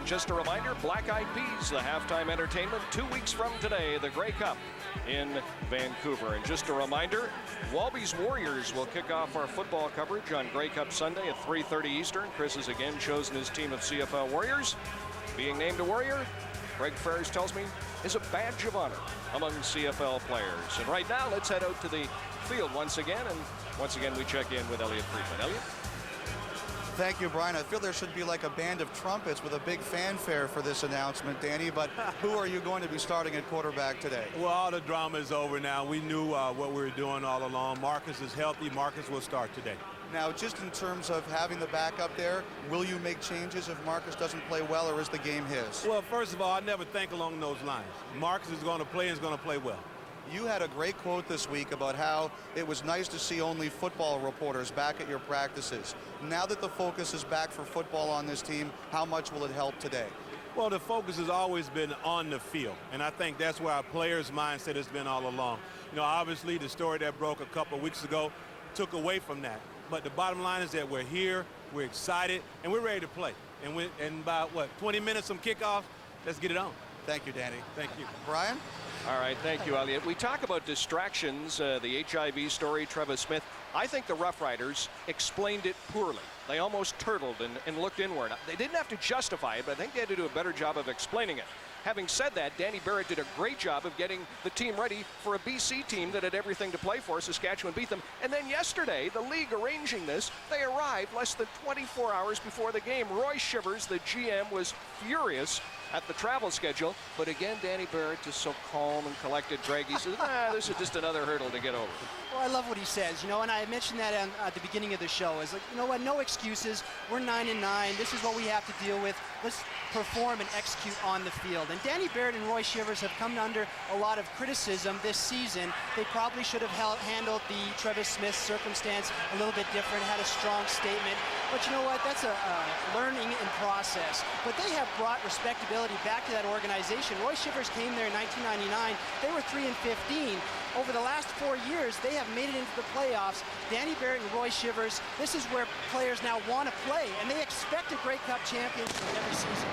just a reminder, Black Eyed Peas, the halftime entertainment 2 weeks from today, the Grey Cup in Vancouver. And just a reminder, Wallabies Warriors will kick off our football coverage on Grey Cup Sunday at 3:30 Eastern. Chris has again chosen his team of CFL Warriors. Being named a Warrior, Greg Ferris tells me, is a badge of honor among CFL players. And right now, let's head out to the field once again. And once again, we check in with Elliot Friedman. Elliot? Thank you, Brian. I feel there should be like a band of trumpets with a big fanfare for this announcement, Danny. But who are you going to be starting at quarterback today? Well, all the drama is over now. We knew what we were doing all along. Marcus is healthy. Marcus will start today. Now, just in terms of having the backup there, will you make changes if Marcus doesn't play well, or is the game his? Well, first of all, I never think along those lines. Marcus is going to play and is going to play well. You had a great quote this week about how it was nice to see only football reporters back at your practices. Now that the focus is back for football on this team, how much will it help today? Well, the focus has always been on the field, and I think that's where our players' mindset has been all along. You know, obviously the story that broke a couple of weeks ago took away from that. But the bottom line is that we're here, we're excited, and we're ready to play. And in about, 20 minutes from kickoff, let's get it on. Thank you, Danny. Thank you. Brian? All right, thank you, Elliot. We talk about distractions, the HIV story, Travis Smith. I think the Roughriders explained it poorly. They almost turtled and looked inward. They didn't have to justify it, but I think they had to do a better job of explaining it. Having said that, Danny Barrett did a great job of getting the team ready for a BC team that had everything to play for. Saskatchewan beat them. And then yesterday, the league arranging this, they arrived less than 24 hours before the game. Roy Shivers, the GM, was furious at the travel schedule. But again, Danny Barrett is so calm and collected. Greg, he says, this is just another hurdle to get over. Well, I love what he says, you know, and I mentioned that at the beginning of the show. Is like, you know what, no excuses. We're 9-9. This is what we have to deal with. Let's perform and execute on the field. And Danny Barrett and Roy Shivers have come under a lot of criticism this season. They probably should have handled the Travis Smith circumstance a little bit different, had a strong statement. But you know what, that's a learning in process. But they have brought respectability back to that organization. Roy Shivers came there in 1999. They were 3-15. Over the last 4 years, they have made it into the playoffs. Danny Barrett and Roy Shivers, this is where players now want to play, and they expect a Grey Cup championship every season.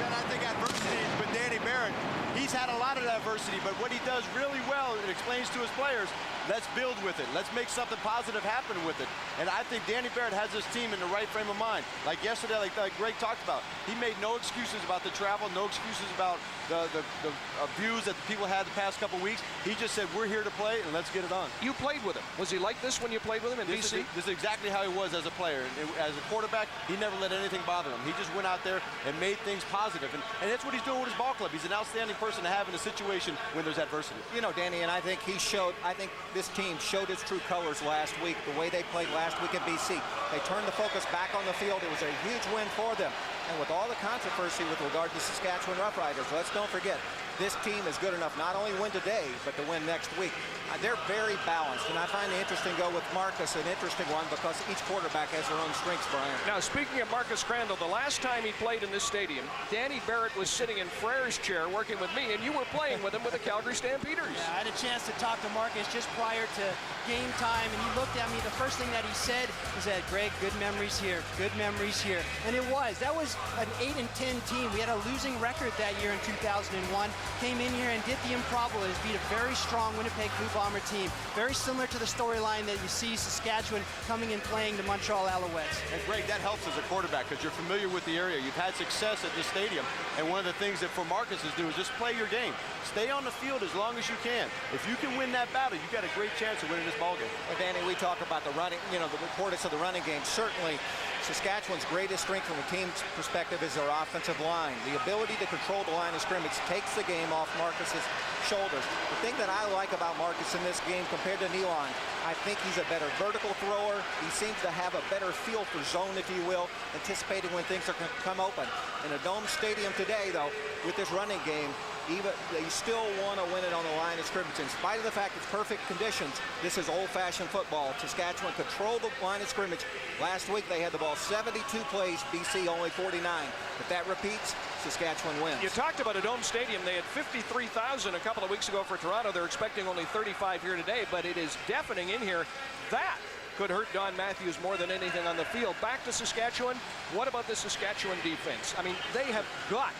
And I think adversity with Danny Barrett, he's had a lot of adversity, but what he does really well, it explains to his players, let's build with it. Let's make something positive happen with it. And I think Danny Barrett has his team in the right frame of mind. Like yesterday, like Greg talked about, he made no excuses about the travel, no excuses about the views that the people had the past couple weeks. He just said, we're here to play, and let's get it on. You played with him. Was he like this when you played with him in BC? This is exactly how he was as a player. As a quarterback, he never let anything bother him. He just went out there and made things positive. And that's what he's doing with his ball club. He's an outstanding person to have in a situation when there's adversity. You know, Danny, and I think this team showed its true colors last week, the way they played last week at BC. They turned the focus back on the field. It was a huge win for them. And with all the controversy with regard to Saskatchewan Roughriders, let's don't forget, this team is good enough not only win today, but to win next week. They're very balanced, and I find the interesting go with Marcus an interesting one because each quarterback has their own strengths, Brian. Now, speaking of Marcus Crandall, the last time he played in this stadium, Danny Barrett was sitting in Frere's chair working with me, and you were playing with him with the Calgary Stampeders. Yeah, I had a chance to talk to Marcus just prior to game time, and he looked at me. The first thing that he said was that, Greg, good memories here, good memories here. And it was. That was an 8-10 team. We had a losing record that year in 2001. Came in here and did the improbable and beat a very strong Winnipeg Blue Bomber team. Very similar to the storyline that you see Saskatchewan coming and playing the Montreal Alouettes. And Greg, that helps as a quarterback because you're familiar with the area. You've had success at this stadium. And one of the things that for Marcus is do is just play your game. Stay on the field as long as you can. If you can win that battle, you've got a great chance of winning this ballgame. Well, Danny, we talk about the running, you know, the importance of the running game. Certainly, Saskatchewan's greatest strength from a team's perspective is their offensive line. The ability to control the line of scrimmage takes the game off Marcus's shoulders. The thing that I like about Marcus in this game compared to Nealon, I think he's a better vertical thrower. He seems to have a better feel for zone, if you will, anticipating when things are going to come open. In a dome stadium today, though, with this running game, even they still want to win it on the line of scrimmage. In spite of the fact it's perfect conditions, this is old-fashioned football. Saskatchewan controlled the line of scrimmage. Last week they had the ball 72 plays, BC only 49. If that repeats, Saskatchewan wins. You talked about a dome stadium. They had 53,000 a couple of weeks ago for Toronto. They're expecting only 35 here today, but it is deafening in here. That could hurt Don Matthews more than anything on the field. Back to Saskatchewan. What about the Saskatchewan defense? I mean, they have got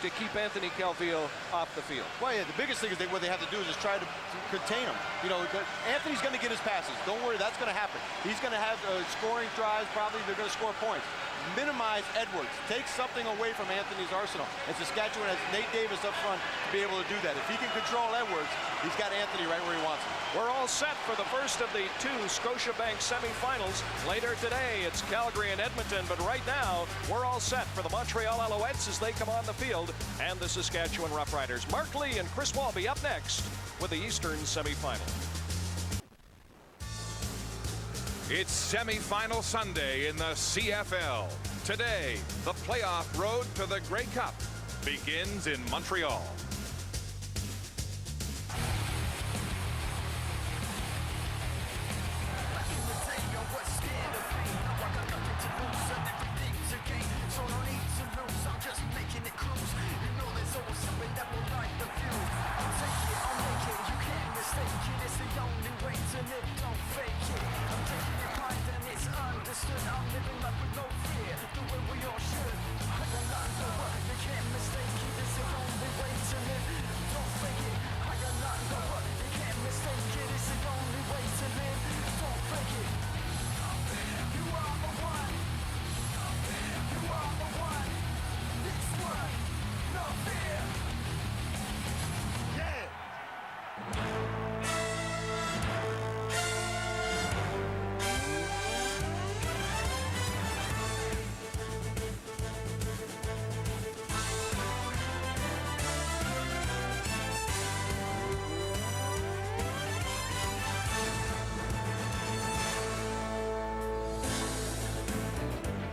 to keep Anthony Calvillo off the field. Well, yeah, the biggest thing is what they have to do is just try to contain him. You know, Anthony's going to get his passes. Don't worry, that's going to happen. He's going to have scoring drives. Probably they're going to score points. Minimize Edwards. Take something away from Anthony's arsenal. And Saskatchewan has Nate Davis up front to be able to do that. If he can control Edwards, he's got Anthony right where he wants him. We're all set for the first of the two Scotiabank semifinals. Later today, it's Calgary and Edmonton, but right now, we're all set for the Montreal Alouettes as they come on the field and the Saskatchewan Roughriders. Mark Lee and Chris Walby up next with the Eastern semifinal. It's semifinal Sunday in the CFL. Today, the playoff road to the Grey Cup begins in Montreal.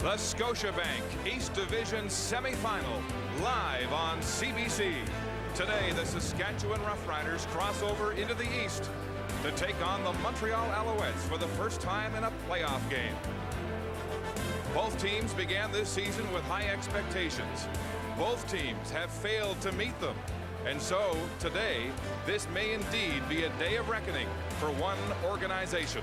The Scotiabank East Division semifinal, live on CBC. Today, the Saskatchewan Roughriders cross over into the East to take on the Montreal Alouettes for the first time in a playoff game. Both teams began this season with high expectations. Both teams have failed to meet them. And so, today, this may indeed be a day of reckoning for one organization.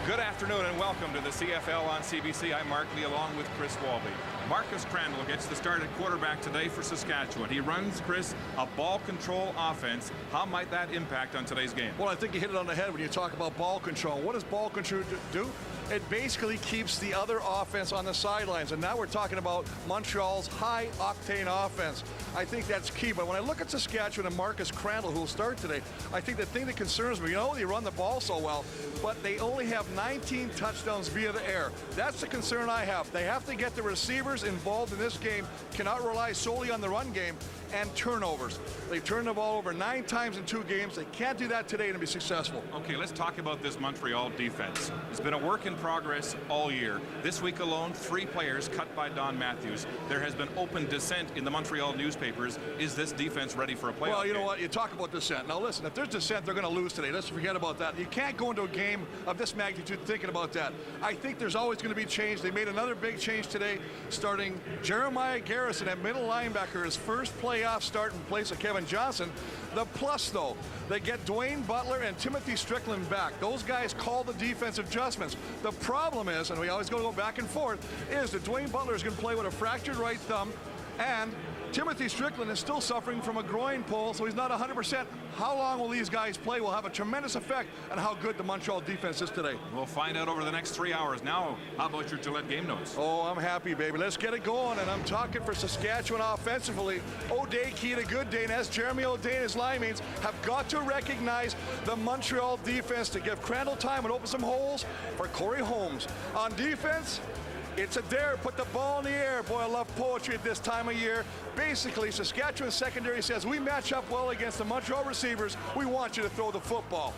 Good afternoon and welcome to the CFL on CBC. I'm Mark Lee along with Chris Walby. Marcus Crandall gets the start at quarterback today for Saskatchewan. He runs, Chris, a ball control offense. How might that impact on today's game? Well, I think you hit it on the head when you talk about ball control. What does ball control do? It basically keeps the other offense on the sidelines. And now we're talking about Montreal's high-octane offense. I think that's key. But when I look at Saskatchewan and Marcus Crandall, who will start today, I think the thing that concerns me, they run the ball so well, but they only have 19 touchdowns via the air. That's the concern I have. They have to get the receivers involved in this game, cannot rely solely on the run game, and turnovers. They turned the ball over 9 times in 2 games. They can't do that today to be successful. Okay, let's talk about this Montreal defense. It's been a work in progress all year. This week alone, 3 players cut by Don Matthews. There has been open dissent in the Montreal newspapers. Is this defense ready for a playoff Well, you know game? what? You talk about dissent. Now, listen, if there's dissent, they're going to lose today. Let's forget about that. You can't go into a game of this magnitude thinking about that. I think there's always going to be change. They made another big change today, starting Jeremiah Garrison at middle linebacker, his first playoff start in place of Kevin Johnson. The plus, though, they get Dwayne Butler and Timothy Strickland back. Those guys call the defensive adjustments. The problem is, and we always go back and forth, is that Dwayne Butler is going to play with a fractured right thumb, and Timothy Strickland is still suffering from a groin pull, so he's not 100%. How long will these guys play will have a tremendous effect on how good the Montreal defense is today. We'll find out over the next 3 hours. Now, how about your Gillette game notes? Oh, I'm happy, baby. Let's get it going, and I'm talking for Saskatchewan offensively. O'Day, Keita, Goodday, and Jeremy O'Day and his linemates have got to recognize the Montreal defense to give Crandall time and open some holes for Corey Holmes. On defense, it's a dare. Put the ball in the air. Boy, I love poetry at this time of year. Basically, Saskatchewan secondary says, we match up well against the Montreal receivers. We want you to throw the football.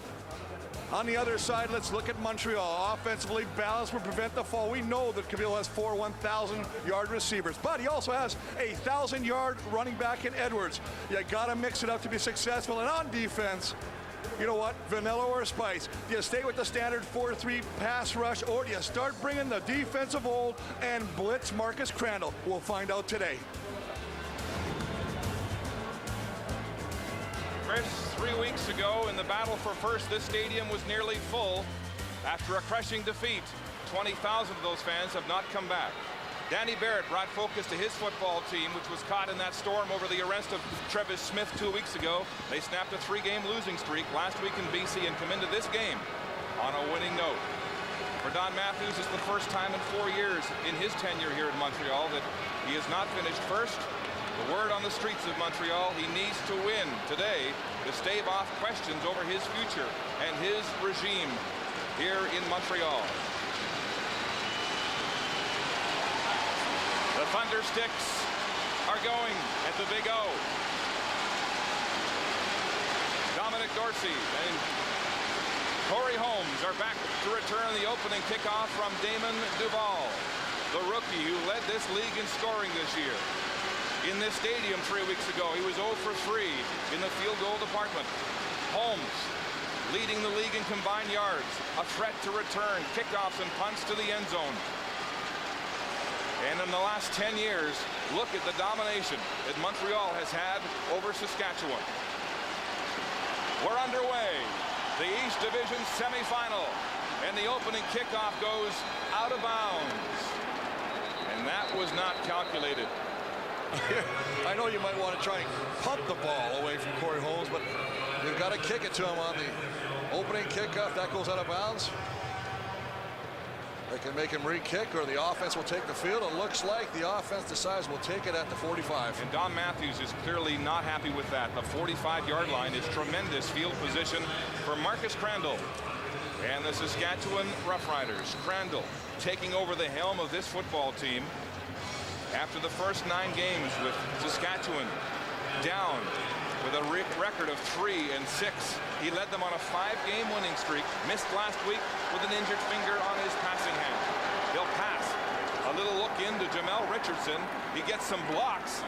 On the other side, let's look at Montreal. Offensively, balance will prevent the fall. We know that Calvillo has 4 1,000-yard receivers, but he also has a 1,000-yard running back in Edwards. You got to mix it up to be successful. And on defense, you know what? Vanilla or spice? Do you stay with the standard 4-3 pass rush, or do you start bringing the defensive old and blitz Marcus Crandall? We'll find out today. Chris, 3 weeks ago in the battle for first, this stadium was nearly full after a crushing defeat. 20,000 of those fans have not come back. Danny Barrett brought focus to his football team, which was caught in that storm over the arrest of Travis Smith 2 weeks ago. They snapped a 3-game losing streak last week in BC and come into this game on a winning note. For Don Matthews, it's the first time in 4 years in his tenure here in Montreal that he has not finished first. The word on the streets of Montreal, he needs to win today to stave off questions over his future and his regime here in Montreal. The Thunder Sticks are going at the Big O. Dominic Dorsey and Corey Holmes are back to return the opening kickoff from Damon Duval, the rookie who led this league in scoring this year. In this stadium 3 weeks ago, he was 0 for 3 in the field goal department. Holmes leading the league in combined yards, a threat to return kickoffs and punts to the end zone. And in the last 10 years, look at the domination that Montreal has had over Saskatchewan. We're underway. The East Division semifinal, and the opening kickoff goes out of bounds. And that was not calculated. I know you might want to try and punt the ball away from Corey Holmes, but you've got to kick it to him on the opening kickoff. That goes out of bounds. They can make him re-kick, or the offense will take the field. It looks like the offense decides we'll take it at the 45. And Don Matthews is clearly not happy with that. The 45-yard line is tremendous field position for Marcus Crandall and the Saskatchewan Roughriders. Crandall taking over the helm of this football team after the first 9 games with Saskatchewan down with a record of 3-6. He led them on a 5-game winning streak, missed last week with an injured finger on his passing hand. He'll pass. A little look into Jamel Richardson. He gets some blocks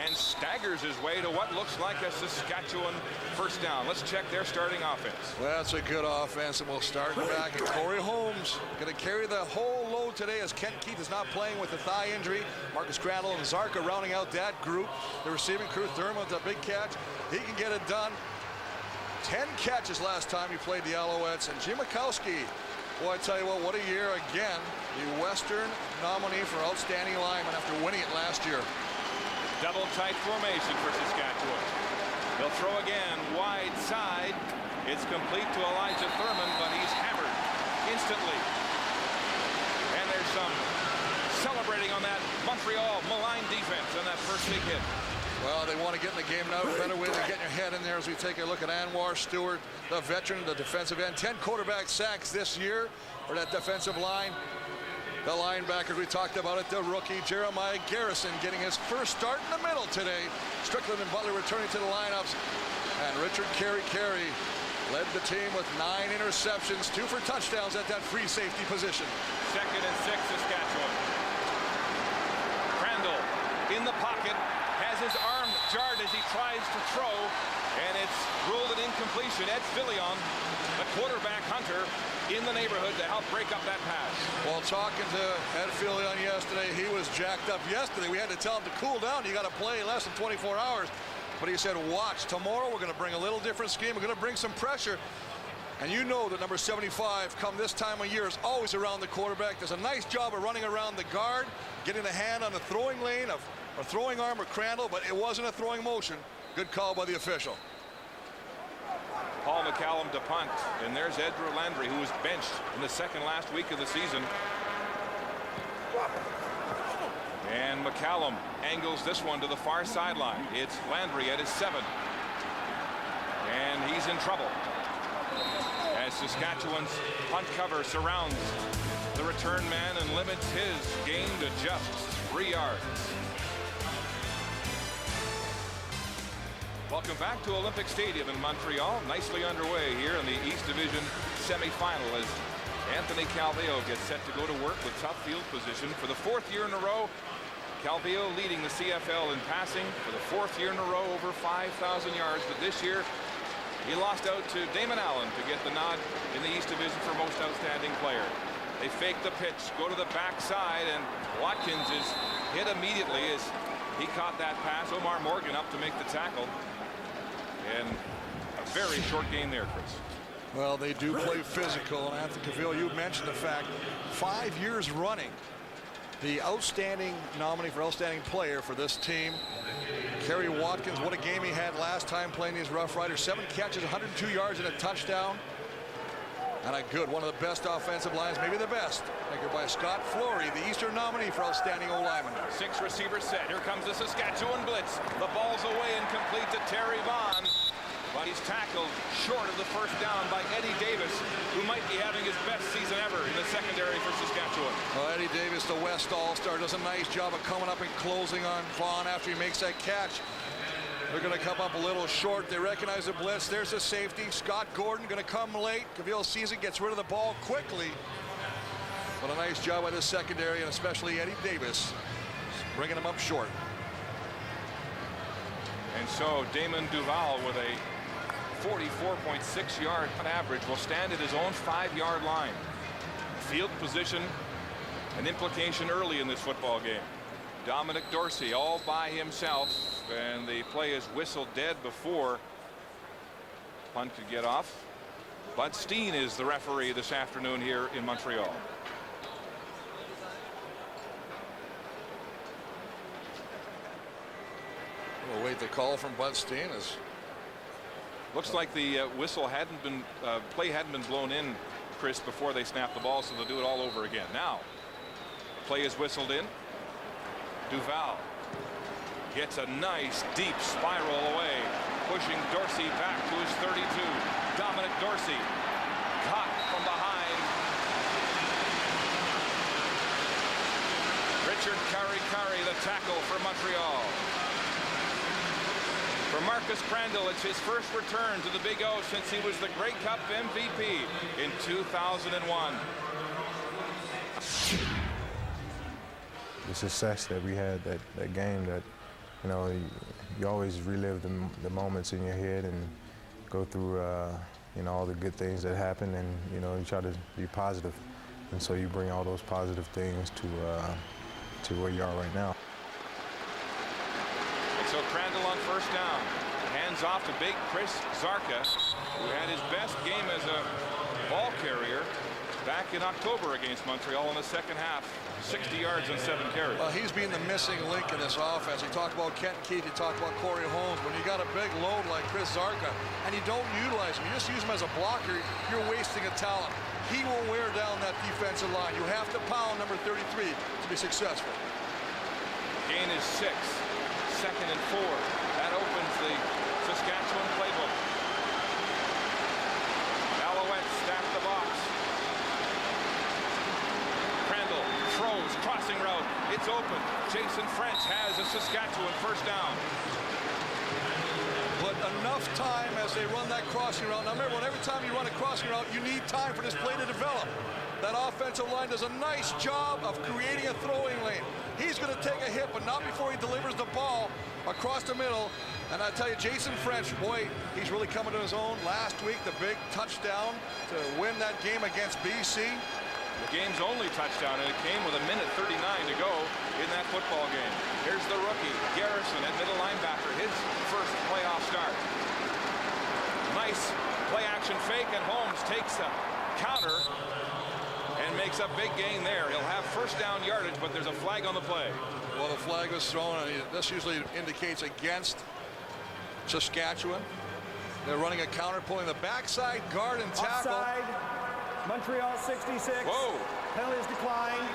and staggers his way to what looks like a Saskatchewan first down. Let's check their starting offense. Well, that's a good offense, and we'll start back. And Corey Holmes going to carry the whole load today as Kent Keith is not playing with a thigh injury. Marcus Crandall and Zarka rounding out that group. The receiving crew, Thurman with a big catch. He can get it done. 10 catches last time he played the Alouettes. And Jim Mikowski, boy, I tell you what a year again. The Western nominee for outstanding lineman after winning it last year. Double tight formation for Saskatchewan. They'll throw again, wide side. It's complete to Elijah Thurman, but he's hammered instantly. And there's some celebrating on that Montreal malign defense on that first big hit. Well, they want to get in the game now. A better way than getting your head in there as we take a look at Anwar Stewart, the veteran, the defensive end. 10 quarterback sacks this year for that defensive line. The linebackers, we talked about it, the rookie Jeremiah Garrison getting his first start in the middle today. Strickland and Butler returning to the lineups. And Richard Carey led the team with 9 interceptions, 2 for touchdowns at that free safety position. 2nd and 6, Saskatchewan. Crandall in the pocket, has his arm jarred as he tries to throw, and it's ruled an incompletion. Ed Fillion, the quarterback hunter, in the neighborhood to help break up that pass. Well, talking to Ed Fillion yesterday, he was jacked up yesterday. We had to tell him to cool down. You got to play less than 24 hours. But he said, watch, tomorrow we're going to bring a little different scheme. We're going to bring some pressure. And you know that number 75 come this time of year is always around the quarterback. Does a nice job of running around the guard, getting the hand on the throwing lane of or throwing arm of Crandall, but it wasn't a throwing motion. Good call by the official. Paul McCallum to punt, and there's Edgar Landry, who was benched in the second last week of the season. And McCallum angles this one to the far sideline. It's Landry at his 7. And he's in trouble as Saskatchewan's punt cover surrounds the return man and limits his gain to just 3 yards. Welcome back to Olympic Stadium in Montreal. Nicely underway here in the East Division semifinal as Anthony Calvillo gets set to go to work with tough field position for the 4th year in a row. Calvillo leading the CFL in passing for the 4th year in a row, over 5,000 yards. But this year, he lost out to Damon Allen to get the nod in the East Division for most outstanding player. They fake the pitch, go to the backside, and Watkins is hit immediately as he caught that pass. Omar Morgan up to make the tackle. And very short gain there, Chris. Well, they do play physical, and Anthony Cavill, you mentioned the fact 5 years running, the outstanding nominee for outstanding player for this team. Kerry Watkins, what a game he had last time playing these Roughriders. 7 catches, 102 yards and a touchdown. And a good, one of the best offensive lines, maybe the best, anchored by Scott Flory, the Eastern nominee for outstanding O-lineman. 6 receivers set. Here comes the Saskatchewan blitz. The ball's away and complete to Terry Vaughn. But he's tackled short of the first down by Eddie Davis, who might be having his best season ever in the secondary for Saskatchewan. Well, Eddie Davis, the West All-Star, does a nice job of coming up and closing on Vaughn after he makes that catch. They're going to come up a little short. They recognize the blitz. There's the safety. Scott Gordon going to come late. Cavill sees it, gets rid of the ball quickly. But a nice job by the secondary, and especially Eddie Davis, bringing him up short. And so Damon Duval with a 44.6 yard on average will stand at his own 5-yard line. Field position, an implication early in this football game. Dominic Dorsey all by himself, and the play is whistled dead before punt could get off. Bud Steen is the referee this afternoon here in Montreal. We'll wait the call from Bud Steen. Looks like the whistle hadn't been play hadn't been blown in, Chris, before they snapped the ball, so they'll do it all over again. Now play is whistled in. Duval gets a nice deep spiral away, pushing Dorsey back to his 32. Dominic Dorsey caught from behind. Richard Kari, the tackle for Montreal. For Marcus Crandall, it's his first return to the Big O since he was the Grey Cup MVP in 2001. The success that we had that game, that you always relive the moments in your head and go through all the good things that happen, and you try to be positive, and so you bring all those positive things to where you are right now. And so Crandall on first down, hands off to big Chris Zarka, who had his best game as a ball carrier back in October against Montreal in the second half. 60 yards and 7 carries. Well, he's been the missing link in this offense. You talk about Kent Keith, you talk about Corey Holmes. When you got a big load like Chris Zarka and you don't utilize him, you just use him as a blocker, you're wasting a talent. He will wear down that defensive line. You have to pound number 33 to be successful. Gain is 6. 2nd and 4. That opens the Saskatchewan playbook. Alouettes stack the box. Crandall throws, crossing route. It's open. Jason French has a Saskatchewan first down. But enough time as they run that crossing route. Now remember, every time you run a crossing route, you need time for this play to develop. That offensive line does a nice job of creating a throwing lane. He's going to take a hit, but not before he delivers the ball across the middle. And I tell you, Jason French, boy, he's really coming to his own. Last week, the big touchdown to win that game against BC. The game's only touchdown, and it came with 1:39 to go in that football game. Here's the rookie, Garrison, at middle linebacker, his first playoff start. Nice play-action fake, and Holmes takes a counter and makes a big gain there. He'll have first down yardage, but there's a flag on the play. Well, the flag was thrown, and this usually indicates against Saskatchewan. They're running a counter, pulling the backside guard and tackle. Offside. Montreal 66. Whoa. Penalties declined.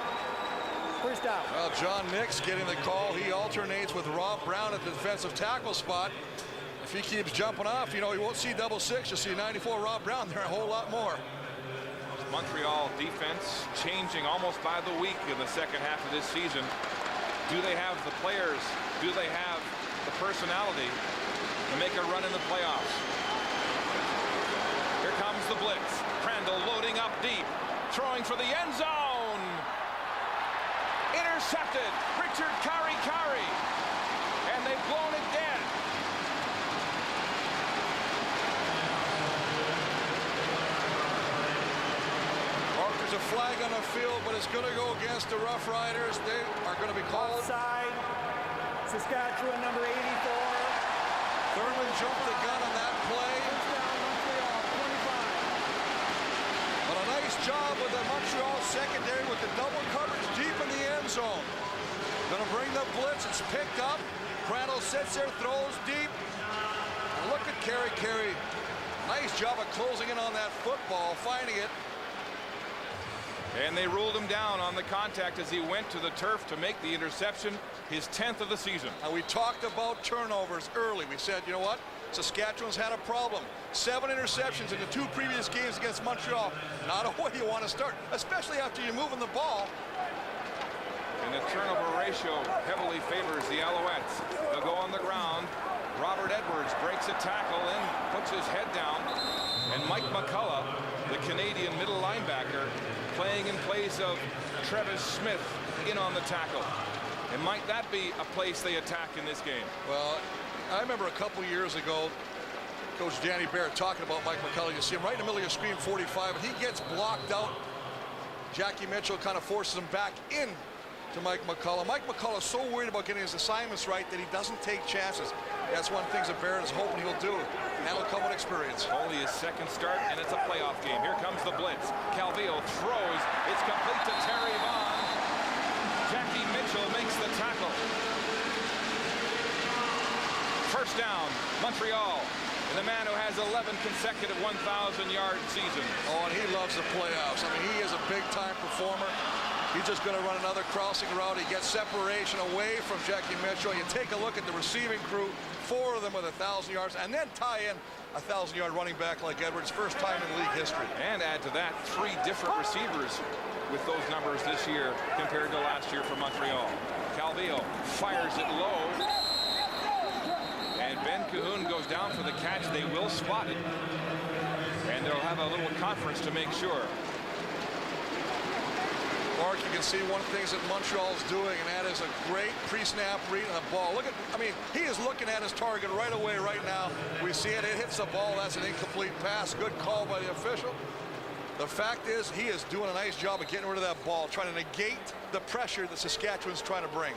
First down. Well, John Nix getting the call. He alternates with Rob Brown at the defensive tackle spot. If he keeps jumping off, you won't see double 6. You'll see 94 Rob Brown there a whole lot more. Montreal defense changing almost by the week in the second half of this season. Do they have the players? Do they have the personality to make a run in the playoffs? Here comes the blitz. Crandall loading up deep, throwing for the end zone. Intercepted. Richard Kari, and they've blown it dead. There's a flag on the field, but it's going to go against the Roughriders. They are going to be called. Offside. Saskatchewan, number 84. Thurman jumped the gun on that play. Nice job with the Montreal secondary with the double coverage deep in the end zone. Gonna bring the blitz. It's picked up. Crandall sits there, throws deep. And look at Carey. Nice job of closing in on that football, finding it. And they ruled him down on the contact as he went to the turf to make the interception, his 10th of the season. And we talked about turnovers early. We said, you know what? Saskatchewan's had a problem. 7 interceptions in the 2 previous games against Montreal. Not a way you want to start, especially after you're moving the ball. And the turnover ratio heavily favors the Alouettes. They'll go on the ground. Robert Edwards breaks a tackle and puts his head down. And Mike McCullough, the Canadian middle linebacker, playing in place of Travis Smith, in on the tackle. And might that be a place they attack in this game? Well, I remember a couple years ago, Coach Danny Barrett talking about Mike McCullough. You see him right in the middle of your screen, 45, and he gets blocked out. Jackie Mitchell kind of forces him back in to Mike McCullough. Mike McCullough is so worried about getting his assignments right that he doesn't take chances. That's one of the things that Barrett is hoping he'll do. And that'll come with experience. Only his second start, and it's a playoff game. Here comes the blitz. Calvillo throws. It's complete to Terry Vaughn. Jackie Mitchell makes the tackle. First down, Montreal. And the man who has 11 consecutive 1,000-yard seasons. Oh, and he loves the playoffs. I mean, he is a big-time performer. He's just going to run another crossing route. He gets separation away from Jackie Mitchell. You take a look at the receiving crew, 4 of them with 1,000 yards, and then tie in a 1,000-yard running back like Edwards, first time in league history. And add to that 3 different receivers with those numbers this year compared to last year for Montreal. Calvillo fires it low. And Ben Cahoon goes down for the catch. They will spot it. And they'll have a little conference to make sure. Mark, you can see one of the things that Montreal's doing, and that is a great pre-snap read on the ball. Look at, I mean, he is looking at his target right away right now. We see it, it hits the ball. That's an incomplete pass. Good call by the official. The fact is, he is doing a nice job of getting rid of that ball, trying to negate the pressure that Saskatchewan's trying to bring.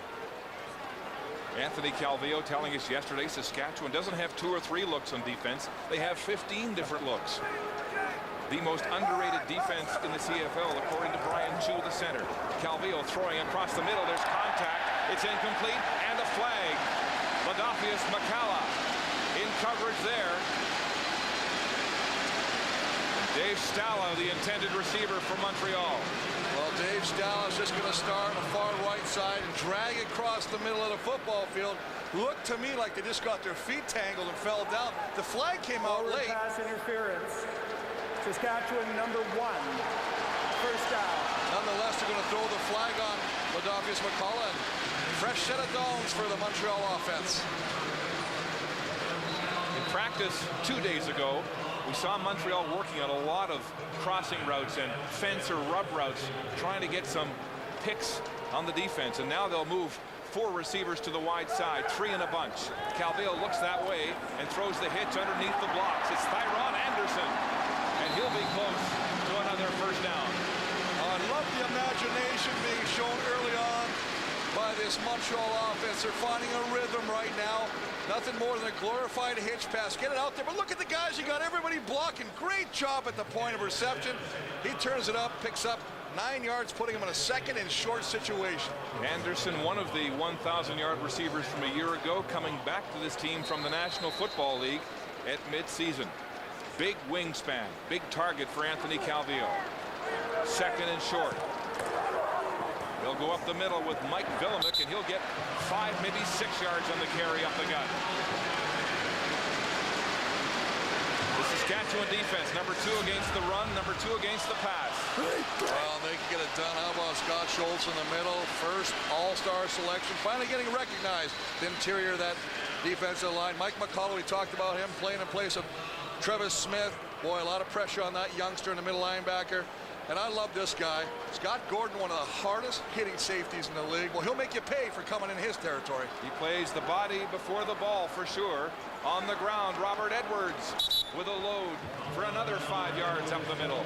Anthony Calvillo telling us yesterday Saskatchewan doesn't have 2 or 3 looks on defense. They have 15 different looks. The most underrated defense in the CFL, according to Brian Chu, the center. Calvillo throwing across the middle. There's contact. It's incomplete. And a flag. Ladofius McCalla in coverage there. Dave Stala, the intended receiver for Montreal. Well, Dave Stala is just going to start on the far right side and drag it across the middle of the football field. Looked to me like they just got their feet tangled and fell down. The flag came out late. Pass interference. Saskatchewan number 1. First down. Nonetheless, they're going to throw the flag on Ladofius McCullough. Fresh set of downs for the Montreal offense. In practice 2 days ago, we saw Montreal working on a lot of crossing routes and fence or rub routes, trying to get some picks on the defense. And now they'll move 4 receivers to the wide side, 3 in a bunch. Calvillo looks that way and throws the hitch underneath the blocks. It's Thyron Anderson, and he'll be close to another first down. I love the imagination being shown early on by this Montreal offense. They're finding a rhythm right now. Nothing more than a glorified hitch pass. Get it out there, but look at the guys. You got everybody blocking. Great job at the point of reception. He turns it up, picks up 9 yards, putting him in a second and short situation. Anderson, one of the 1,000-yard receivers from a year ago, coming back to this team from the National Football League at midseason. Big wingspan, big target for Anthony Calvillo. Second and short. They'll go up the middle with Mike Villamick, and he'll get 5, maybe 6 yards on the carry up the gut. The Saskatchewan defense, number 2 against the run, number 2 against the pass. Well, they can get it done. How about Scott Schultz in the middle? First all-star selection, finally getting recognized. The interior of that defensive line. Mike McCullough, we talked about him playing in place of Travis Smith. Boy, a lot of pressure on that youngster in the middle linebacker. And I love this guy. Scott Gordon, one of the hardest hitting safeties in the league. Well, he'll make you pay for coming in his territory. He plays the body before the ball for sure. On the ground, Robert Edwards. with a load for another 5 yards up the middle.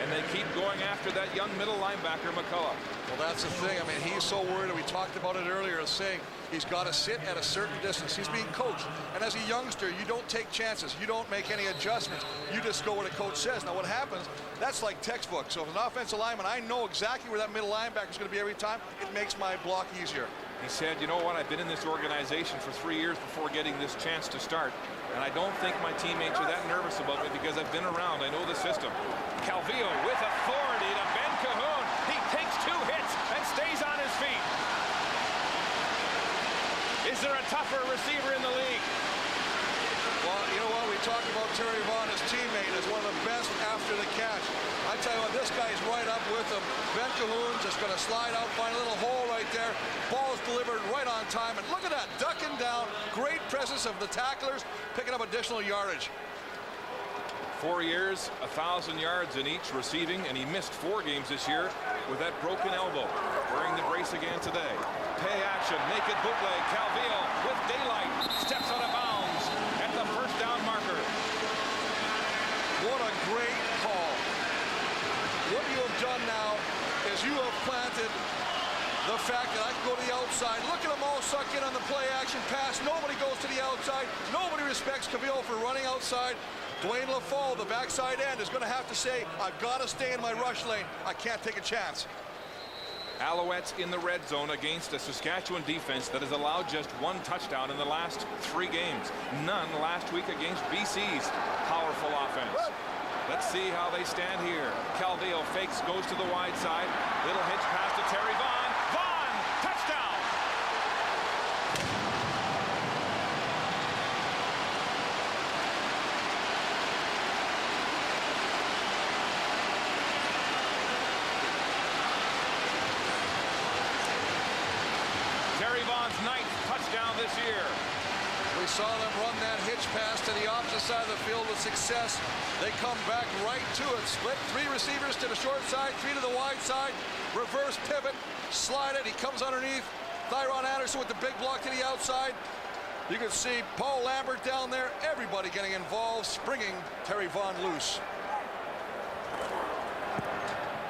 And they keep going after that young middle linebacker, McCullough. Well, that's the thing. I mean, he's so worried, and we talked about it earlier, saying he's got to sit at a certain distance. He's being coached. And as a youngster, you don't take chances. You don't make any adjustments. You just go where the coach says. Now, what happens, that's like textbook. So if an offensive lineman, I know exactly where that middle linebacker is going to be every time. It makes my block easier. He said, you know what, I've been in this organization for 3 years before getting this chance to start. And I don't think my teammates are that nervous about me because I've been around. I know the system. Calvillo with authority to Ben Cahoon. He takes 2 hits and stays on his feet. Is there a tougher receiver in the league? Well, you know what? We talked about Terry Vaughn, his teammate, as one of the best after the catch. I tell you what, this guy's right up with him. Ben Cahoon's just going to slide out, find a little hole right there. Ball is delivered right on time. And look at that, ducking down. Great presence of the tacklers, picking up additional yardage. 4 years, 1,000 yards in each receiving, and he missed 4 games this year with that broken elbow. Wearing the brace again today. Pay action, naked bootleg. Calvillo with daylight, steps out of bounds at the first down marker. What a great call. What you have done now is you have planted the fact that I can go to the outside. Look at them all suck in on the play action pass. Nobody goes to the outside. Nobody respects Calvillo for running outside. Dwayne LaFoe, the backside end, is going to have to say, I've got to stay in my rush lane. I can't take a chance. Alouettes in the red zone against a Saskatchewan defense that has allowed just 1 touchdown in the last 3 games. None last week against BC's powerful offense. Let's see how they stand here. Calvillo fakes, goes to the wide side. Little hitch pass to Terry Vaughn. Vaughn, touchdown! Terry Vaughn's 9th touchdown this year. We saw them run that hitch pass to the opposite side of the field with success. They come back right to it. Split 3 receivers to the short side, 3 to the wide side. Reverse pivot, slide it. He comes underneath. Thyron Anderson with the big block to the outside. You can see Paul Lambert down there. Everybody getting involved, springing Terry Vaughn loose.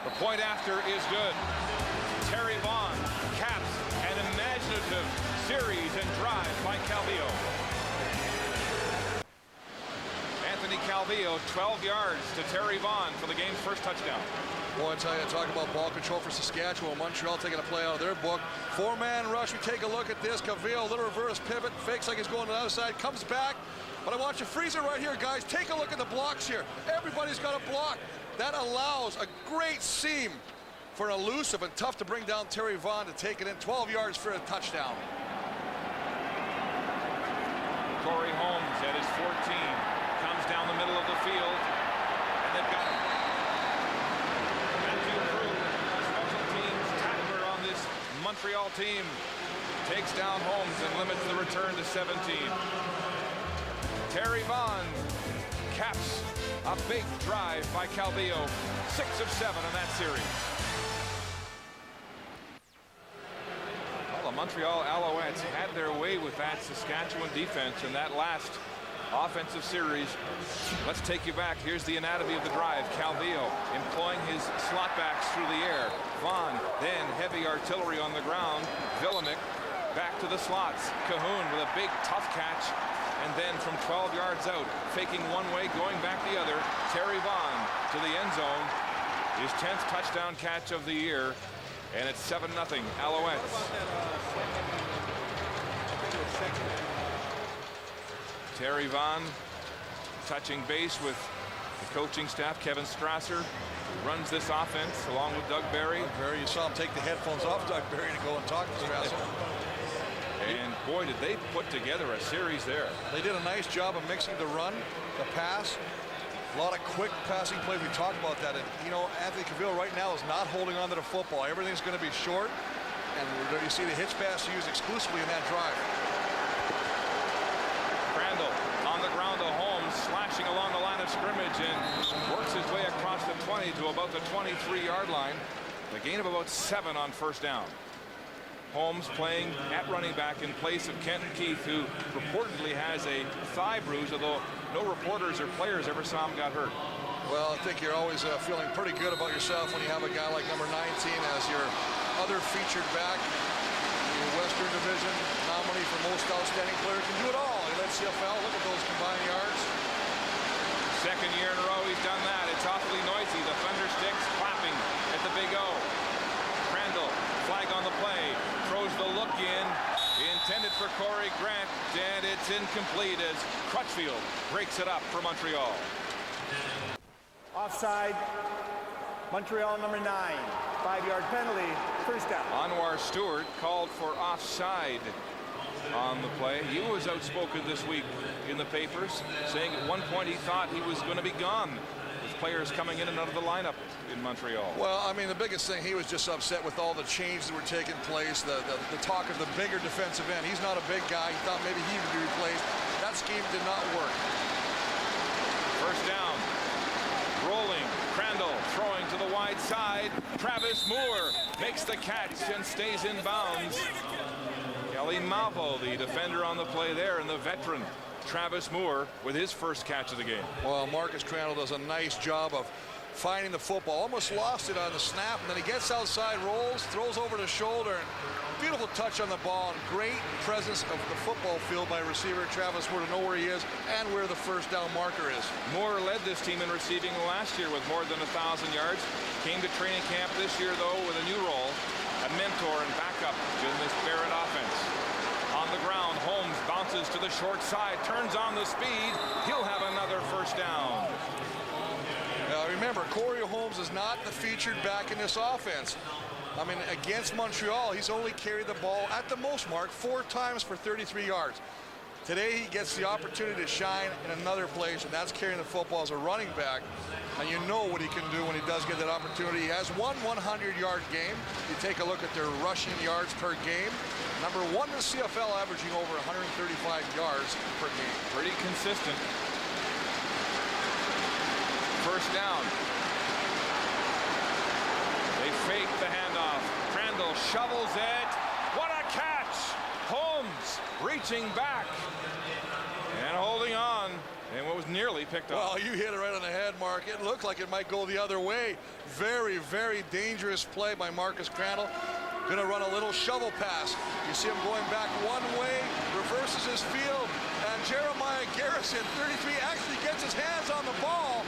The point after is good. Terry Vaughn caps an imaginative series and drive by Calvillo. Anthony Calvillo, 12 yards to Terry Vaughn for the game's first touchdown. Boy, I tell you, talk about ball control for Saskatchewan. Montreal taking a play out of their book. 4-man rush. We take a look at this. Calvillo, little reverse pivot, fakes like he's going to the other side, comes back. But I want you to freeze it right here, guys. Take a look at the blocks here. Everybody's got a block. That allows a great seam for an elusive and tough to bring down Terry Vaughn to take it in. 12 yards for a touchdown. Corey Holmes at his 14 comes down the middle of the field, and they've got Matthew Crew, special teams tackler on this Montreal team, takes down Holmes and limits the return to 17. Terry Vaughn caps a big drive by Calvillo, 6 of 7 in that series. The Montreal Alouettes had their way with that Saskatchewan defense in that last offensive series. Let's take you back. Here's the anatomy of the drive. Calvillo employing his slot backs through the air. Vaughn, then heavy artillery on the ground. Villamick back to the slots. Cahoon with a big tough catch. And then from 12 yards out, faking one way, going back the other. Terry Vaughn to the end zone. His 10th touchdown catch of the year. And it's 7-0 Alouettes. Terry Vaughn touching base with the coaching staff. Kevin Strasser runs this offense along with Doug Barry. You saw him take the headphones off Doug Barry to go and talk to Strasser. And boy, did they put together a series there. They did a nice job of mixing the run, the pass. A lot of quick passing plays. We talked about that. And, you know, Anthony Calvillo right now is not holding on to the football. Everything's going to be short. And you see the hitch pass used exclusively in that drive. Crandall on the ground to Holmes, slashing along the line of scrimmage and works his way across the 20 to about the 23-yard line. A gain of about 7 on first down. Holmes playing at running back in place of Kenton Keith, who reportedly has a thigh bruise, although no reporters or players ever saw him got hurt. Well, I think you're always feeling pretty good about yourself when you have a guy like number 19 as your other featured back. The Western Division nominee for most outstanding player, can do it all. He led CFL. Look at those combined yards. Second year in a row he's done that. It's awfully noisy. The thunder sticks clapping at the Big O. Crandall, flag on the play, throws the look in, intended for Corey Grant, and it's incomplete as Crutchfield breaks it up for Montreal. Offside, Montreal number 9. 5-yard penalty, first down. Anwar Stewart called for offside on the play. He was outspoken this week in the papers, saying at one point he thought he was going to be gone with players coming in and out of the lineup in Montreal. Well, I mean, the biggest thing, he was just upset with all the changes that were taking place, the talk of the bigger defensive end. He's not a big guy. He thought maybe he would be replaced. That scheme did not work. First down. Rolling, Crandall throwing to the wide side. Travis Moore makes the catch and stays in bounds. Kelly Mavo, the defender on the play there, and the veteran Travis Moore with his first catch of the game. Well, Marcus Crandall does a nice job of finding the football. Almost lost it on the snap, and then he gets outside, rolls, throws over the shoulder, and beautiful touch on the ball, and great presence of the football field by receiver Travis Moore to know where he is and where the first down marker is. Moore led this team in receiving last year with more than 1,000 yards. Came to training camp this year, though, with a new role, a mentor and backup to this Barrett offense. On the ground, Holmes bounces to the short side, turns on the speed. He'll have another first down. Now remember, Corey Holmes is not the featured back in this offense. I mean, against Montreal, he's only carried the ball at the most, Mark, 4 times for 33 yards. Today, he gets the opportunity to shine in another place, and that's carrying the football as a running back. And you know what he can do when he does get that opportunity. He has one 100-yard game. You take a look at their rushing yards per game. Number 1 in the CFL, averaging over 135 yards per game. Pretty consistent. First down. They fake the handoff. Crandall shovels it. What a catch! Holmes reaching back and holding on, and what was nearly picked up. Well, you hit it right on the head, Mark. It looked like it might go the other way. Very, very dangerous play by Marcus Crandall. Going to run a little shovel pass. You see him going back one way, reverses his field, and Jeremiah Garrison, 33, actually gets his hands on the ball.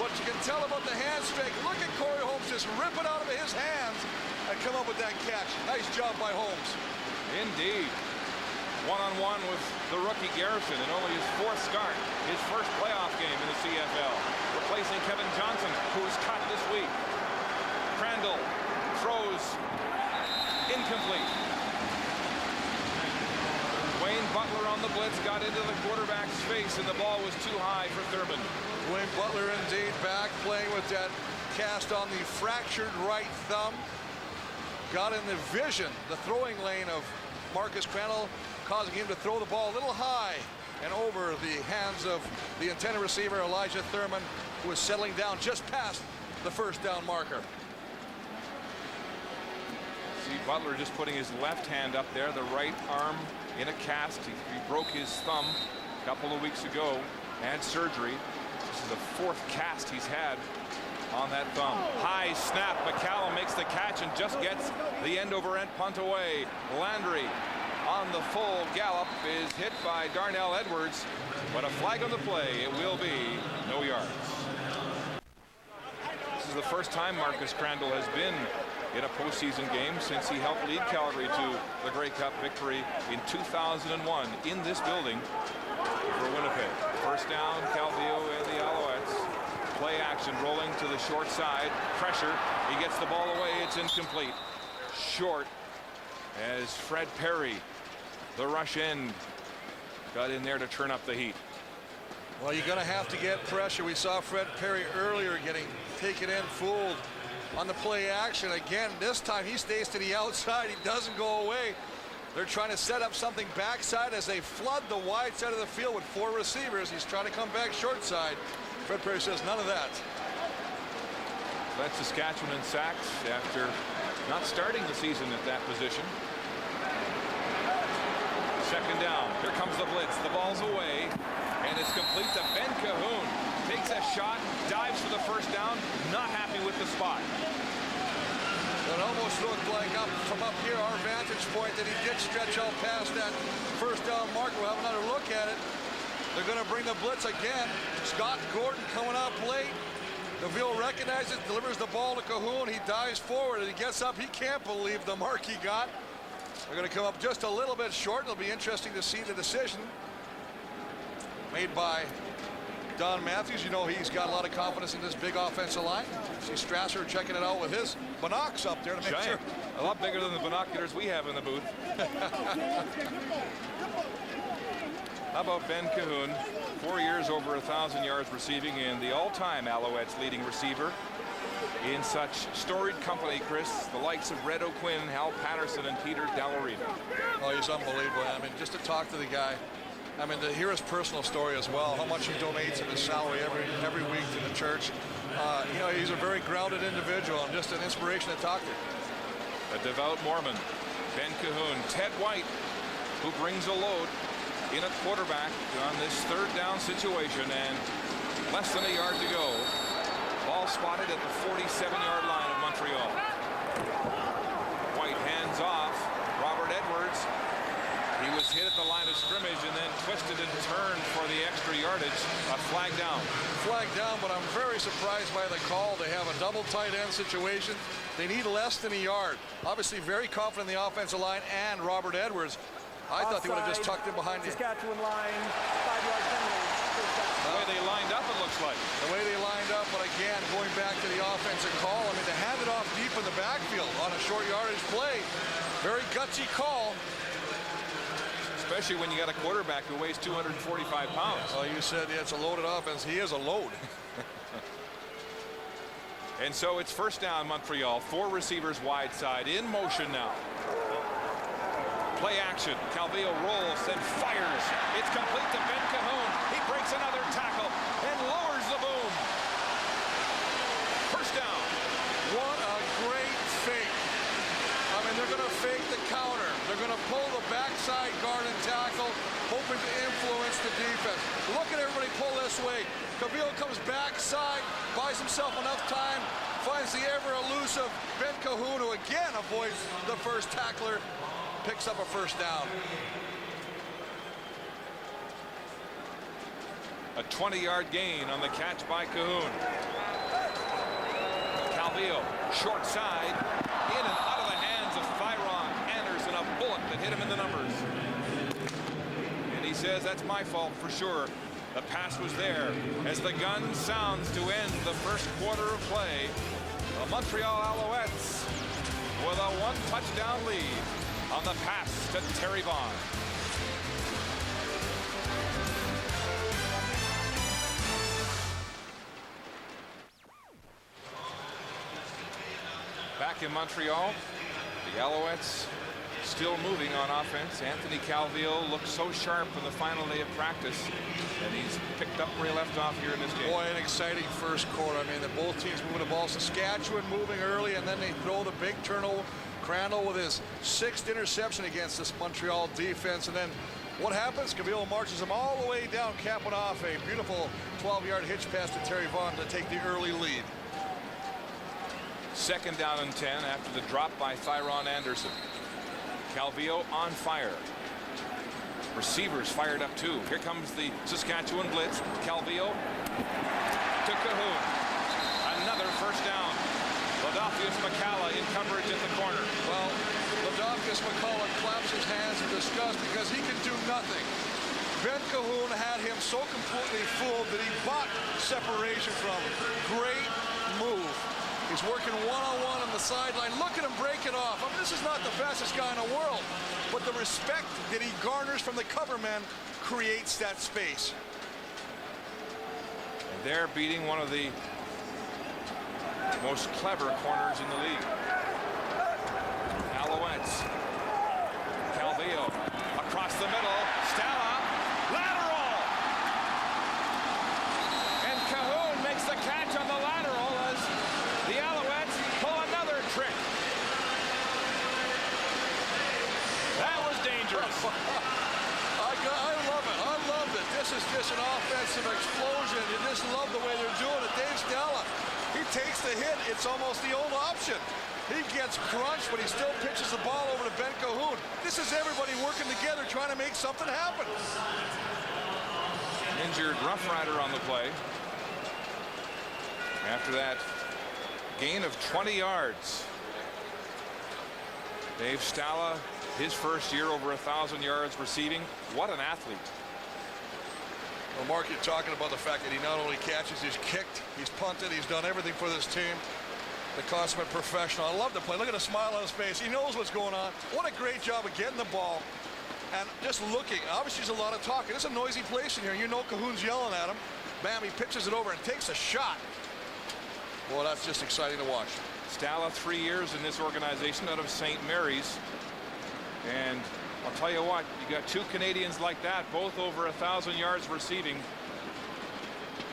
But you can tell about the hand strike. Look at Corey Holmes just rip it out of his hands and come up with that catch. Nice job by Holmes. Indeed. One-on-one with the rookie Garrison in only his 4th start, his first playoff game in the CFL, replacing Kevin Johnson, who was cut this week. Crandall throws incomplete. Wayne Butler on the blitz got into the quarterback's face, and the ball was too high for Thurman. Wayne Butler indeed back, playing with that cast on the fractured right thumb. Got in the vision, the throwing lane of Marcus Crandall, causing him to throw the ball a little high and over the hands of the intended receiver, Elijah Thurman, who was settling down just past the first down marker. See Butler just putting his left hand up there, the right arm in a cast. He broke his thumb a couple of weeks ago, had surgery. This is the 4th cast he's had on that thumb. High snap. McCallum makes the catch and just gets the end-over-end punt away. Landry on the full gallop is hit by Darnell Edwards, but a flag on the play. It will be no yards. This is the first time Marcus Crandall has been in a postseason game since he helped lead Calgary to the Grey Cup victory in 2001 in this building for Winnipeg. First down, Calvillo and the Alouettes. Play action, rolling to the short side. Pressure. He gets the ball away. It's incomplete. Short as Fred Perry, the rush end, got in there to turn up the heat. Well, you're going to have to get pressure. We saw Fred Perry earlier getting taken in, fooled on the play action. Again, this time he stays to the outside. He doesn't go away. They're trying to set up something backside as they flood the wide side of the field with 4 receivers. He's trying to come back short side. Fred Perry says none of that. That's Saskatchewan in sacks after not starting the season at that position. Second down. Here comes the blitz. The ball's away, and it's complete to Ben Cahoon. Takes a shot, dives for the first down. Not happy with the spot. It almost looked like from up here, our vantage point, that he did stretch out past that first down marker. We'll have another look at it. They're going to bring the blitz again. Scott Gordon coming up late. Neville recognizes, delivers the ball to Cahoon. He dives forward, and he gets up. He can't believe the mark he got. They're going to come up just a little bit short. It'll be interesting to see the decision made by Don Matthews. You know he's got a lot of confidence in this big offensive line. See Strasser checking it out with his binocs up there to make sure. A lot bigger than the binoculars we have in the booth. How about Ben Cahoon? 4 years, over 1,000 yards receiving, and the all-time Alouettes leading receiver in such storied company, Chris. The likes of Red O'Quinn, Hal Patterson, and Peter Dallarino. Oh, he's unbelievable. I mean, just to talk to the guy. I mean, to hear his personal story as well, how much he donates of his salary every week to the church. You know, he's a very grounded individual and just an inspiration to talk to. A devout Mormon, Ben Cahoon. Ted White, who brings a load in at quarterback on this third down situation, and less than a yard to go. Ball spotted at the 47-yard line of Montreal. White hands off. Robert Edwards. He was hit at the line of scrimmage and then twisted and turned for the extra yardage. A flag down. Flag down, but I'm very surprised by the call. They have a double tight end situation. They need less than a yard. Obviously very confident in the offensive line and Robert Edwards. I thought they would have just tucked him behind the Saskatchewan line, 5-yard penalty. The way they lined up, it looks like. The way they lined up, but again, going back to the offensive call, I mean, to hand it off deep in the backfield on a short yardage play, very gutsy call. Especially when you got a quarterback who weighs 245 pounds. Oh, you said it's a loaded offense. He is a load. And so it's first down, Montreal. 4 receivers wide side, in motion now. Play action. Calvillo rolls and fires. It's complete to Ben Cahoon. He breaks another tackle and lowers the boom. First down. What a great fake. I mean, they're going to fake the counter. They're going to pull the backside guard and tackle, hoping to influence the defense. Look at everybody pull this way. Calvillo comes backside, buys himself enough time, finds the ever-elusive Ben Cahoon, who again avoids the first tackler, picks up a first down. A 20-yard gain on the catch by Cahoon. Calvillo, short side, in and out of the hands of Thyron Anderson, a bullet that hit him in the numbers. And he says, that's my fault for sure. The pass was there as the gun sounds to end the first quarter of play. The Montreal Alouettes with a 1-touchdown lead on the pass to Terry Vaughn. Back in Montreal, the Alouettes still moving on offense. Anthony Calvillo looked so sharp in the final day of practice, and he's picked up where he left off here in this game. Boy, an exciting first quarter. I mean, both teams moving the ball. Saskatchewan moving early, and then they throw the big turnover. Crandall with his 6th interception against this Montreal defense. And then what happens? Calvillo marches him all the way down, capping off a beautiful 12-yard hitch pass to Terry Vaughn to take the early lead. Second down and 10 after the drop by Thyron Anderson. Calvillo on fire. Receivers fired up too. Here comes the Saskatchewan blitz. Calvillo to Cahoon. Another first down. Ladolfius McCalla in coverage at the corner. Well, Ladolfius McCalla claps his hands in disgust because he can do nothing. Ben Cahoon had him so completely fooled that he bought separation from him. Great move. He's working one-on-one on the sideline. Look at him break it off. I mean, this is not the fastest guy in the world, but the respect that he garners from the cover men creates that space. And they're beating one of the most clever corners in the league. Alouettes. Calvillo across the middle. Stella. Lateral. And Cahoon makes the catch on the lateral as the Alouettes pull another trick. That was dangerous. I love it. I love it. This is just an offensive explosion. You just love the way they're doing it. Dave Stella, he takes the hit. It's almost the old option. He gets crunched, but he still pitches the ball over to Ben Cahoon. This is everybody working together trying to make something happen. Injured Rough Rider on the play. After that gain of 20 yards. Dave Stella, his first year over 1,000 yards receiving. What an athlete. Well, Mark, you're talking about the fact that he not only catches, he's kicked, he's punted, he's done everything for this team. The consummate professional. I love the play. Look at the smile on his face. He knows what's going on. What a great job of getting the ball and just looking. Obviously, there's a lot of talking. It's a noisy place in here. You know Cahoon's yelling at him. Bam, he pitches it over and takes a shot. Well, that's just exciting to watch. Stella, 3 years in this organization out of St. Mary's. And I'll tell you what, you got two Canadians like that, both over 1,000 yards receiving.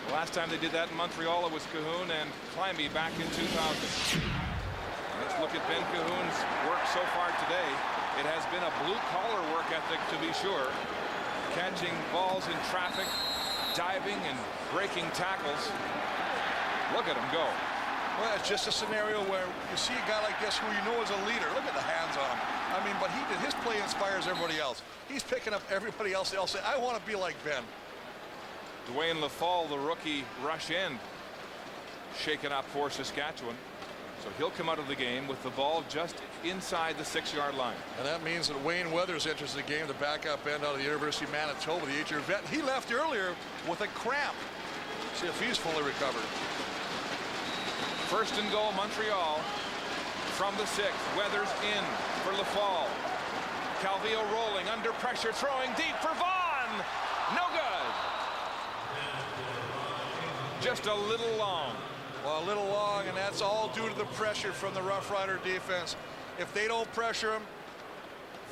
The last time they did that in Montreal, it was Cahoon and Climbie back in 2000. Let's look at Ben Cahoon's work so far today. It has been a blue-collar work ethic, to be sure. Catching balls in traffic, diving and breaking tackles. Look at him go. Well, it's just a scenario where you see a guy like this who you know is a leader. Look at the hands on him. I mean, but his play inspires everybody else. He's picking up everybody else. They'll say, I want to be like Ben. Dwayne Lafall, the rookie rush end, shaken up for Saskatchewan. So he'll come out of the game with the ball just inside the 6-yard line. And that means that Wayne Weathers enters the game, the backup end out of the University of Manitoba, the 8-year vet. He left earlier with a cramp. See if he's fully recovered. First and goal, Montreal from the 6. Weathers in for Lafall. Calvillo rolling under pressure, throwing deep for Vaughn. No good. Just a little long. Well, a little long, and that's all due to the pressure from the Rough Rider defense. If they don't pressure him,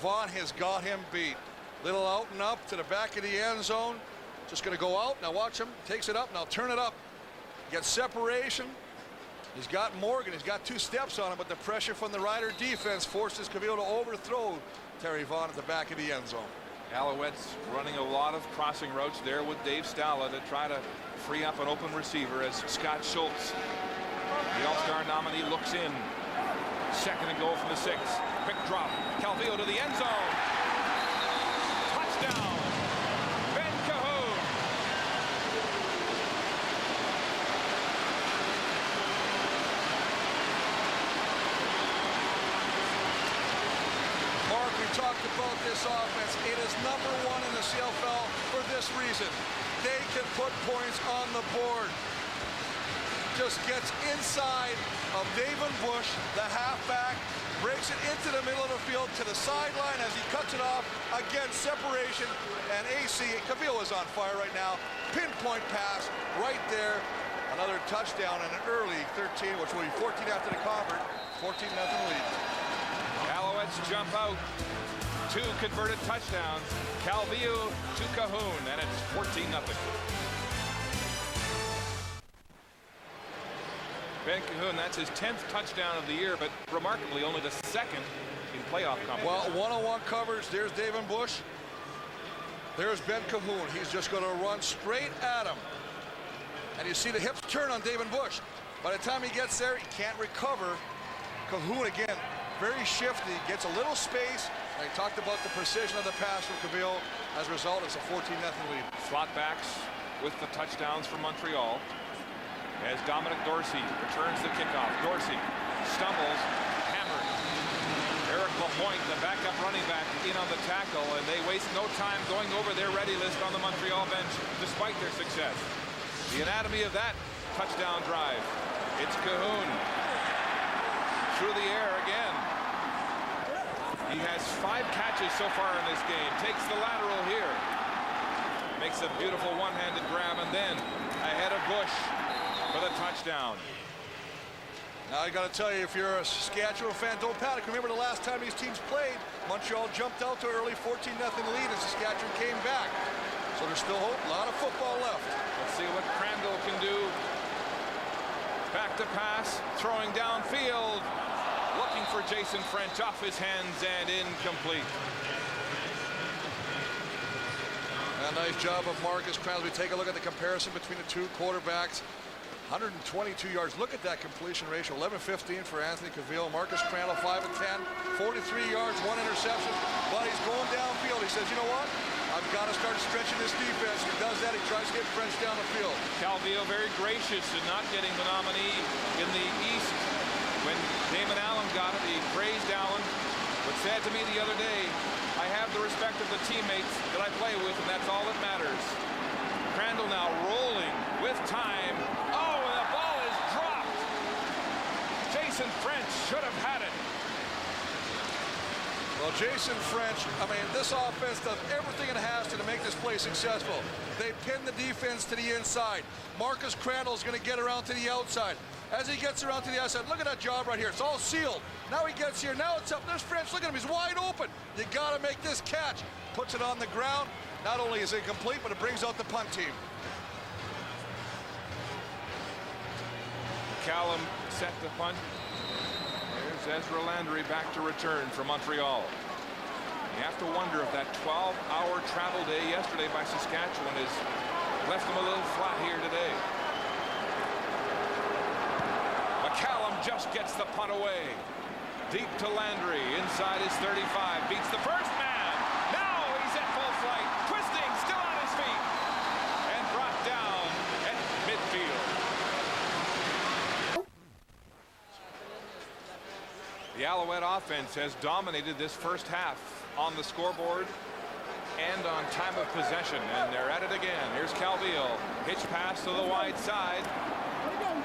Vaughn has got him beat. Little out and up to the back of the end zone. Just going to go out. Now watch him. Takes it up. Now turn it up. Gets separation. He's got Morgan. He's got 2 steps on him, but the pressure from the Rider defense forces Cavillo to overthrow Terry Vaughn at the back of the end zone. Alouettes running a lot of crossing routes there with Dave Stella to try to free up an open receiver as Scott Schultz, the All-Star nominee, looks in. Second and goal from the 6. Quick drop. Calvillo to the end zone. Touchdown. Ben Cahoon. Mark, we talked about this offense. It is #1 in the CFL for this reason. They can put points on the board. Just gets inside of David Bush, the halfback, breaks it into the middle of the field to the sideline as he cuts it off. Again, separation, and AC Cavillo is on fire right now. Pinpoint pass right there. Another touchdown and an early 13, which will be 14 after the convert. 14-0 lead. Alouettes jump out. 2 converted touchdowns. Calvillo to Cahoon, and it's 14-0. Ben Cahoon, that's his 10th touchdown of the year, but remarkably only the 2nd in playoff competition. Well, one-on-one coverage. There's David Bush. There's Ben Cahoon. He's just going to run straight at him. And you see the hips turn on David Bush. By the time he gets there, he can't recover. Cahoon, again, very shifty, gets a little space. I talked about the precision of the pass from Cavillo. As a result, it's a 14-0 lead. Slot backs with the touchdowns from Montreal. As Dominic Dorsey returns the kickoff. Dorsey stumbles, hammered. Eric Lapointe, the backup running back, in on the tackle, and they waste no time going over their ready list on the Montreal bench, despite their success. The anatomy of that touchdown drive. It's Cahoon. Through the air again. He has 5 catches so far in this game. Takes the lateral here. Makes a beautiful one-handed grab, and then ahead of Bush for the touchdown. Now I got to tell you, if you're a Saskatchewan fan, don't panic. Remember the last time these teams played, Montreal jumped out to an early 14-0 lead, and Saskatchewan came back. So there's still hope. A lot of football left. Let's see what Crandall can do. Back to pass, throwing downfield. Looking for Jason French, off his hands and incomplete. A nice job of Marcus Crandall. We take a look at the comparison between the two quarterbacks. 122 yards. Look at that completion ratio. 11-15 for Anthony Calvillo. Marcus Crandall 5 of 10, 43 yards, 1 interception. But he's going downfield. He says, you know what? I've got to start stretching this defense. He does that. He tries to get French down the field. Calvillo very gracious in not getting the nominee in the East. When Damon Allen got it, he praised Allen, but said to me the other day, I have the respect of the teammates that I play with, and that's all that matters. Crandall now rolling with time. Oh, and the ball is dropped. Jason French should have had it. Well, Jason French, I mean, this offense does everything it has to make this play successful. They pin the defense to the inside. Marcus Crandall is going to get around to the outside. As he gets around to the outside, look at that job right here. It's all sealed. Now he gets here. Now it's up. There's French. Look at him. He's wide open. You got to make this catch. Puts it on the ground. Not only is it complete, but it brings out the punt team. McCallum set the punt. There's Ezra Landry back to return for Montreal. You have to wonder if that 12-hour travel day yesterday by Saskatchewan has left them a little flat here today. McCallum just gets the punt away. Deep to Landry, inside his 35, beats the first man. Now he's at full flight, twisting, still on his feet, and brought down at midfield. The Alouette offense has dominated this first half on the scoreboard and on time of possession, and they're at it again. Here's Calvillo, hitch pass to the wide side.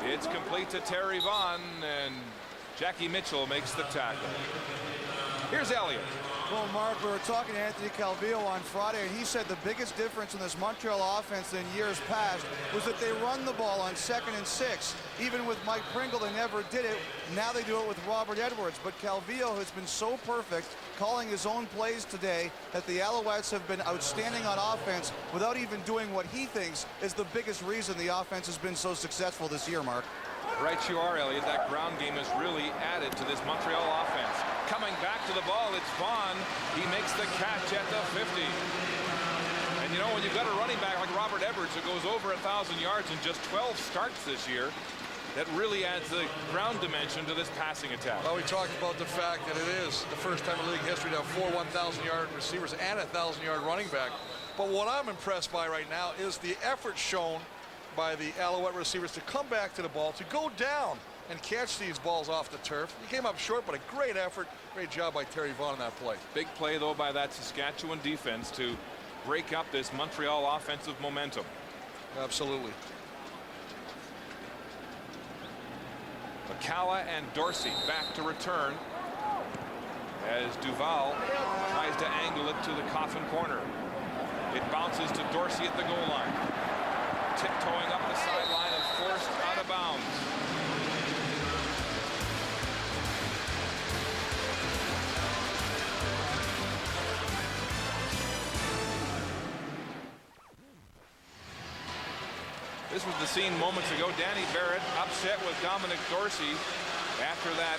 It's complete to Terry Vaughn, and Jackie Mitchell makes the tackle. Here's Elliott. Well, Mark, we were talking to Anthony Calvillo on Friday, and he said the biggest difference in this Montreal offense than years past was that they run the ball on 2nd and 6. Even with Mike Pringle, they never did it. Now they do it with Robert Edwards. But Calvillo has been so perfect calling his own plays today that the Alouettes have been outstanding on offense without even doing what he thinks is the biggest reason the offense has been so successful this year, Mark. Right you are, Elliott. That ground game has really added to this Montreal offense. Coming back to the ball, it's Vaughn. He makes the catch at the 50. And you know, when you've got a running back like Robert Edwards who goes over 1,000 yards in just 12 starts this year, that really adds the ground dimension to this passing attack. Well, we talked about the fact that it is the first time in league history to have 4 1,000-yard receivers and a 1,000-yard running back. But what I'm impressed by right now is the effort shown by the Alouette receivers to come back to the ball, to go down and catch these balls off the turf. He came up short, but a great effort. Great job by Terry Vaughn on that play. Big play, though, by that Saskatchewan defense to break up this Montreal offensive momentum. Absolutely. McCalla and Dorsey back to return as Duval tries to angle it to the coffin corner. It bounces to Dorsey at the goal line. Tiptoeing up the sideline and forced out of bounds. This was the scene moments ago. Danny Barrett upset with Dominic Dorsey after that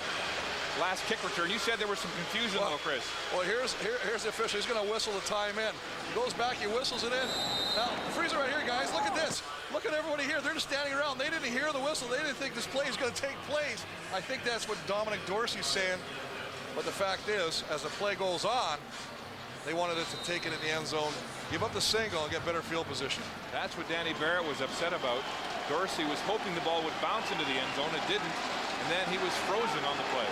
last kick return. You said there was some confusion, though, Chris. Well, here's the official. He's going to whistle the time in. He goes back, he whistles it in. Now, the freezer right here, guys. Look at this. Look at everybody here. They're just standing around. They didn't hear the whistle. They didn't think this play is going to take place. I think that's what Dominic Dorsey's saying. But the fact is, as the play goes on, they wanted it to take it in the end zone, give up the single, and get better field position. That's what Danny Barrett was upset about. Dorsey was hoping the ball would bounce into the end zone. It didn't, and then he was frozen on the play.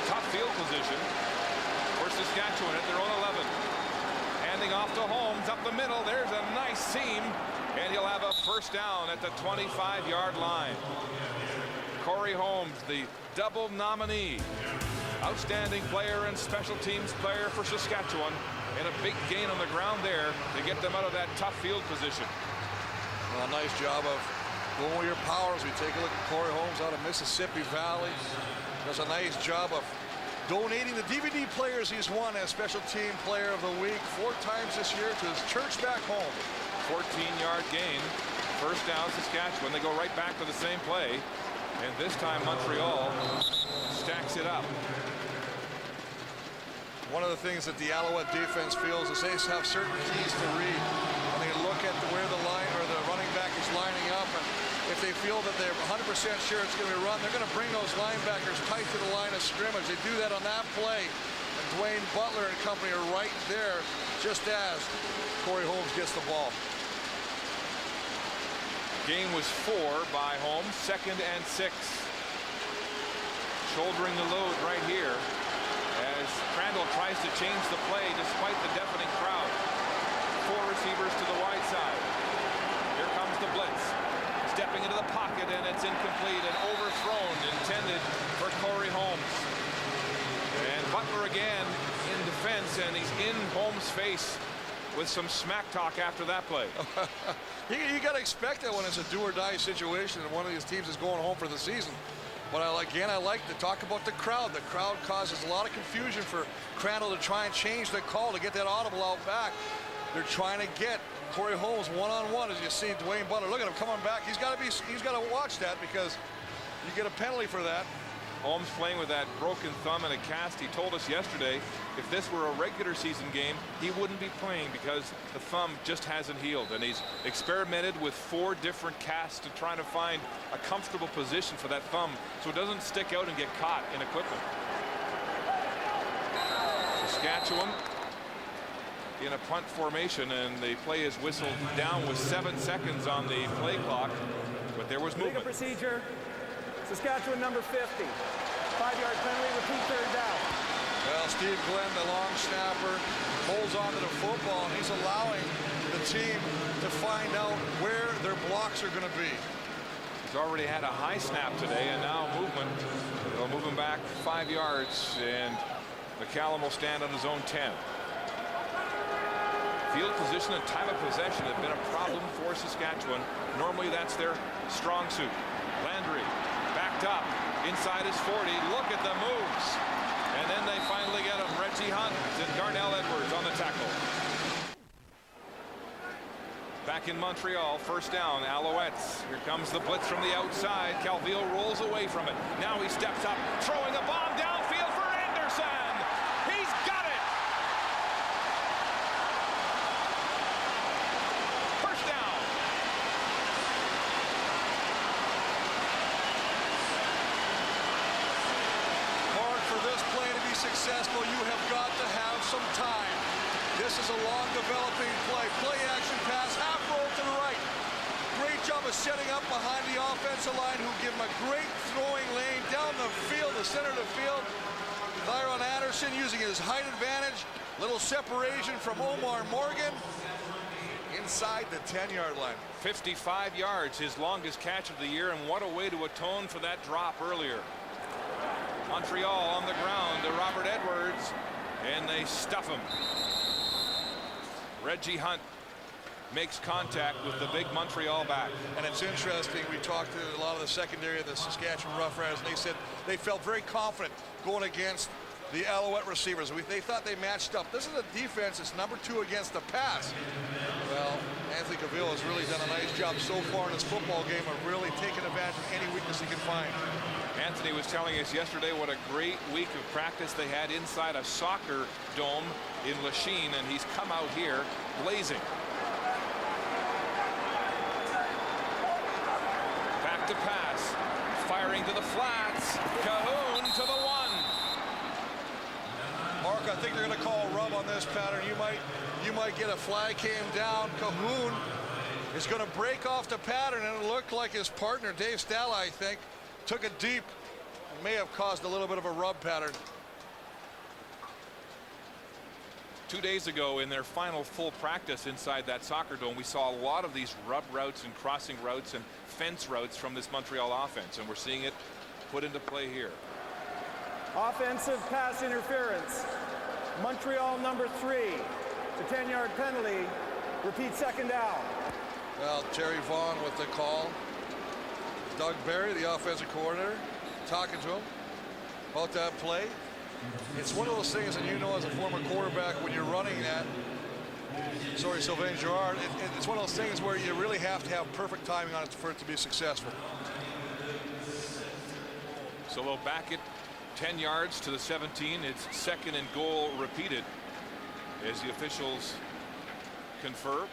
Top field position for Saskatchewan at their own 11. Handing off to Holmes up the middle. There's a nice seam, and he'll have a first down at the 25-yard line. Corey Holmes, the double nominee. Outstanding player and special teams player for Saskatchewan, and a big gain on the ground there to get them out of that tough field position. Well, nice job of going with your powers. We take a look at Corey Holmes out of Mississippi Valley. Does a nice job of donating the DVD players he's won as special team player of the week 4 times this year to his church back home. 14-yard gain. First down, Saskatchewan. They go right back to the same play, and this time Montreal stacks it up. One of the things that the Alouette defense feels is they have certain keys to read. When they look at where the line or the running back is lining up, and if they feel that they're 100% sure it's going to be run, they're going to bring those linebackers tight to the line of scrimmage. They do that on that play. And Dwayne Butler and company are right there just as Corey Holmes gets the ball. Game was 4 by Holmes, 2nd and 6. Shouldering the load right here as Crandall tries to change the play despite the deafening crowd. 4 receivers to the wide side. Here comes the blitz. Stepping into the pocket, and it's incomplete and overthrown, intended for Corey Holmes. And Butler again in defense, and he's in Holmes' face with some smack talk after that play. You got to expect that when it's a do-or-die situation and one of these teams is going home for the season. But I like to talk about the crowd. The crowd causes a lot of confusion for Crandall to try and change the call to get that audible out back. They're trying to get Corey Holmes one-on-one, as you see Dwayne Butler. Look at him coming back. He's got to watch that because you get a penalty for that. Holmes playing with that broken thumb and a cast. He told us yesterday if this were a regular season game, he wouldn't be playing because the thumb just hasn't healed. And he's experimented with 4 different casts to try to find a comfortable position for that thumb so it doesn't stick out and get caught in equipment. Saskatchewan in a punt formation, and the play is whistled down with 7 seconds on the play clock, but there was movement. Legal procedure. Saskatchewan number 50. 5-yard penalty, repeat 3rd down. Well, Steve Glenn, the long snapper, holds on to the football, and he's allowing the team to find out where their blocks are going to be. He's already had a high snap today, and now movement. They'll move him back 5 yards, and McCallum will stand on his own 10. Field position and time of possession have been a problem for Saskatchewan. Normally that's their strong suit. Landry backed up inside his 40. Look at the moves. And then they finally get him. Reggie Hunt and Darnell Edwards on the tackle. Back in Montreal, 1st down, Alouettes. Here comes the blitz from the outside. Calvillo rolls away from it. Now he steps up, throwing a bomb downfield for Anderson. He's got it. First down. Mark, for this play to be successful, you have got to have some time. This is a long developing play. Play action pass, half roll to the right. Great job of setting up behind the offensive line, who give him a great throwing lane down the field, the center of the field. Thyron Anderson using his height advantage. Little separation from Omar Morgan. Inside the 10-yard line. 55 yards, his longest catch of the year, and what a way to atone for that drop earlier. Montreal on the ground to Robert Edwards, and they stuff him. Reggie Hunt makes contact with the big Montreal back. And it's interesting, we talked to a lot of the secondary of the Saskatchewan Roughriders, and they said they felt very confident going against the Alouette receivers. They thought they matched up. This is a defense that's number 2 against the pass. Well, Anthony Calvillo has really done a nice job so far in this football game of really taking advantage of any weakness he can find. Anthony was telling us yesterday what a great week of practice they had inside a soccer dome in Lachine, and he's come out here blazing. Back to pass, firing to the flats, Cahoon to the 1. Mark, I think they're going to call a rub on this pattern. You might get a flag came down. Cahoon is going to break off the pattern, and it looked like his partner, Dave Stala, I think, took it deep and may have caused a little bit of a rub pattern. 2 days ago, in their final full practice inside that soccer dome, we saw a lot of these rub routes and crossing routes and fence routes from this Montreal offense, and we're seeing it put into play here. Offensive pass interference. Montreal number 3. The 10-yard penalty. Repeat 2nd down. Well, Terry Vaughn with the call. Doug Barry, the offensive coordinator, talking to him about that play. It's one of those things, and you know as a former quarterback, when you're running that, Sylvain Girard, it's one of those things where you really have to have perfect timing on it for it to be successful. So we'll back it 10 yards to the 17. It's 2nd and goal repeated as the officials confer.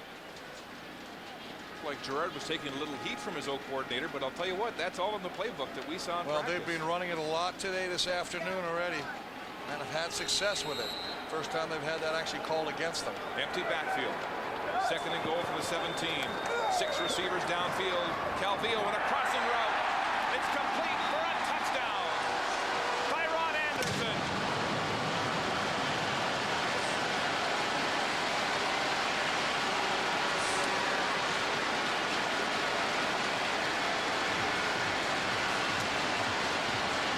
Like Gerard was taking a little heat from his O coordinator, but I'll tell you what, that's all in the playbook that we saw in Well, practice. they've been running it a lot today, this afternoon already, and have had success with it. First time they've had that actually called against them. Empty backfield. 2nd and goal for the 17. 6 receivers downfield. Calvillo in a crossing route. It's complete for a touchdown by Ron Anderson.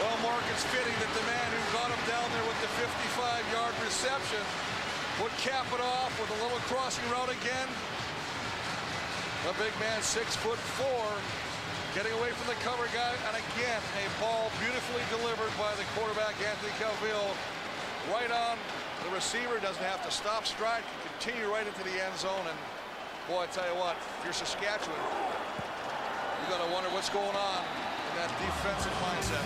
Well, Mark, it's fitting that the man who got him down there with the 55-yard reception would cap it off with a little crossing route again. The big man, 6'4", getting away from the cover guy, and again, a ball beautifully delivered by the quarterback, Anthony Calvillo, right on the receiver. Doesn't have to stop stride, continue right into the end zone, and boy, I tell you what, if you're Saskatchewan, you got to wonder what's going on in that defensive mindset.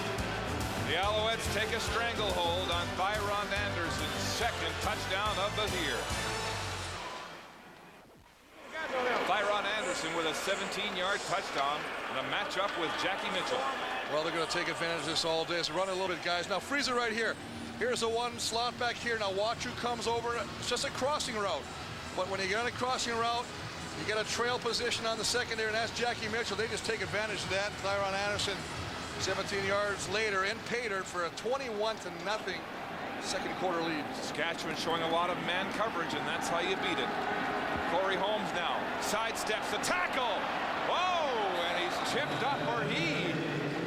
The Alouettes take a stranglehold on Byron Anderson's 2nd touchdown of the year. Byron Anderson with a 17-yard touchdown and a matchup with Jackie Mitchell. Well, they're going to take advantage of this all day. So run it a little bit, guys. Now freeze it right here. Here's the one slot back here. Now watch who comes over. It's just a crossing route. But when you get on a crossing route, you get a trail position on the secondary, and that's Jackie Mitchell. They just take advantage of that. Byron Anderson, 17 yards later, in pay dirt for a 21-0 second quarter lead. Saskatchewan showing a lot of man coverage, and that's how you beat it. Corey Holmes now sidesteps the tackle. Whoa, and he's chipped up, or he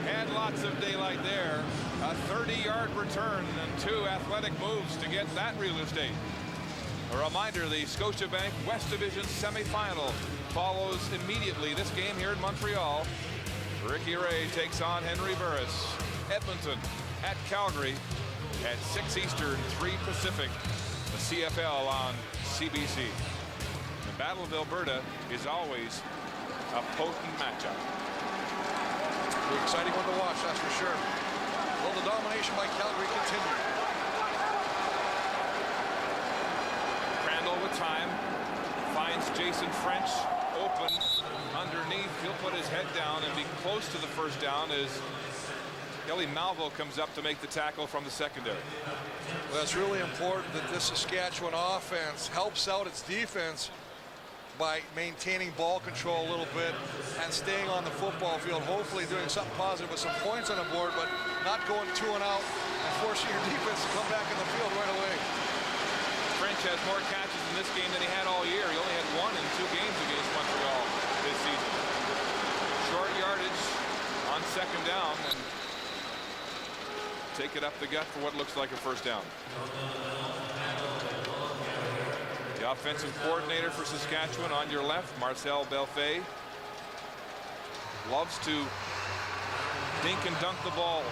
had lots of daylight there. A 30-yard return and 2 athletic moves to get that real estate. A reminder, the Scotiabank West Division semifinal follows immediately this game here in Montreal. Ricky Ray takes on Henry Burris. Edmonton at Calgary at 6 Eastern, 3 Pacific. The CFL on CBC. The Battle of Alberta is always a potent matchup. An exciting one to watch, that's for sure. Will the domination by Calgary continue? Crandall with time. Finds Jason French open underneath. He'll put his head down and be close to the first down as Kelly Malvo comes up to make the tackle from the secondary. Well, it's really important that this Saskatchewan offense helps out its defense by maintaining ball control a little bit and staying on the football field, hopefully doing something positive with some points on the board, but not going 2 and out and forcing your defense to come back in the field right away. French has more catches in this game than he had all year. He only had 1 in 2 games against Montreal this season. Short yardage on 2nd down, and take it up the gut for what looks like a first down. The offensive coordinator for Saskatchewan on your left, Marcel Belfait, loves to dink and dunk the ball.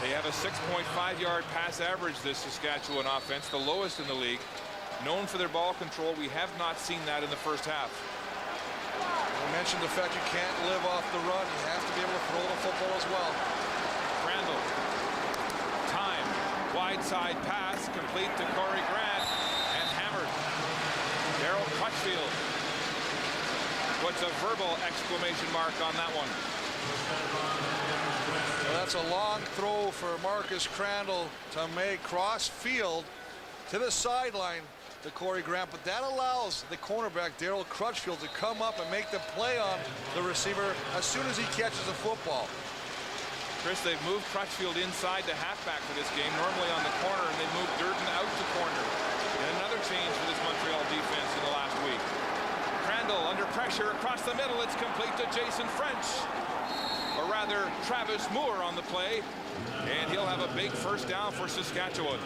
They have a 6.5-yard pass average, this Saskatchewan offense, the lowest in the league. Known for their ball control, we have not seen that in the first half. I mentioned the fact you can't live off the run. You have to be able to throw the football as well. Crandall, time, wide side pass, complete to Corey Grant, and hammered. Daryl Crutchfield puts a verbal exclamation mark on that one. Well, that's a long throw for Marcus Crandall to make cross field to the sideline to Corey Grant, but that allows the cornerback Daryl Crutchfield to come up and make the play on the receiver as soon as he catches the football. Chris, they've moved Crutchfield inside to halfback for this game, normally on the corner, and they've moved Durden out to corner. And another change for this Montreal defense in the last week. Crandall under pressure across the middle. It's complete to Jason French, or rather Travis Moore on the play, and he'll have a big first down for Saskatchewan.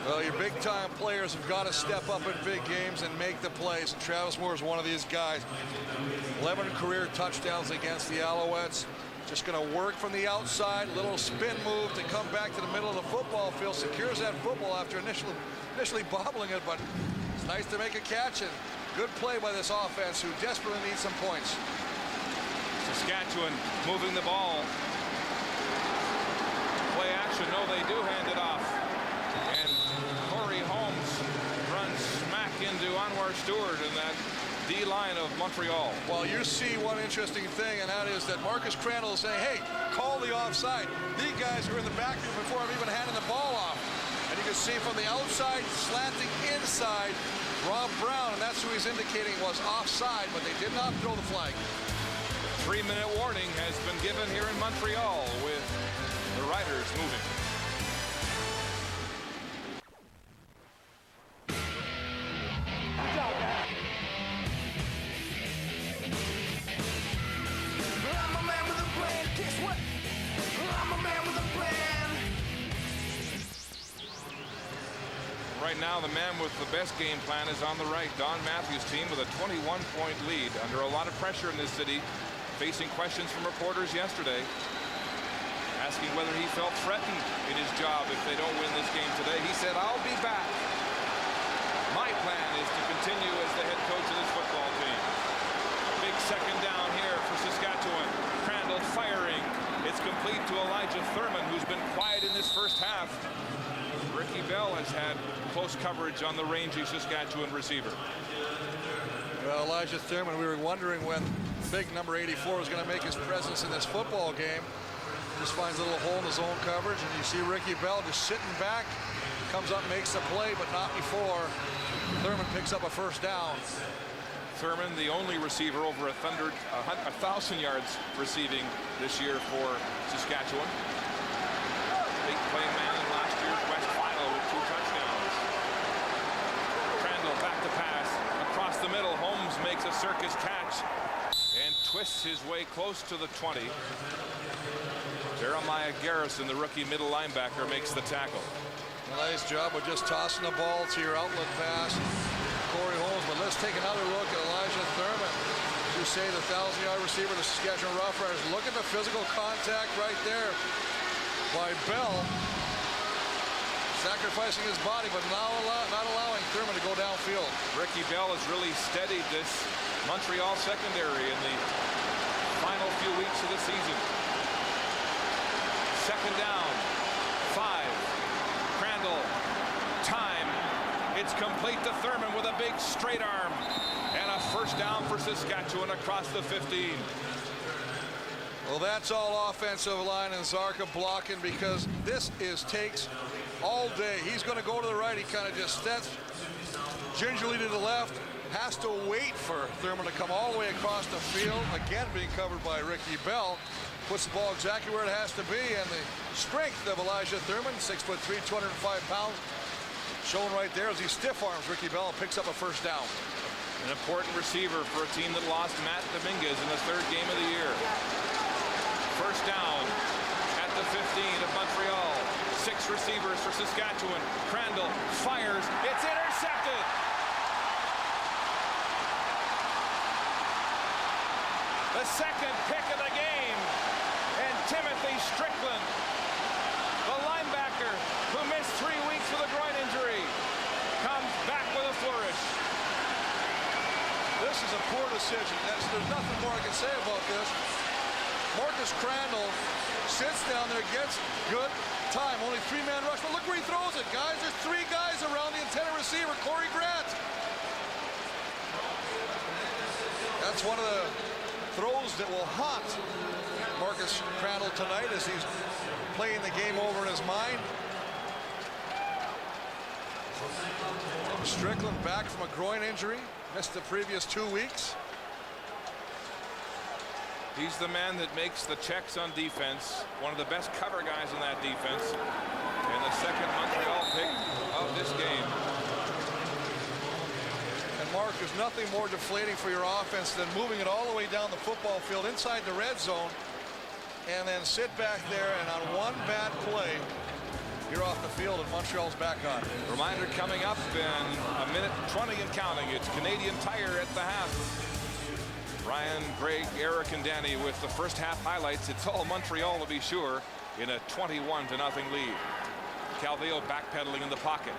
Well, your big-time players have got to step up in big games and make the plays, and Travis Moore is one of these guys. 11 career touchdowns against the Alouettes. Just going to work from the outside, little spin move to come back to the middle of the football field, secures that football after initially bobbling it, but it's nice to make a catch, and good play by this offense who desperately needs some points. Saskatchewan moving the ball. Play possession. No, they do hand it off. And Corey Holmes runs smack into Anwar Stewart in that D-line of Montreal. Well, you see one interesting thing, and that is that Marcus Crandall is saying, hey, call the offside. These guys are in the backfield before I'm even handing the ball off. And you can see from the outside, slanting inside, Rob Brown, and that's who he's indicating was offside, but they did not throw the flag. 3-minute warning has been given here in Montreal with the Riders moving. Right now, the man with the best game plan is on the right. Don Matthews' team with a 21-point lead. Under a lot of pressure in this city, facing questions from reporters yesterday, asking whether he felt threatened in his job if they don't win this game today. He said, I'll be back. My plan is to continue as the head coach of this football team. Big second down here for Saskatchewan. Crandall firing. It's complete to Elijah Thurman, who's been quiet in this first half. Ricky Bell has had close coverage on the rangy Saskatchewan receiver. Well, Elijah Thurman, we were wondering when big number 84 was going to make his presence in this football game. Just finds a little hole in his own coverage, and you see Ricky Bell just sitting back, comes up, makes the play, but not before Thurman picks up a first down. Thurman, the only receiver over 1,000 yards receiving this year for Saskatchewan. Big play man in last year's West Final with 2 touchdowns. Crandall back to pass across the middle. Holmes makes a circus catch and twists his way close to the 20. Jeremiah Garrison, the rookie middle linebacker, makes the tackle. A nice job of just tossing the ball to your outlet pass, Corey Holmes. But let's take another look at Elijah Thurman. As you say, the 1,000-yard receiver, the Saskatchewan Roughriders. Look at the physical contact right there by Bell, sacrificing his body, but not allowing Thurman to go downfield. Ricky Bell has really steadied this Montreal secondary in the final few weeks of the season. Second down, 5. Crandall, time. It's complete to Thurman with a big straight arm. And a first down for Saskatchewan across the 15. Well, that's all offensive line and Zarka blocking, because this takes all day. He's going to go to the right. He kind of just steps gingerly to the left. Has to wait for Thurman to come all the way across the field. Again, being covered by Ricky Bell. Puts the ball exactly where it has to be. And the strength of Elijah Thurman, 6'3", 205 pounds, shown right there as he stiff arms Ricky Bell and picks up a first down. An important receiver for a team that lost Matt Dominguez in the 3rd game of the year. First down at the 15 of Montreal. 6 receivers for Saskatchewan. Crandall fires. It's intercepted. The second pick of the game. And Timothy Strickland, the linebacker who missed 3 weeks with a groin injury, comes back with a flourish. This is a poor decision. There's nothing more I can say about this. Marcus Crandall sits down there, gets good time. Only 3-man rush, but look where he throws it, guys. There's 3 guys around the intended receiver, Corey Grant. That's one of the throws that will haunt Marcus Crandall tonight as he's playing the game over in his mind. Strickland back from a groin injury, missed the previous 2 weeks. He's the man that makes the checks on defense, one of the best cover guys in that defense, and the second Montreal pick of this game. And Mark, there's nothing more deflating for your offense than moving it all the way down the football field inside the red zone and then sit back there, and on one bad play, you're off the field and Montreal's back on. Reminder coming up in a minute 20 and counting. It's Canadian Tire at the half. Ryan, Greg, Eric, and Danny with the first half highlights. It's all Montreal to be sure in a 21-0 lead. Calvillo backpedaling in the pocket.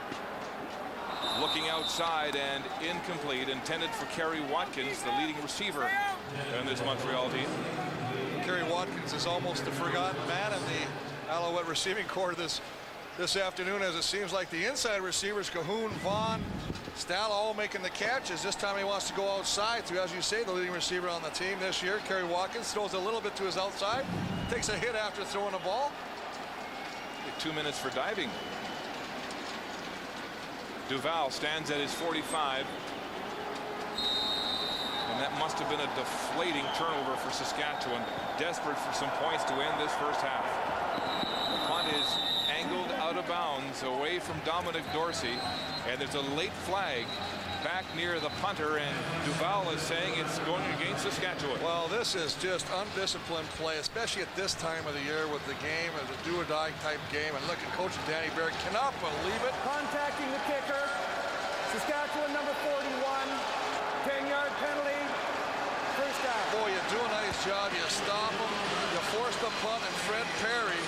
Looking outside and incomplete, intended for Kerry Watkins, the leading receiver in this Montreal team. Kerry Watkins is almost the forgotten man in the Alouette receiving corps this afternoon, as it seems like the inside receivers, Cahoon, Vaughn, Stahl, all making the catches. This time he wants to go outside to, as you say, the leading receiver on the team this year, Kerry Watkins, throws a little bit to his outside, takes a hit after throwing the ball. 2 minutes for diving. Duval stands at his 45. And that must have been a deflating turnover for Saskatchewan, desperate for some points to end this first half. The punt is angled out of bounds away from Dominic Dorsey, and there's a late flag back near the punter, and Duval is saying it's going against Saskatchewan. Well, this is just undisciplined play, especially at this time of the year with the game as a do-or-die type game. And look at Coach Danny Barrett cannot believe it. Contacting the kicker. Saskatchewan number 41. 10-yard penalty. First down. Boy, you do a nice job. You stop him. You force the punt, and Fred Perry,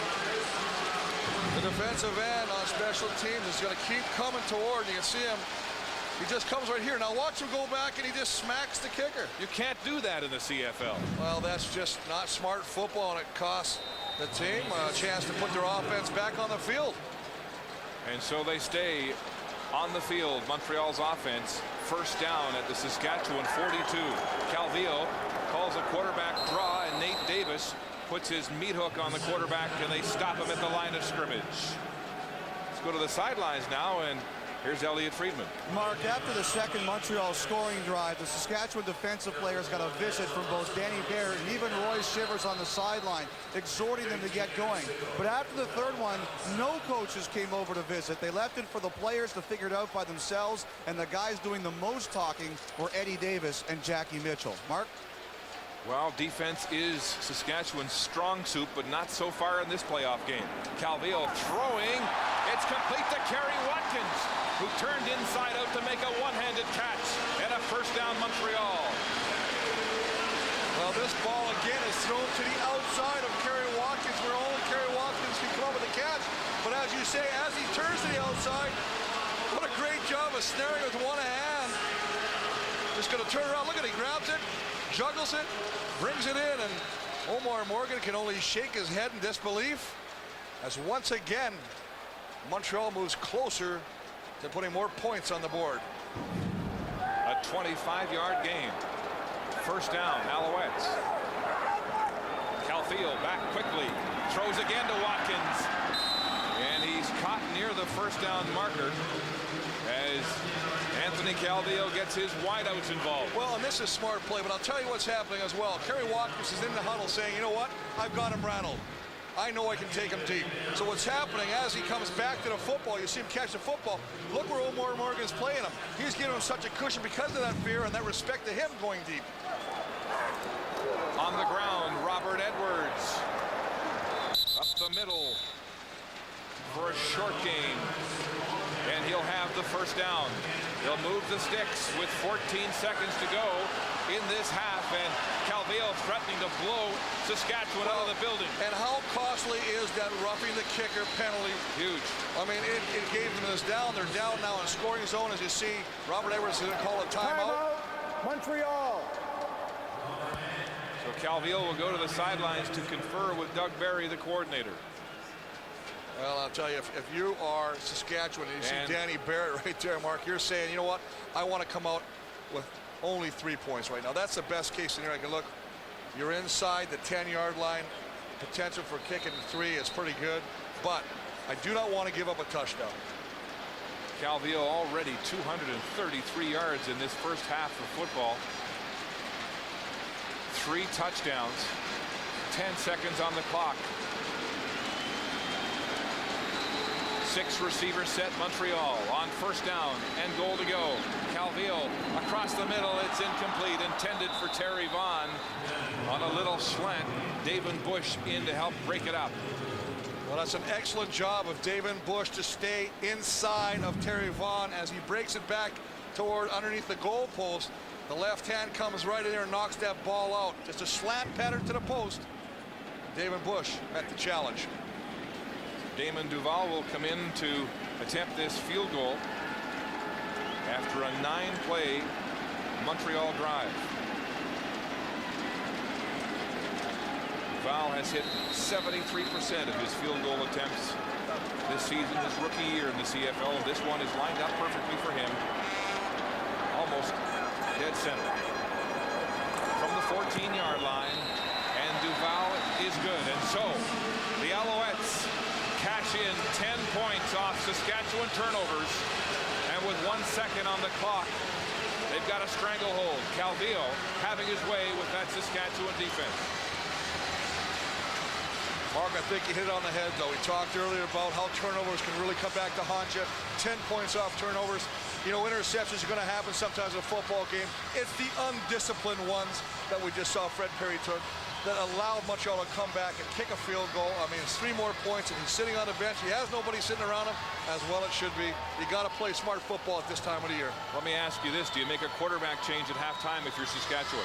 the defensive end on special teams, is going to keep coming toward. You can see him. He just comes right here. Now watch him go back, and he just smacks the kicker. You can't do that in the CFL. Well, that's just not smart football, and it costs the team a chance to put their offense back on the field. And so they stay on the field. Montreal's offense, first down at the Saskatchewan 42. Calvillo calls a quarterback draw, and Nate Davis puts his meat hook on the quarterback, and they stop him at the line of scrimmage. Let's go to the sidelines now, and here's Elliot Friedman. Mark, after the second Montreal scoring drive, the Saskatchewan defensive players got a visit from both Danny Barrett and even Roy Shivers on the sideline, exhorting them to get going. But after the third one, no coaches came over to visit. They left it for the players to figure it out by themselves, and the guys doing the most talking were Eddie Davis and Jackie Mitchell. Mark? Well, defense is Saskatchewan's strong suit, but not so far in this playoff game. Calvillo throwing. It's complete to Kerry Watkins, who turned inside out to make a one-handed catch, and a first down Montreal. Well, this ball again is thrown to the outside of Kerry Watkins, where only Kerry Watkins can come up with a catch. But as you say, as he turns to the outside, what a great job of snaring with one hand. Just going to turn around. Look at it. He grabs it, juggles it, brings it in, and Omar Morgan can only shake his head in disbelief as once again Montreal moves closer to putting more points on the board. A 25-yard game. First down, Alouettes. Calvillo back quickly, throws again to Watkins, and he's caught near the first down marker as Anthony Calvillo gets his wideouts involved. Well, and this is smart play, but I'll tell you what's happening as well. Kerry Watkins is in the huddle saying, you know what, I've got him rattled. I know I can take him deep. So what's happening as he comes back to the football, you see him catch the football. Look where Omar Morgan's playing him. He's giving him such a cushion because of that fear and that respect to him going deep. On the ground, Robert Edwards. Up the middle for a short game. And he'll have the first down. He'll move the sticks with 14 seconds to go in this half, and Calvillo threatening to blow Saskatchewan out of the building. And how costly is that roughing the kicker penalty? Huge. I mean, it gave them this down. They're down now in scoring zone, as you see. Robert Edwards is going to call a timeout. Montreal. So Calvillo will go to the sidelines to confer with Doug Barry, the coordinator. Well, I'll tell you, if you are Saskatchewan and you see Danny Barrett right there, Mark, you're saying, you know what, I want to come out with only 3 points right now. That's the best case scenario. I can look, you're inside the 10-yard line. Potential for kicking 3 is pretty good, but I do not want to give up a touchdown. Calvillo already 233 yards in this first half of football. 3 touchdowns, 10 seconds on the clock. 6 receivers set Montreal on first down and goal to go. Calvillo across the middle. It's incomplete. Intended for Terry Vaughn on a little slant. David Bush in to help break it up. Well, that's an excellent job of David Bush to stay inside of Terry Vaughn as he breaks it back toward underneath the goalpost. The left hand comes right in there and knocks that ball out. Just a slant pattern to the post. David Bush met the challenge. Damon Duval will come in to attempt this field goal after a 9-play Montreal drive. Duval has hit 73% of his field goal attempts this season, his rookie year in the CFL. This one is lined up perfectly for him. Almost dead center. From the 14-yard line, and Duval is good. And so the Alouettes cash in 10 points off Saskatchewan turnovers. And with 1 second on the clock, they've got a stranglehold. Calvillo having his way with that Saskatchewan defense. Mark, I think you hit it on the head, though. We talked earlier about how turnovers can really come back to haunt you. 10 points off turnovers. You know, interceptions are going to happen sometimes in a football game. It's the undisciplined ones that we just saw Fred Perry took that allowed Montreal to come back and kick a field goal. I mean, it's 3 more points, and he's sitting on the bench. He has nobody sitting around him, as well it should be. You got to play smart football at this time of the year. Let me ask you this. Do you make a quarterback change at halftime if you're Saskatchewan?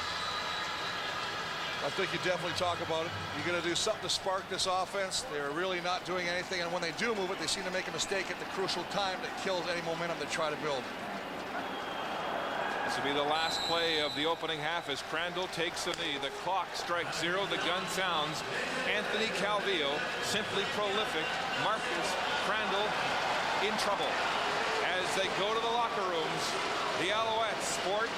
I think you definitely talk about it. You're going to do something to spark this offense. They're really not doing anything, and when they do move it, they seem to make a mistake at the crucial time that kills any momentum they try to build. This will be the last play of the opening half as Crandall takes the knee. The clock strikes 0. The gun sounds. Anthony Calvillo, simply prolific. Marcus Crandall in trouble. As they go to the locker rooms, the Alouettes sport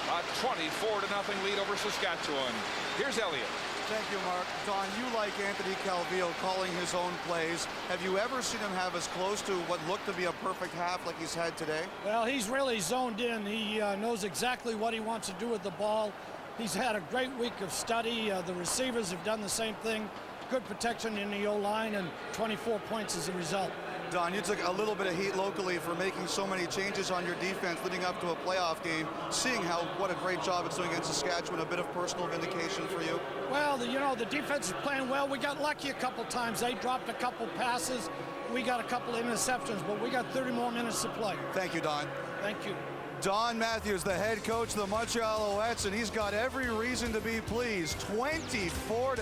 a 24-0 lead over Saskatchewan. Here's Elliott. Thank you, Mark. Don, you like Anthony Calvillo calling his own plays. Have you ever seen him have as close to what looked to be a perfect half like he's had today? Well, he's really zoned in. He knows exactly what he wants to do with the ball. He's had a great week of study. The receivers have done the same thing. Good protection in the O-line, and 24 points as a result. Don, you took a little bit of heat locally for making so many changes on your defense leading up to a playoff game. Seeing what a great job it's doing against Saskatchewan, a bit of personal vindication for you? Well, the defense is playing well. We got lucky a couple times. They dropped a couple passes. We got a couple of interceptions, but we got 30 more minutes to play. Thank you, Don. Thank you. Don Matthews, the head coach of the Montreal Alouettes, and he's got every reason to be pleased. 24-0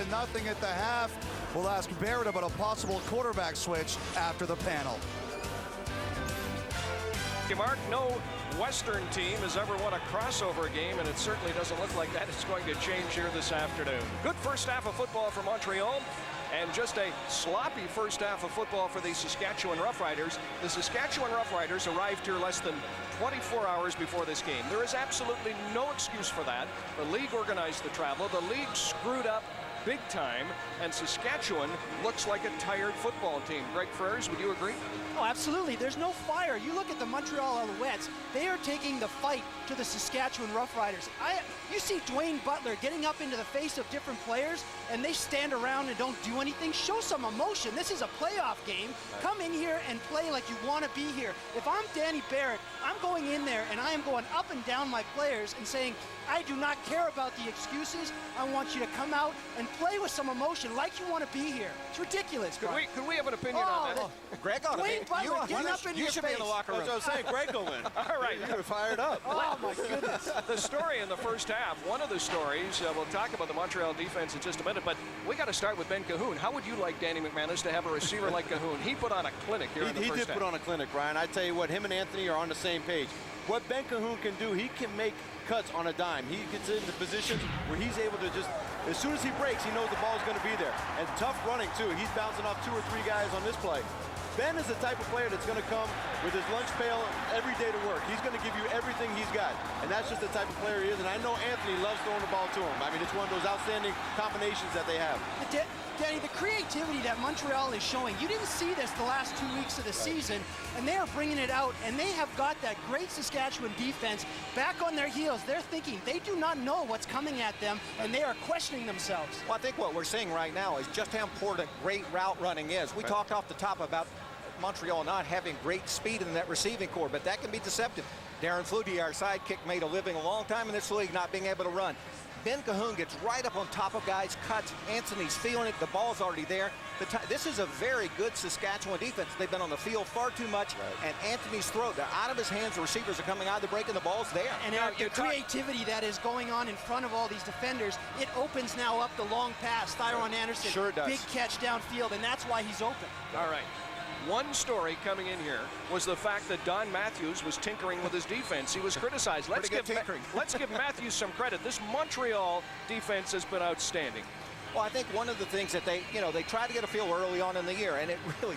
at the half. We'll ask Barrett about a possible quarterback switch after the panel. Mark, no Western team has ever won a crossover game, and it certainly doesn't look like that is going to change here this afternoon. Good first half of football for Montreal, and just a sloppy first half of football for the Saskatchewan Roughriders. The Saskatchewan Roughriders arrived here less than 24 hours before this game. There is absolutely no excuse for that. The league organized the travel. The league screwed up big time, and Saskatchewan looks like a tired football team. Greg Ferrers, would you agree? Oh, absolutely. There's no fire. You look at the Montreal Alouettes, they are taking the fight to the Saskatchewan Roughriders. You see Dwayne Butler getting up into the face of different players, and they stand around and don't do anything. Show some emotion. This is a playoff game. Come in here and play like you want to be here. If I'm Danny Barrett, I'm going in there and I am going up and down my players and saying, I do not care about the excuses. I want you to come out and play with some emotion like you want to be here. It's ridiculous. Could we have an opinion on that? Greg ought to be. Butler, get up in You your should face. be in the locker room. That's what I was saying. Greg will win. All right. You're fired up. Oh, my goodness. The story in the first half, one of the stories, we'll talk about the Montreal defense in just a minute, but we got to start with Ben Cahoon. How would you like Danny McManus to have a receiver like Cahoon? He put on a clinic here in the first half. He did put on a clinic, Brian. I tell you what, him and Anthony are on the same page. What Ben Cahoon can do, he can make cuts on a dime. He gets into positions where he's able to just, as soon as he breaks, he knows the ball's going to be there. And tough running, too. He's bouncing off 2 or 3 guys on this play. Ben is the type of player that's going to come with his lunch pail every day to work. He's going to give you everything he's got. And that's just the type of player he is. And I know Anthony loves throwing the ball to him. I mean, it's one of those outstanding combinations that they have. Danny, the creativity that Montreal is showing, you didn't see this the last 2 weeks of the season, and they are bringing it out, and they have got that great Saskatchewan defense back on their heels. They're thinking they do not know what's coming at them, and they are questioning themselves. Well, I think what we're seeing right now is just how important great route running is. We talked off the top about Montreal not having great speed in that receiving core, but that can be deceptive. Darren Flutie, our sidekick, made a living a long time in this league not being able to run. Ben Cahoon gets right up on top of guys, cuts. Anthony's feeling it. The ball's already there. This is a very good Saskatchewan defense. They've been on the field far too much, and Anthony's throw, they're out of his hands. The receivers are coming out. They're breaking the balls there. And the creativity that is going on in front of all these defenders, it opens now up the long pass. Thyron Anderson, sure does. Big catch downfield, and that's why he's open. All right. One story coming in here was the fact that Don Matthews was tinkering with his defense. He was criticized. Let's give Matthews some credit. This Montreal defense has been outstanding. Well, I think one of the things that they try to get a feel early on in the year, and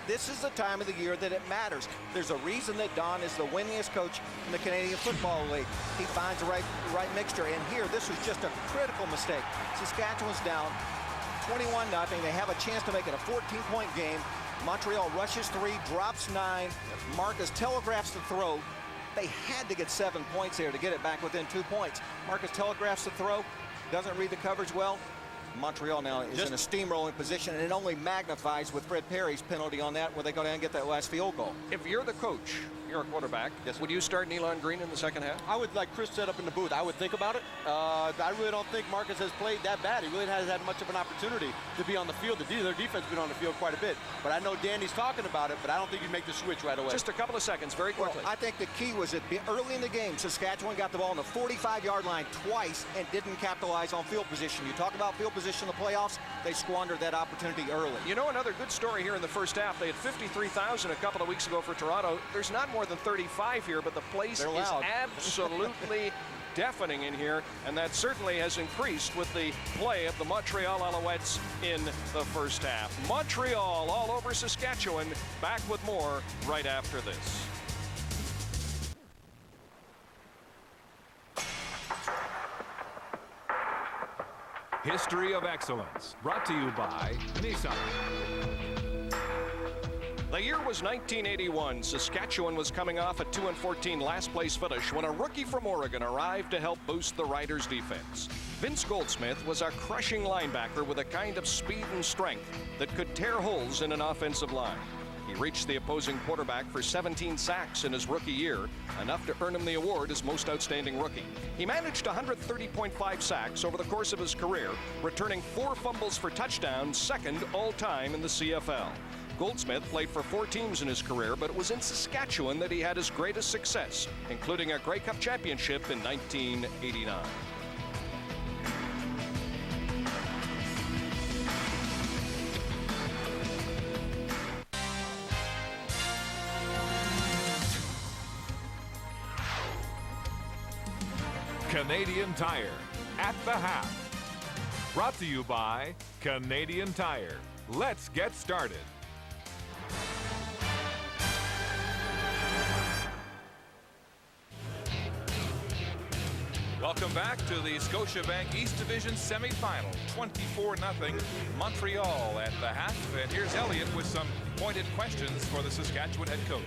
this is the time of the year that it matters. There's a reason that Don is the winningest coach in the Canadian Football League. He finds the right mixture, and here, this was just a critical mistake. Saskatchewan's down 21-0. They have a chance to make it a 14-point game. Montreal rushes 3, drops 9. Marcus telegraphs the throw. They had to get 7 points here to get it back within 2 points. Marcus telegraphs the throw, doesn't read the coverage well. Montreal now is in a steamrolling position, and it only magnifies with Fred Perry's penalty on that, where they go down and get that last field goal. If you're the coach, you're a quarterback, would you start Nealon Green in the second half? I would, like Chris said up in the booth, I would think about it. I really don't think Marcus has played that bad. He really hasn't had much of an opportunity to be on the field. Their defense has been on the field quite a bit. But I know Danny's talking about it, but I don't think he'd make the switch right away. Just a couple of seconds, very quickly. Well, I think the key was that early in the game, Saskatchewan got the ball on the 45-yard line twice and didn't capitalize on field position. You talk about field position in the playoffs, they squandered that opportunity early. You know, another good story here in the first half. They had 53,000 a couple of weeks ago for Toronto. There's not more than 35 here, but the place is absolutely deafening in here, and that certainly has increased with the play of the Montreal Alouettes in the first half. Montreal all over Saskatchewan. Back with more right after this. History of Excellence, brought to you by Nissan. The year was 1981. Saskatchewan was coming off a 2-14 last place finish when a rookie from Oregon arrived to help boost the Riders' defense. Vince Goldsmith was a crushing linebacker with a kind of speed and strength that could tear holes in an offensive line. He reached the opposing quarterback for 17 sacks in his rookie year, enough to earn him the award as most outstanding rookie. He managed 130.5 sacks over the course of his career, returning 4 fumbles for touchdowns, second all-time in the CFL. Goldsmith played for 4 teams in his career, but it was in Saskatchewan that he had his greatest success, including a Grey Cup championship in 1989. Canadian Tire at the half. Brought to you by Canadian Tire. Let's get started. Welcome back to the Scotiabank East Division semifinal. 24-0 Montreal at the half. And here's Elliott with some pointed questions for the Saskatchewan head coach.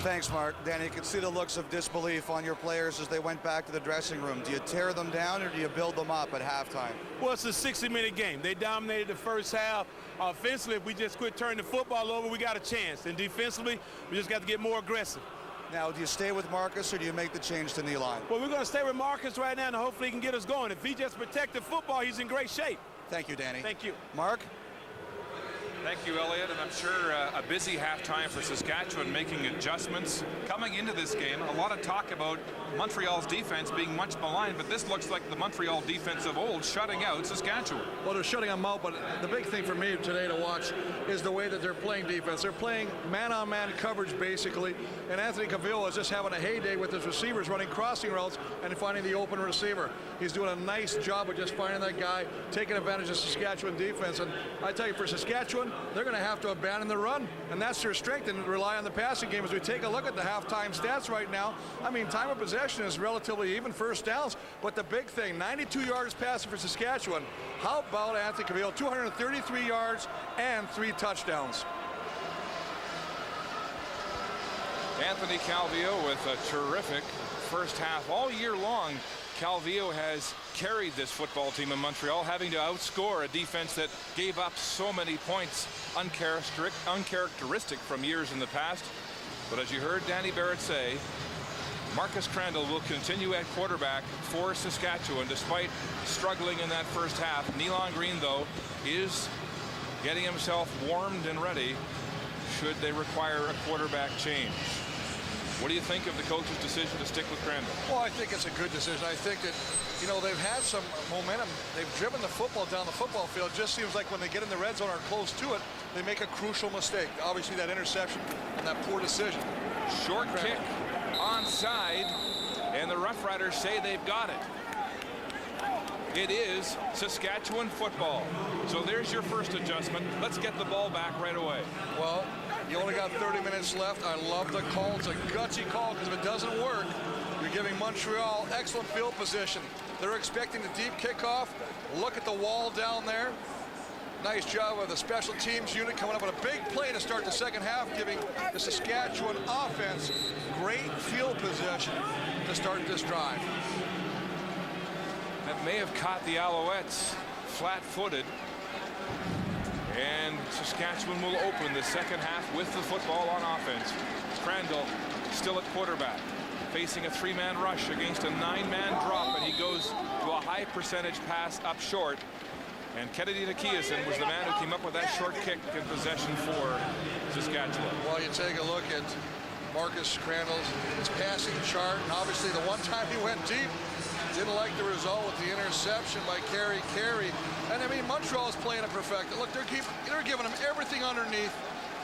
Thanks, Mark. Danny, you can see the looks of disbelief on your players as they went back to the dressing room. Do you tear them down or do you build them up at halftime? Well, it's a 60-minute game. They dominated the first half. Offensively, if we just quit turning the football over, we got a chance. And defensively, we just got to get more aggressive. Now, do you stay with Marcus or do you make the change to Nealon? Well, we're going to stay with Marcus right now, and hopefully he can get us going. If he just protect the football, he's in great shape. Thank you, Danny. Thank you. Mark? Thank you, Elliott, and I'm sure a busy halftime for Saskatchewan, making adjustments. Coming into this game, a lot of talk about Montreal's defense being much maligned, but this looks like the Montreal defense of old shutting out Saskatchewan. Well, they're shutting them out, but the big thing for me today to watch is the way that they're playing defense. They're playing man-on-man coverage, basically, and Anthony Cavill is just having a heyday with his receivers running crossing routes and finding the open receiver. He's doing a nice job of just finding that guy, taking advantage of Saskatchewan defense, and I tell you, for Saskatchewan, they're going to have to abandon the run, and that's their strength, and rely on the passing game. As we take a look at the halftime stats right now, I mean, time of possession is relatively even, first downs, but the big thing, 92 yards passing for Saskatchewan. How about Anthony Cavill? 233 yards and 3 touchdowns. Anthony Calvillo with a terrific first half. All year long, Calvillo has carried this football team in Montreal, having to outscore a defense that gave up so many points, uncharacteristic from years in the past. But as you heard Danny Barrett say, Marcus Crandall will continue at quarterback for Saskatchewan despite struggling in that first half. Nealon Green, though, is getting himself warmed and ready should they require a quarterback change. What do you think of the coach's decision to stick with Crandall? Well, I think it's a good decision. I think that, you know, they've had some momentum. They've driven the football down the football field. It just seems like when they get in the red zone or close to it, they make a crucial mistake. Obviously, that interception and that poor decision. Short kick onside, and the Roughriders say they've got it. It is Saskatchewan football. So there's your first adjustment. Let's get the ball back right away. Well, you only got 30 minutes left. I love the call. It's a gutsy call because if it doesn't work, you're giving Montreal excellent field position. They're expecting the deep kickoff. Look at the wall down there. Nice job of the special teams unit coming up with a big play to start the second half, giving the Saskatchewan offense great field possession to start this drive. That may have caught the Alouettes flat-footed. And Saskatchewan will open the second half with the football on offense. Crandall still at quarterback, facing a 3-man rush against a 9-man drop, and he goes to a high percentage pass up short. And Kennedy Nikiasen was the man who came up with that short kick in possession for Saskatchewan. Well, you take a look at Marcus Crandall's his passing chart, and obviously the one time he went deep, didn't like the result with the interception by Carey. And I mean, Montreal is playing a perfect. Look, they're giving him everything underneath,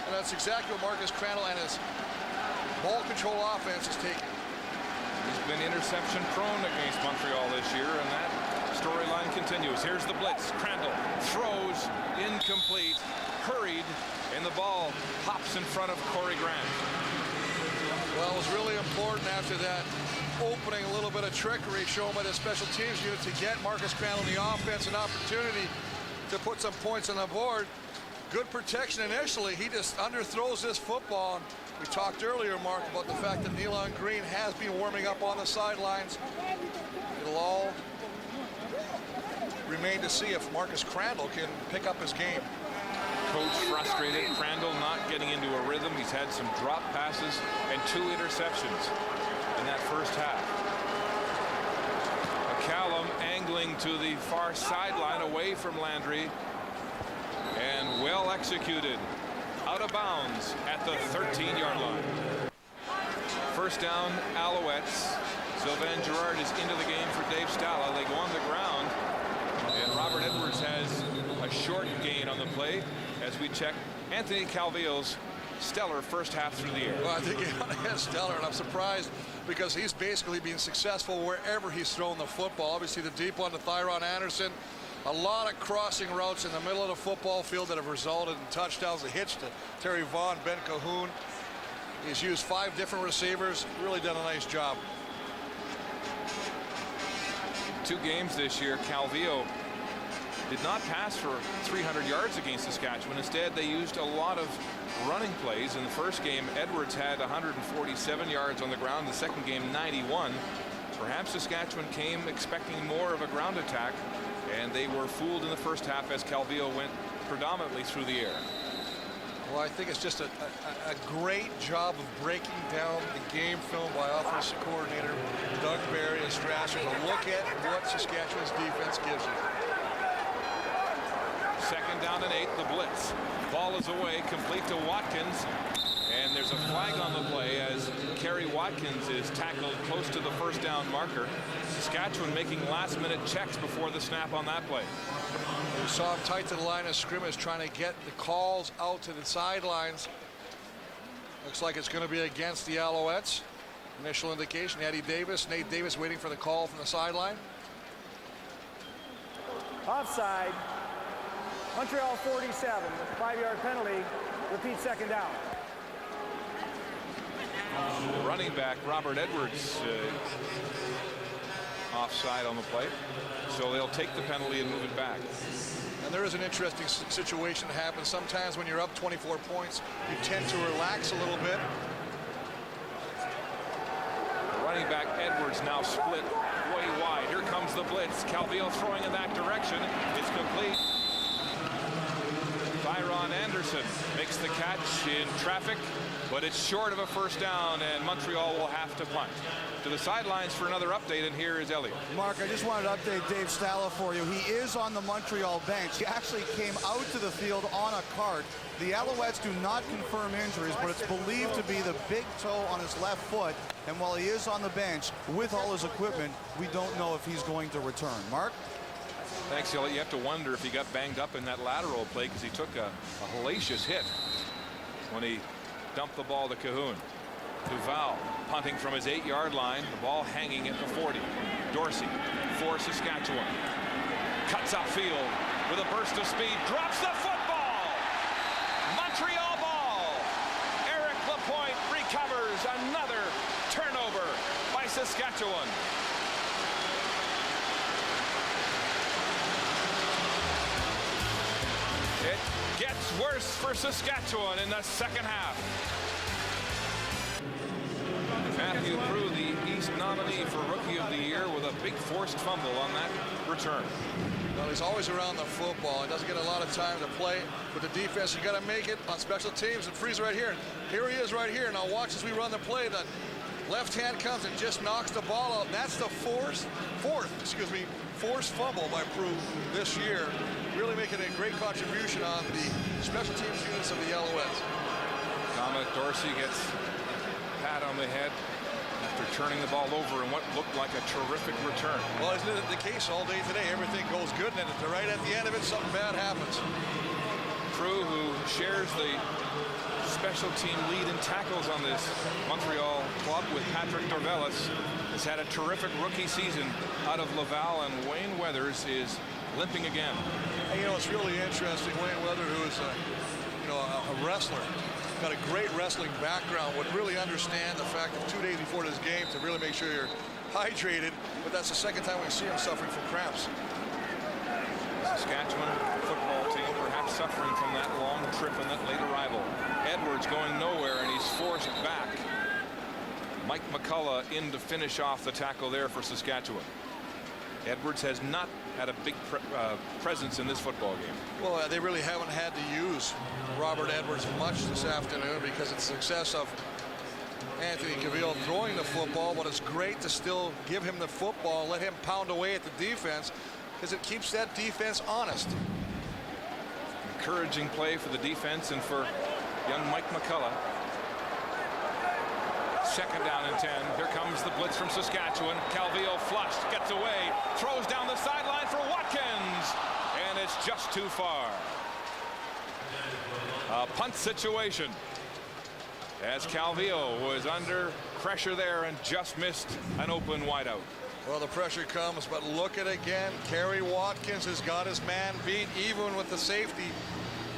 and that's exactly what Marcus Crandall and his ball control offense is taking. He's been interception prone against Montreal this year, and that storyline continues. Here's the blitz. Crandall throws incomplete, hurried, and the ball pops in front of Corey Grant. Well, it was really important after that opening, a little bit of trickery shown by the special teams unit to get Marcus Crandall in the offense an opportunity to put some points on the board. Good protection initially. He just underthrows this football. We talked earlier, Mark, about the fact that Neil Green has been warming up on the sidelines. It'll all remain to see if Marcus Crandall can pick up his game. Coach frustrated. Crandall not getting into a rhythm. He's had some drop passes and 2 interceptions in that first half. McCallum angling to the far sideline away from Landry, and well executed out of bounds at the 13-yard line. First down, Alouettes. Sylvain Girard is into the game for Dave Stala. They go on the ground, and Robert Edwards has a short gain on the play. As we check Anthony Calvillo's stellar first half through the air. Well, I think he is stellar, and I'm surprised because he's basically been successful wherever he's thrown the football. Obviously, the deep one to Thyron Anderson. A lot of crossing routes in the middle of the football field that have resulted in touchdowns. A hitch to Terry Vaughn, Ben Cahoon. He's used 5 different receivers. Really done a nice job. 2 games this year, Calvillo did not pass for 300 yards against Saskatchewan. Instead, they used a lot of running plays. In the first game, Edwards had 147 yards on the ground. The second game, 91. Perhaps Saskatchewan came expecting more of a ground attack, and they were fooled in the first half as Calvillo went predominantly through the air. Well, I think it's just a great job of breaking down the game film by offensive coordinator Doug Barry and Strasser to look at what Saskatchewan's defense gives you. Second down and 8, the blitz. Ball is away, complete to Watkins. And there's a flag on the play as Kerry Watkins is tackled close to the first down marker. Saskatchewan making last-minute checks before the snap on that play. We saw him tight to the line of scrimmage, trying to get the calls out to the sidelines. Looks like it's going to be against the Alouettes. Initial indication, Nate Davis waiting for the call from the sideline. Offside. Montreal 47, 5-yard penalty. Repeat second down. Running back Robert Edwards offside on the play. So they'll take the penalty and move it back. And there is an interesting situation that happens. Sometimes when you're up 24 points, you tend to relax a little bit. Running back Edwards now split way wide. Here comes the blitz. Calvillo throwing in that direction. It's complete. Thyron Anderson makes the catch in traffic, but it's short of a first down, and Montreal will have to punt. To the sidelines for another update, and here is Elliott. Mark, I just wanted to update Dave Stala for you. He is on the Montreal bench. He actually came out to the field on a cart. The Alouettes do not confirm injuries, but it's believed to be the big toe on his left foot. And while he is on the bench with all his equipment, we don't know if he's going to return. Mark? Thanks, Elliott. You have to wonder if he got banged up in that lateral play because he took a hellacious hit when he dumped the ball to Cahoon. Duval punting from his 8-yard line, the ball hanging at the 40. Dorsey for Saskatchewan. Cuts upfield with a burst of speed, drops the football. Montreal ball. Eric Lapointe recovers another turnover by Saskatchewan. It gets worse for Saskatchewan in the second half. Matthew Prue, the East nominee for Rookie of the Year, with a big forced fumble on that return. Well, he's always around the football and doesn't get a lot of time to play with the defense. You got to make it on special teams, and Freeze right here. Here he is right here. Now watch as we run the play. The left hand comes and just knocks the ball out. And that's the forced fumble by Prue this year. Really making a great contribution on the special teams units of the Alouettes. Dominic Dorsey gets a pat on the head after turning the ball over in what looked like a terrific return. Well, isn't it the case all day today? Everything goes good, and then right at the end of it, something bad happens. Prue, who shares the special team lead in tackles on this Montreal club with Patrick Dorvelis, has had a terrific rookie season out of Laval, and Wayne Weathers is limping again. And, you know, it's really interesting. Wayne Weathers, who is a wrestler, got a great wrestling background, would really understand the fact that 2 days before this game to really make sure you're hydrated, but that's the second time we see him suffering from cramps. Saskatchewan football team perhaps suffering from that long trip and that late arrival. Edwards going nowhere, and he's forced back. Mike McCullough in to finish off the tackle there for Saskatchewan. Edwards has not had a big presence in this football game. Well, they really haven't had to use Robert Edwards much this afternoon because of the success of Anthony Cavill throwing the football, but it's great to still give him the football and let him pound away at the defense because it keeps that defense honest. Encouraging play for the defense and for young Mike McCullough. Second down and 10. Here comes the blitz from Saskatchewan. Calvillo flushed, gets away, throws down the sideline for Watkins, and it's just too far. A punt situation as Calvillo was under pressure there and just missed an open wideout. Well, the pressure comes, but look at it again. Kerry Watkins has got his man beat, even with the safety.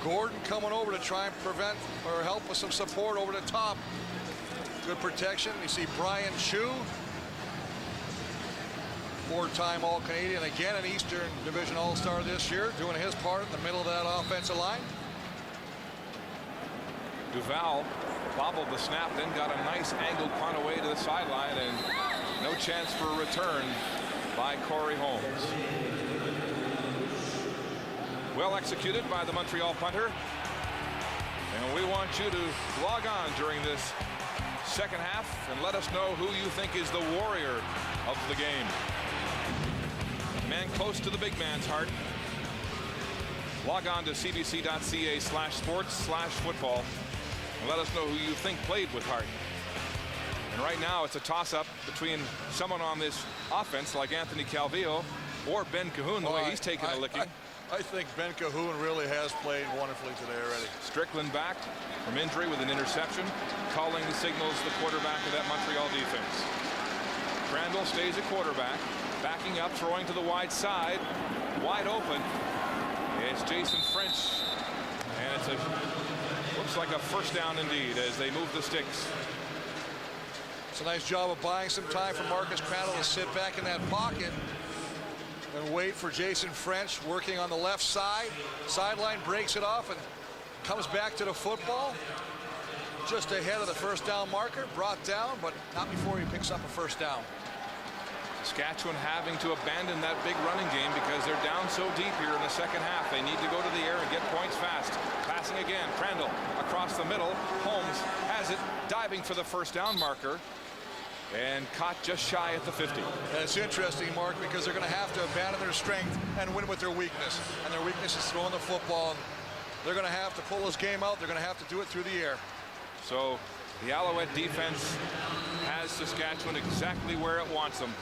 Gordon coming over to try and prevent or help with some support over the top. Good protection. You see Brian Shue, 4-time All-Canadian, again an Eastern Division All-Star this year, doing his part in the middle of that offensive line. Duval bobbled the snap, then got a nice angled punt away to the sideline, and no chance for a return by Corey Holmes. Well executed by the Montreal punter, and we want you to log on during this second half and let us know who you think is the warrior of the game. Man close to the big man's heart. Log on to cbc.ca/sports/football and let us know who you think played with heart. And right now it's a toss-up between someone on this offense like Anthony Calvillo or Ben Cahoon, the way he's taken a licking. I think Ben Cahoon really has played wonderfully today already. Strickland back from injury with an interception, calling the signals the quarterback of that Montreal defense. Crandall stays at quarterback, backing up, throwing to the wide side, wide open. It's Jason French, and looks like a first down indeed as they move the sticks. It's a nice job of buying some time for Marcus Crandall to sit back in that pocket and wait for Jason French working on the left side. Sideline breaks it off and comes back to the football. Just ahead of the first down marker, brought down, but not before he picks up a first down. Saskatchewan having to abandon that big running game because they're down so deep here in the second half. They need to go to the air and get points fast. Passing again, Crandall across the middle. Holmes has it, diving for the first down marker, and caught just shy at the 50. And it's interesting, Mark, because they're going to have to abandon their strength and win with their weakness. And their weakness is throwing the football. And they're going to have to pull this game out. They're going to have to do it through the air. So the Alouette defense has Saskatchewan exactly where it wants them.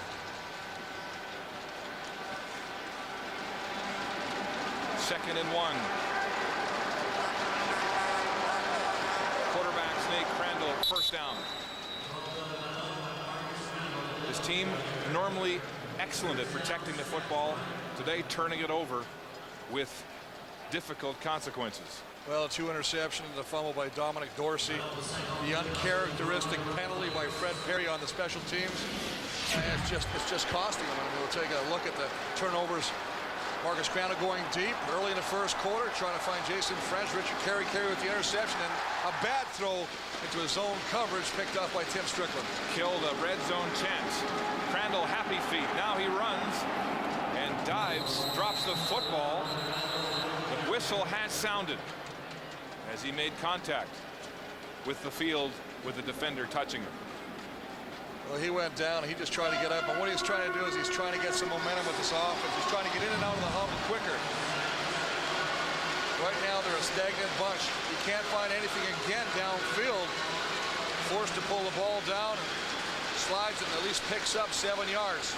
Second and 1. Quarterback sneak, Crandall, first down. His team normally excellent at protecting the football. Today turning it over with difficult consequences. Well, 2 interceptions and a fumble by Dominic Dorsey. The uncharacteristic penalty by Fred Perry on the special teams. And it's just costing them. I mean, we'll take a look at the turnovers. Marcus Crandall going deep early in the first quarter, trying to find Jason French. Richard Carey with the interception, and a bad throw into his zone coverage picked off by Tim Strickland. Killed a red zone chance. Crandall happy feet. Now he runs and dives, drops the football. The whistle has sounded as he made contact with the field with the defender touching him. Well, he went down. He just tried to get up. But what he's trying to do is he's trying to get some momentum with this offense. He's trying to get in and out of the hump quicker. Right now, they're a stagnant bunch. He can't find anything again downfield. Forced to pull the ball down. Slides and at least picks up 7 yards.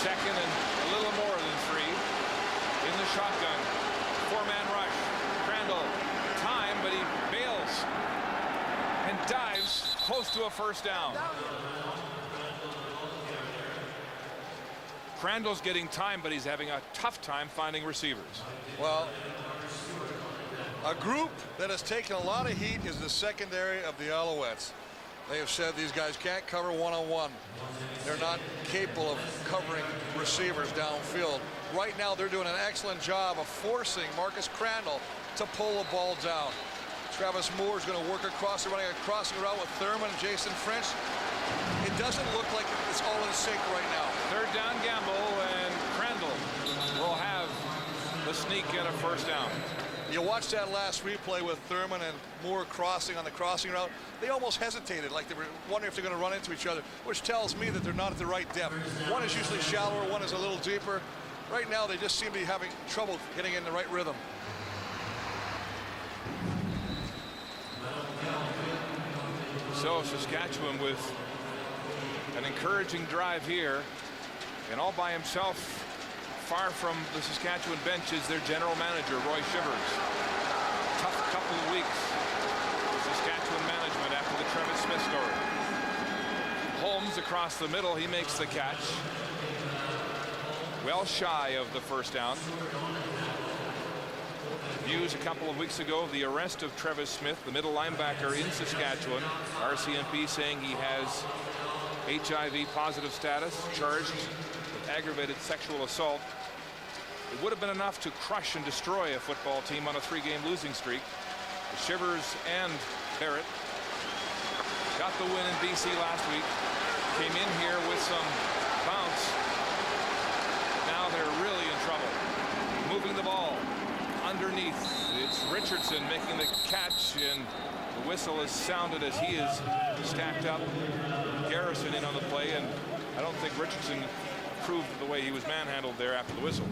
Second and a little more than 3 in the shotgun. 4-man rush. Crandall, time, but he bails and dives close to a first down. Crandall's getting time, but he's having a tough time finding receivers. Well, a group that has taken a lot of heat is the secondary of the Alouettes. They have said these guys can't cover one-on-one. They're not capable of covering receivers downfield. Right now, they're doing an excellent job of forcing Marcus Crandall to pull the ball down. Travis Moore is going to work across. They're running a crossing route with Thurman and Jason French. It doesn't look like it's all in sync right now. Third down gamble, and Crandall will have the sneak and a first down. You watched that last replay with Thurman and Moore crossing on the crossing route. They almost hesitated, like they were wondering if they're going to run into each other, which tells me that they're not at the right depth. One is usually shallower, one is a little deeper. Right now, they just seem to be having trouble getting in the right rhythm. So Saskatchewan with an encouraging drive here, and all by himself, far from the Saskatchewan bench, is their general manager, Roy Shivers. Tough couple of weeks for Saskatchewan management after the Travis Smith story. Holmes across the middle, he makes the catch. Well shy of the first down. News a couple of weeks ago of the arrest of Travis Smith, the middle linebacker in Saskatchewan. RCMP saying he has HIV positive status, charged with aggravated sexual assault. It would have been enough to crush and destroy a football team on a 3-game losing streak. Shivers and Barrett got the win in BC last week. Came in here with some bounce. Now they're really in trouble. Moving the ball underneath. It's Richardson making the catch, and the whistle is sounded as he is stacked up. Garrison in on the play, and I don't think Richardson approved the way he was manhandled there after the whistle.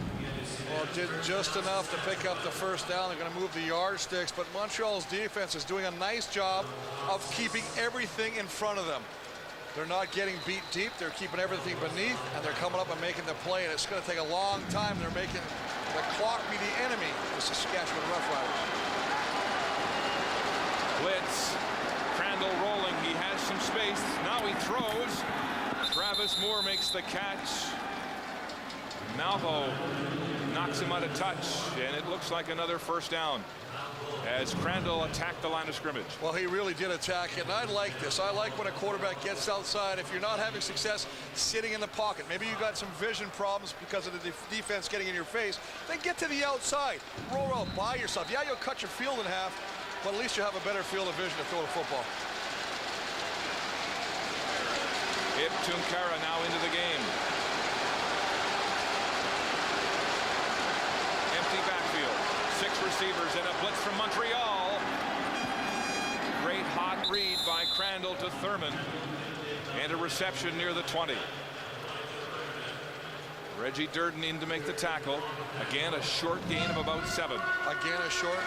Well, did just enough to pick up the first down. They're going to move the yardsticks, but Montreal's defense is doing a nice job of keeping everything in front of them. They're not getting beat deep. They're keeping everything beneath, and they're coming up and making the play, and it's going to take a long time. They're making the clock be the enemy, the Saskatchewan Roughriders. Blitz. Crandall rolling. He has some space. Now he throws. Travis Moore makes the catch. Malvo knocks him out of touch, and it looks like another first down as Crandall attacked the line of scrimmage. Well, he really did attack it, and I like this. I like when a quarterback gets outside. If you're not having success sitting in the pocket, maybe you got some vision problems because of the defense getting in your face, then get to the outside. Roll out by yourself. Yeah, you'll cut your field in half, but at least you have a better field of vision to throw the football. Ib Tunkara now into the game. Empty backfield. 6 receivers and a blitz from Montreal. Great hot read by Crandall to Thurman, and a reception near the 20. Reggie Durden in to make the tackle. Again, a short gain of about 7. Again, a short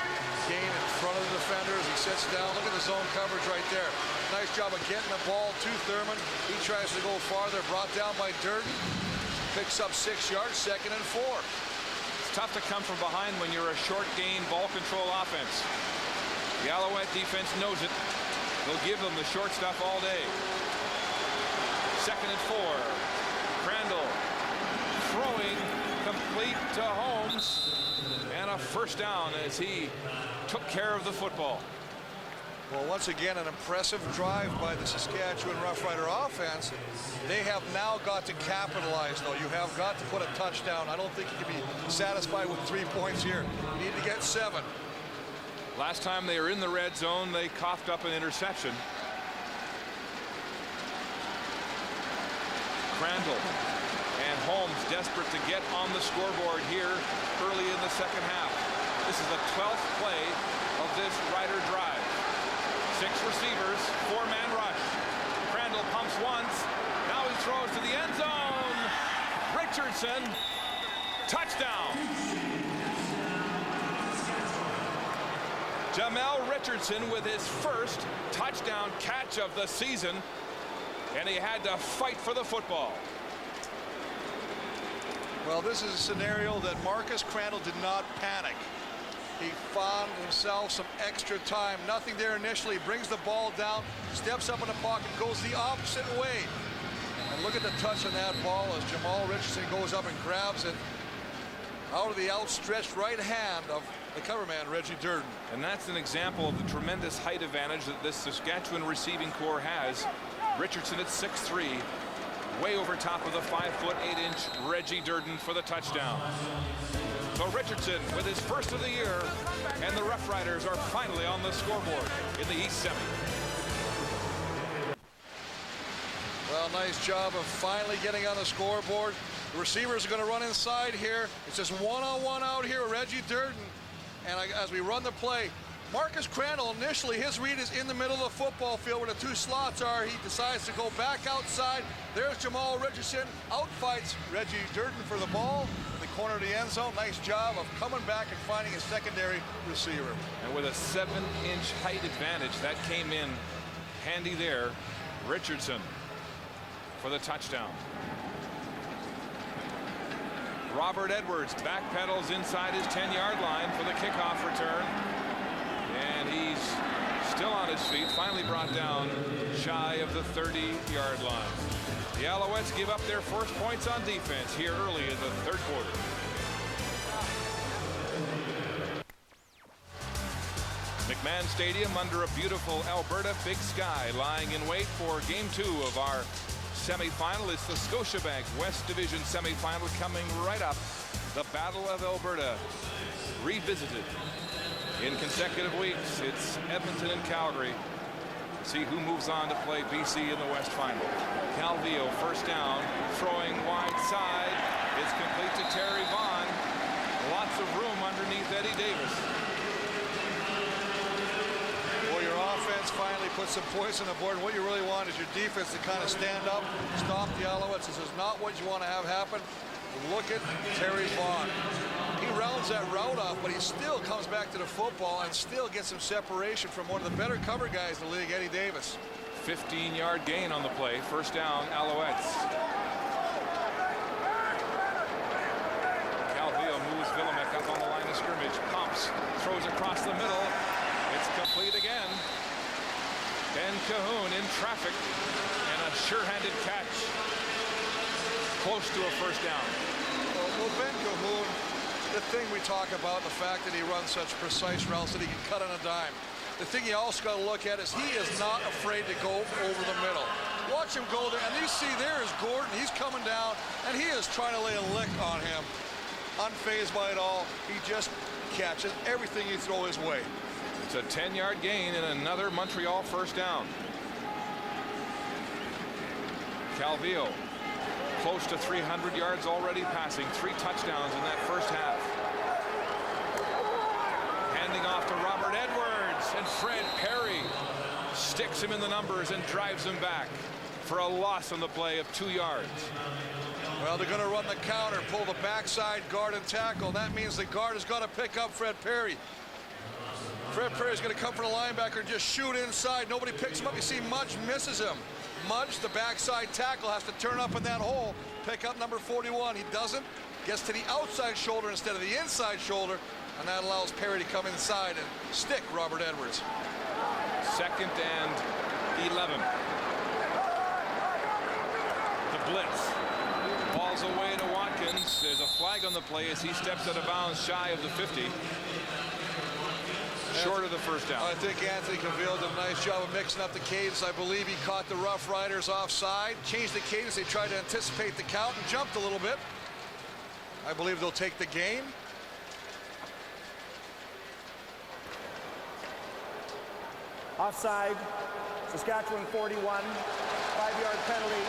gain in front of the defenders. He sits down. Look at the zone coverage right there. Nice job of getting the ball to Thurman. He tries to go farther. Brought down by Durden. Picks up 6 yards. 2nd and 4. It's tough to come from behind when you're a short gain ball control offense. The Alouette defense knows it. They'll give them the short stuff all day. 2nd and 4. Crandall throwing complete to Holmes, and a first down as he took care of the football. Well, once again, an impressive drive by the Saskatchewan Roughrider offense. They have now got to capitalize, though. You have got to put a touchdown. I don't think you can be satisfied with 3 points here. You need to get 7. Last time they were in the red zone, they coughed up an interception. Crandall and Holmes desperate to get on the scoreboard here early in the second half. This is the 12th play of this Rider drive. 6 receivers, 4-man rush. Crandall pumps once. Now he throws to the end zone. Richardson, touchdown. Jamel Richardson with his first touchdown catch of the season, and he had to fight for the football. Well, this is a scenario that Marcus Crandall did not panic. He found himself some extra time. Nothing there initially. Brings the ball down, steps up in the pocket, goes the opposite way. And look at the touch on that ball as Jamal Richardson goes up and grabs it out of the outstretched right hand of the cover man, Reggie Durden. And that's an example of the tremendous height advantage that this Saskatchewan receiving corps has. Richardson at 6'3", way over top of the 5'8" Reggie Durden for the touchdown. So Richardson with his first of the year, and the Roughriders are finally on the scoreboard in the East Semi. Well, nice job of finally getting on the scoreboard. The receivers are going to run inside here. It's just one-on-one out here with Reggie Durden. And as we run the play, Marcus Crandall, initially his read is in the middle of the football field where the 2 slots are. He decides to go back outside. There's Jamal Richardson. Outfights Reggie Durden for the ball in the corner of the end zone. Nice job of coming back and finding a secondary receiver. And with a 7-inch height advantage, that came in handy there. Richardson for the touchdown. Robert Edwards backpedals inside his 10-yard line for the kickoff return. And he's still on his feet, finally brought down shy of the 30-yard line. The Alouettes give up their first points on defense here early in the third quarter. McMahon Stadium under a beautiful Alberta big sky, lying in wait for game 2 of our semifinal. It's the Scotiabank West Division semifinal coming right up. The Battle of Alberta revisited in consecutive weeks. It's Edmonton and Calgary. See who moves on to play BC in the West Final. Calvillo first down, throwing wide side. It's complete to Terry Vaughn. Lots of room underneath Eddie Davis. Well, your offense finally put some points on the board. What you really want is your defense to kind of stand up, stop the Alouettes. This is not what you want to have happen. Look at Terry Vaughn. He rounds that route off, but he still comes back to the football and still gets some separation from one of the better cover guys in the league, Eddie Davis. 15-yard gain on the play. First down, Alouettes. Calvillo moves Villemek up on the line of scrimmage. Pumps, throws across the middle. It's complete again. Ben Cahoon in traffic, and a sure-handed catch. Close to a first down. Well, Ben Cahoon, the thing we talk about, the fact that he runs such precise routes that he can cut on a dime. The thing you also got to look at is he is not afraid to go over the middle. Watch him go there, and you see there is Gordon. He's coming down, and he is trying to lay a lick on him. Unfazed by it all. He just catches everything you throw his way. It's a 10-yard gain and another Montreal first down. Calvillo, close to 300 yards already passing. 3 touchdowns in that first half. Handing off to Robert Edwards, and Fred Perry sticks him in the numbers and drives him back for a loss on the play of 2 yards. Well, they're going to run the counter, pull the backside guard and tackle. That means the guard has got to pick up Fred Perry. Fred Perry's going to come for the linebacker and just shoot inside. Nobody picks him up. You see Mudge misses him. Mudge, the backside tackle, has to turn up in that hole, pick up number 41. He doesn't. Gets to the outside shoulder instead of the inside shoulder, and that allows Perry to come inside and stick Robert Edwards. 2nd and 11. The blitz. Ball's away to Watkins. There's a flag on the play as he steps out of bounds shy of the 50. Short of the first down. I think Anthony Cavill did a nice job of mixing up the cadence. I believe he caught the Roughriders offside, changed the cadence. They tried to anticipate the count and jumped a little bit. I believe they'll take the game. Offside, Saskatchewan 41, 5-yard penalty,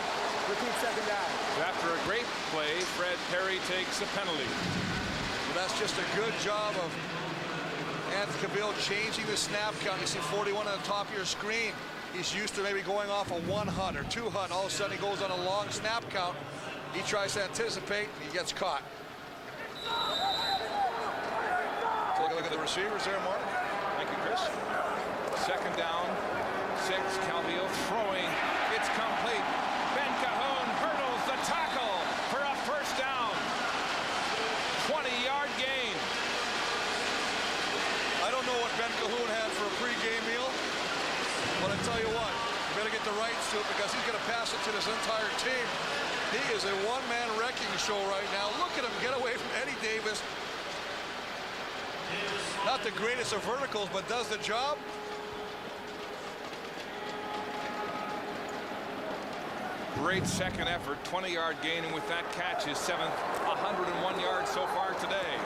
repeat second down. After a great play, Fred Perry takes a penalty. Well, that's just a good job of Anthony Cavill changing the snap count. You see 41 on the top of your screen. He's used to maybe going off a 1 hut or 2 hut. All of a sudden he goes on a long snap count. He tries to anticipate, and he gets caught. Take a look at the receivers there, Mark. Thank you, Chris. Second down, 6. Calvillo throwing. It's complete. Ben Cahoon hurdles the tackle for a first down. 20-yard gain. I don't know what Ben Cahoon had for a pregame meal, but I tell you what, you better get the rights to it because he's going to pass it to this entire team. He is a one-man wrecking show right now. Look at him get away from Eddie Davis. Not the greatest of verticals, but does the job. Great second effort, 20-yard gain, and with that catch, his 7th, 101 yards so far today.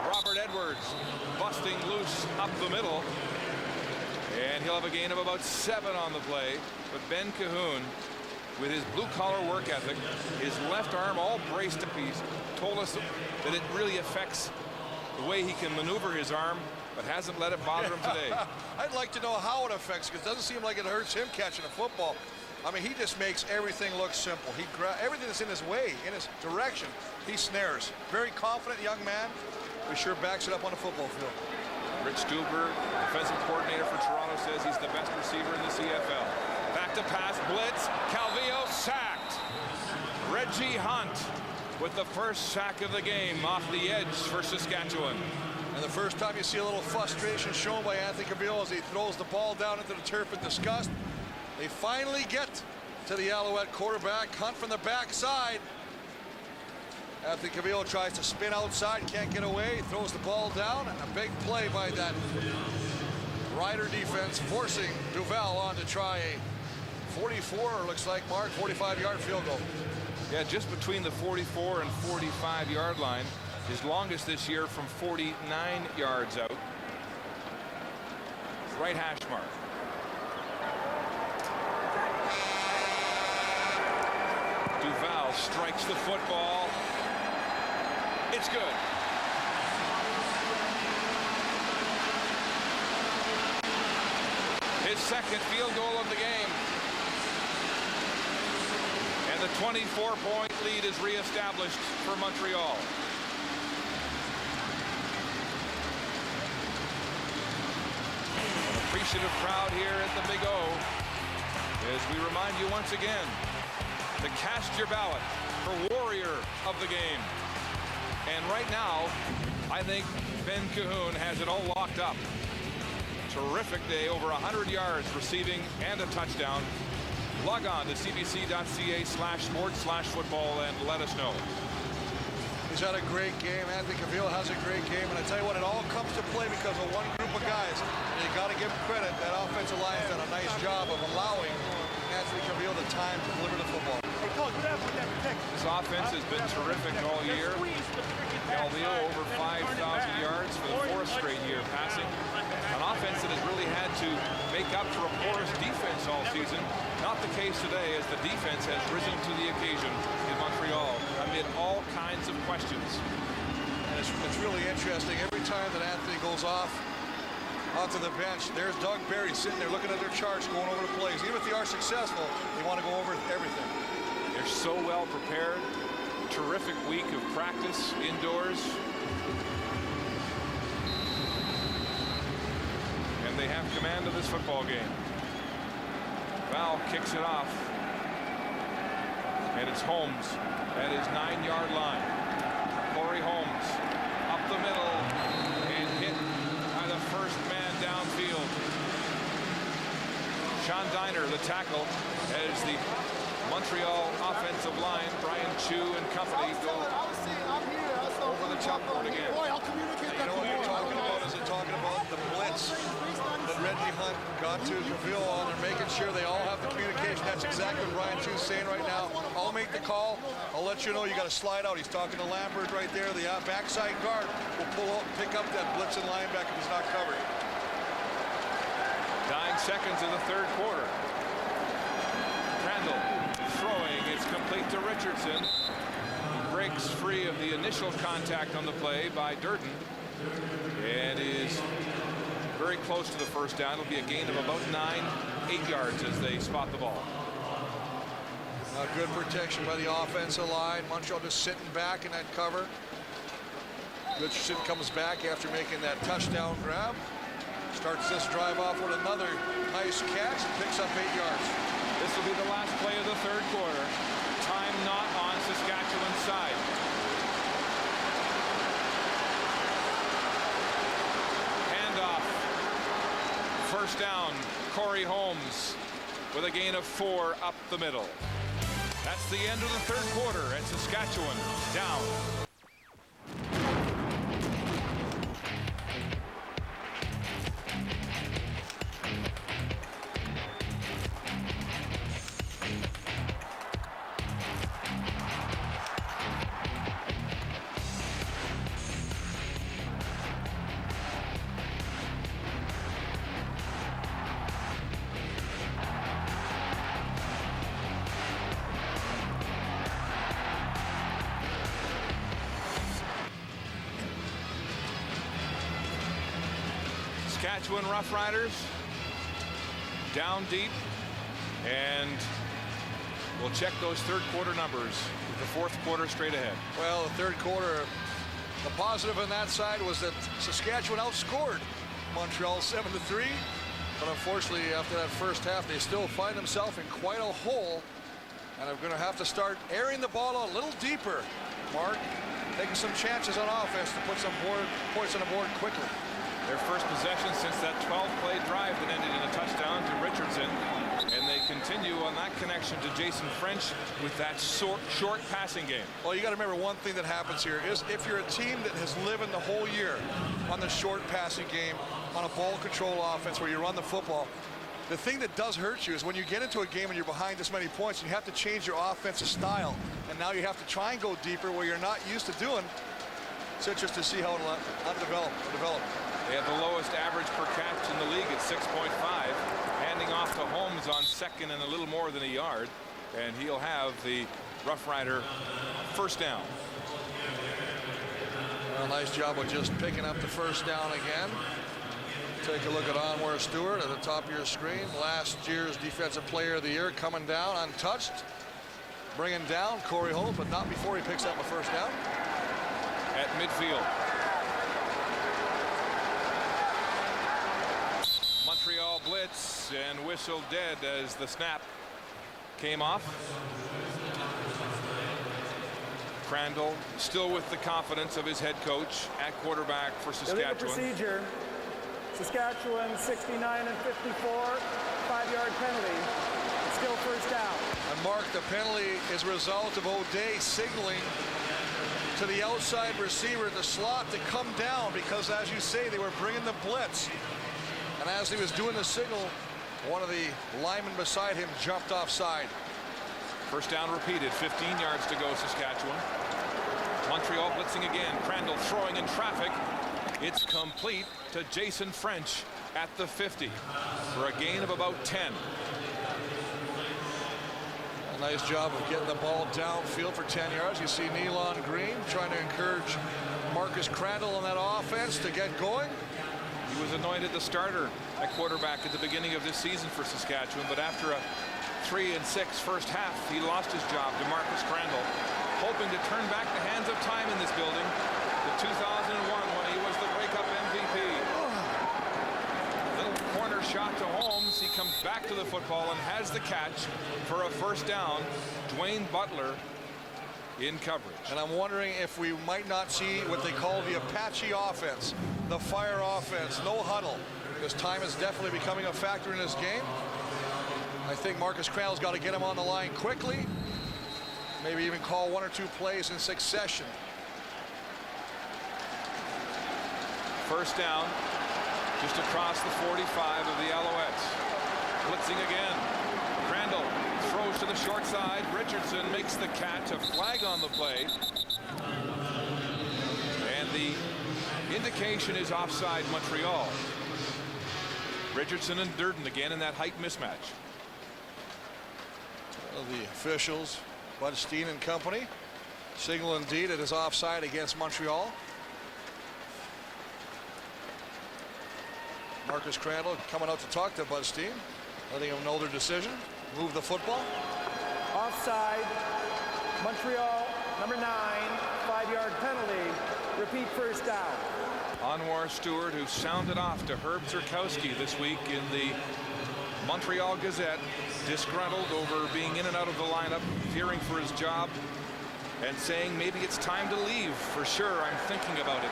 Robert Edwards busting loose up the middle, and he'll have a gain of about 7 on the play. But Ben Cahoon, with his blue-collar work ethic, his left arm all braced up, he's told us that it really affects the way he can maneuver his arm, but hasn't let it bother him today. I'd like to know how it affects, because it doesn't seem like it hurts him catching a football. I mean, he just makes everything look simple. Everything that's in his way, in his direction, he snares. Very confident young man. He sure backs it up on the football field. Rich Stuhlberg, defensive coordinator for Toronto, says he's the best receiver in the CFL. Back to pass, blitz, Calvillo sacked. Reggie Hunt with the first sack of the game off the edge for Saskatchewan. And the first time you see a little frustration shown by Anthony Cavill as he throws the ball down into the turf in disgust. They finally get to the Alouette quarterback. Hunt from the backside. Anthony Cavill tries to spin outside, can't get away, throws the ball down, and a big play by that Rider defense, forcing Duval on to try a 44, looks like, Mark, 45-yard field goal. Yeah, just between the 44 and 45-yard line. His longest this year from 49 yards out. Right hash mark. Duval strikes the football. It's good. His second field goal of the game. And the 24-point lead is reestablished for Montreal. An appreciative crowd here at the Big O as we remind you once again to cast your ballot for Warrior of the Game. And right now, I think Ben Cahoon has it all locked up. Terrific day, over 100 yards receiving and a touchdown. Log on to cbc.ca/sports/football and let us know. He's had a great game. Anthony Cavill has a great game. And I tell you what, it all comes to play because of one group of guys. And you got to give him credit. That offensive line's done a nice job of allowing Anthony Cavill the time to deliver the football. This offense has been terrific all year. Calvillo over 5,000 yards for the 4th straight year passing. An offense that has really had to make up for a porous defense all season. Not the case today, as the defense has risen to the occasion in Montreal amid all kinds of questions. And it's really interesting. Every time that Anthony goes off onto the bench, there's Doug Barry sitting there looking at their charts, going over the plays. Even if they are successful, they want to go over everything. They're so well prepared. Terrific week of practice indoors. And they have command of this football game. Val kicks it off. And it's Holmes at his 9-yard line. Corey Holmes up the middle and hit by the first man downfield. Sean Diner, the tackle, as the Montreal offensive line, Brian Chu and company, go over the chalkboard again. You know what you're talking about? Is it talking about the blitz that Reggie Hunt got to Cavill on? They're making sure they all have the communication. That's exactly what Brian Chu's saying right now. I'll make the call. I'll let you know you got to slide out. He's talking to Lambert right there. The backside guard will pull out and pick up that blitzing linebacker if he's not covered. 9 seconds in the third quarter. Crandall throwing. It's complete to Richardson. Breaks free of the initial contact on the play by Durden and is very close to the first down. It'll be a gain of about 8 yards as they spot the ball. Good protection by the offensive line. Montreal just sitting back in that cover. Richardson comes back after making that touchdown grab. Starts this drive off with another nice catch and picks up 8 yards. This will be the last play of the third quarter. Time not on Saskatchewan's side. Handoff. First down. Corey Holmes with a gain of 4 up the middle. That's the end of the third quarter, and Saskatchewan down. Saskatchewan Roughriders down deep, and we'll check those third quarter numbers with the fourth quarter straight ahead. Well, the third quarter, the positive on that side was that Saskatchewan outscored Montreal 7-3. But unfortunately, after that first half, they still find themselves in quite a hole, and are going to have to start airing the ball a little deeper. Mark, taking some chances on offense to put some points on the board quickly. Their first possession since that 12-play drive that ended in a touchdown to Richardson, and they continue on that connection to Jason French with that short passing game. Well, you got to remember one thing that happens here is if you're a team that has lived the whole year on the short passing game, on a ball control offense where you run the football, the thing that does hurt you is when you get into a game and you're behind this many points, you have to change your offensive style, and now you have to try and go deeper where you're not used to doing. It's interesting to see how it'll develop. They have the lowest average per catch in the league at 6.5. Handing off to Holmes on second and a little more than a yard, and he'll have the Rough Rider first down. Well, nice job of just picking up the first down again. Take a look at Onwar Stewart at the top of your screen. Last year's Defensive Player of the Year coming down untouched. Bringing down Corey Holmes, but not before he picks up a first down. At midfield. Montreal blitz and whistle dead as the snap came off. Crandall still with the confidence of his head coach at quarterback for Saskatchewan. Illegal procedure. Saskatchewan 69 and 54, 5-yard penalty. Still first down. And Mark, the penalty is a result of O'Day signaling to the outside receiver in the slot to come down because, as you say, they were bringing the blitz. And as he was doing the signal, one of the linemen beside him jumped offside. First down repeated, 15 yards to go, Saskatchewan. Montreal blitzing again. Crandall throwing in traffic. It's complete to Jason French at the 50 for a gain of about 10. A nice job of getting the ball downfield for 10 yards. You see Nealon Green trying to encourage Marcus Crandall on that offense to get going. He was anointed the starter at quarterback at the beginning of this season for Saskatchewan, but after a 3-6 first half, he lost his job to Marcus Crandall, hoping to turn back the hands of time in this building to 2001 when he was the breakup MVP. Little corner shot to Holmes. He comes back to the football and has the catch for a first down. Dwayne Butler in coverage. And I'm wondering if we might not see what they call the Apache offense, the fire offense, no huddle, because time is definitely becoming a factor in this game. think Marcus Crandall's got to get him on the line quickly. Maybe even call 1 or 2 plays in succession. First down, just across the 45 of the Alouettes. Blitzing again. Crandall throws to the short side. Richardson makes the catch. A flag on the play. And the indication is offside Montreal. Richardson and Durden again in that height mismatch. Well, the officials, Bud Steen and company, signal indeed it is offside against Montreal. Marcus Crandall coming out to talk to Bud Steen, letting him know their decision. Move the football. Offside. Montreal, number 9, 5-yard penalty. Repeat first down. Anwar Stewart, who sounded off to Herb Zurkowski this week in the Montreal Gazette, disgruntled over being in and out of the lineup, fearing for his job, and saying maybe it's time to leave. For sure, I'm thinking about it.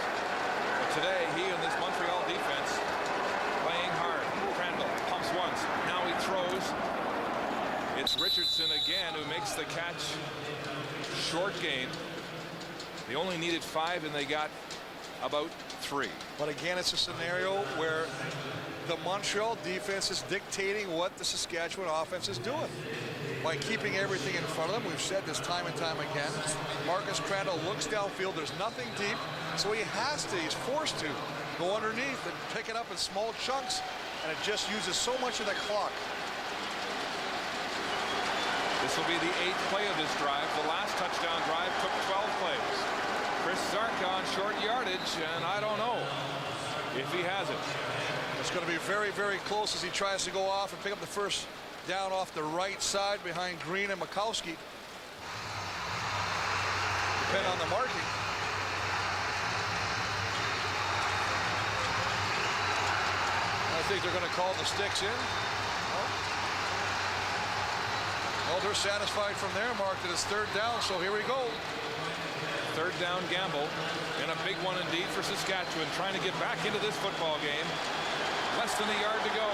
But today, he and this Montreal defense playing hard. Crandall pumps once. Now he throws. It's Richardson again who makes the catch. Short gain. They only needed 5 and they got about 3. But again, it's a scenario where the Montreal defense is dictating what the Saskatchewan offense is doing by keeping everything in front of them. We've said this time and time again. Marcus Crandall looks downfield. There's nothing deep, so he's forced to go underneath and pick it up in small chunks, and it just uses so much of the clock. This will be the 8th play of this drive. The last touchdown drive took 12 plays. Chris Zarka on short yardage, and I don't know if he has it. It's going to be very, very close as he tries to go off and pick up the first down off the right side behind Green and Mikowski. Depend on the marking. I think they're going to call the sticks in. Well, they're satisfied from their mark that it's 3rd down, so here we go. 3rd down gamble, and a big one indeed for Saskatchewan, trying to get back into this football game. Less than a yard to go.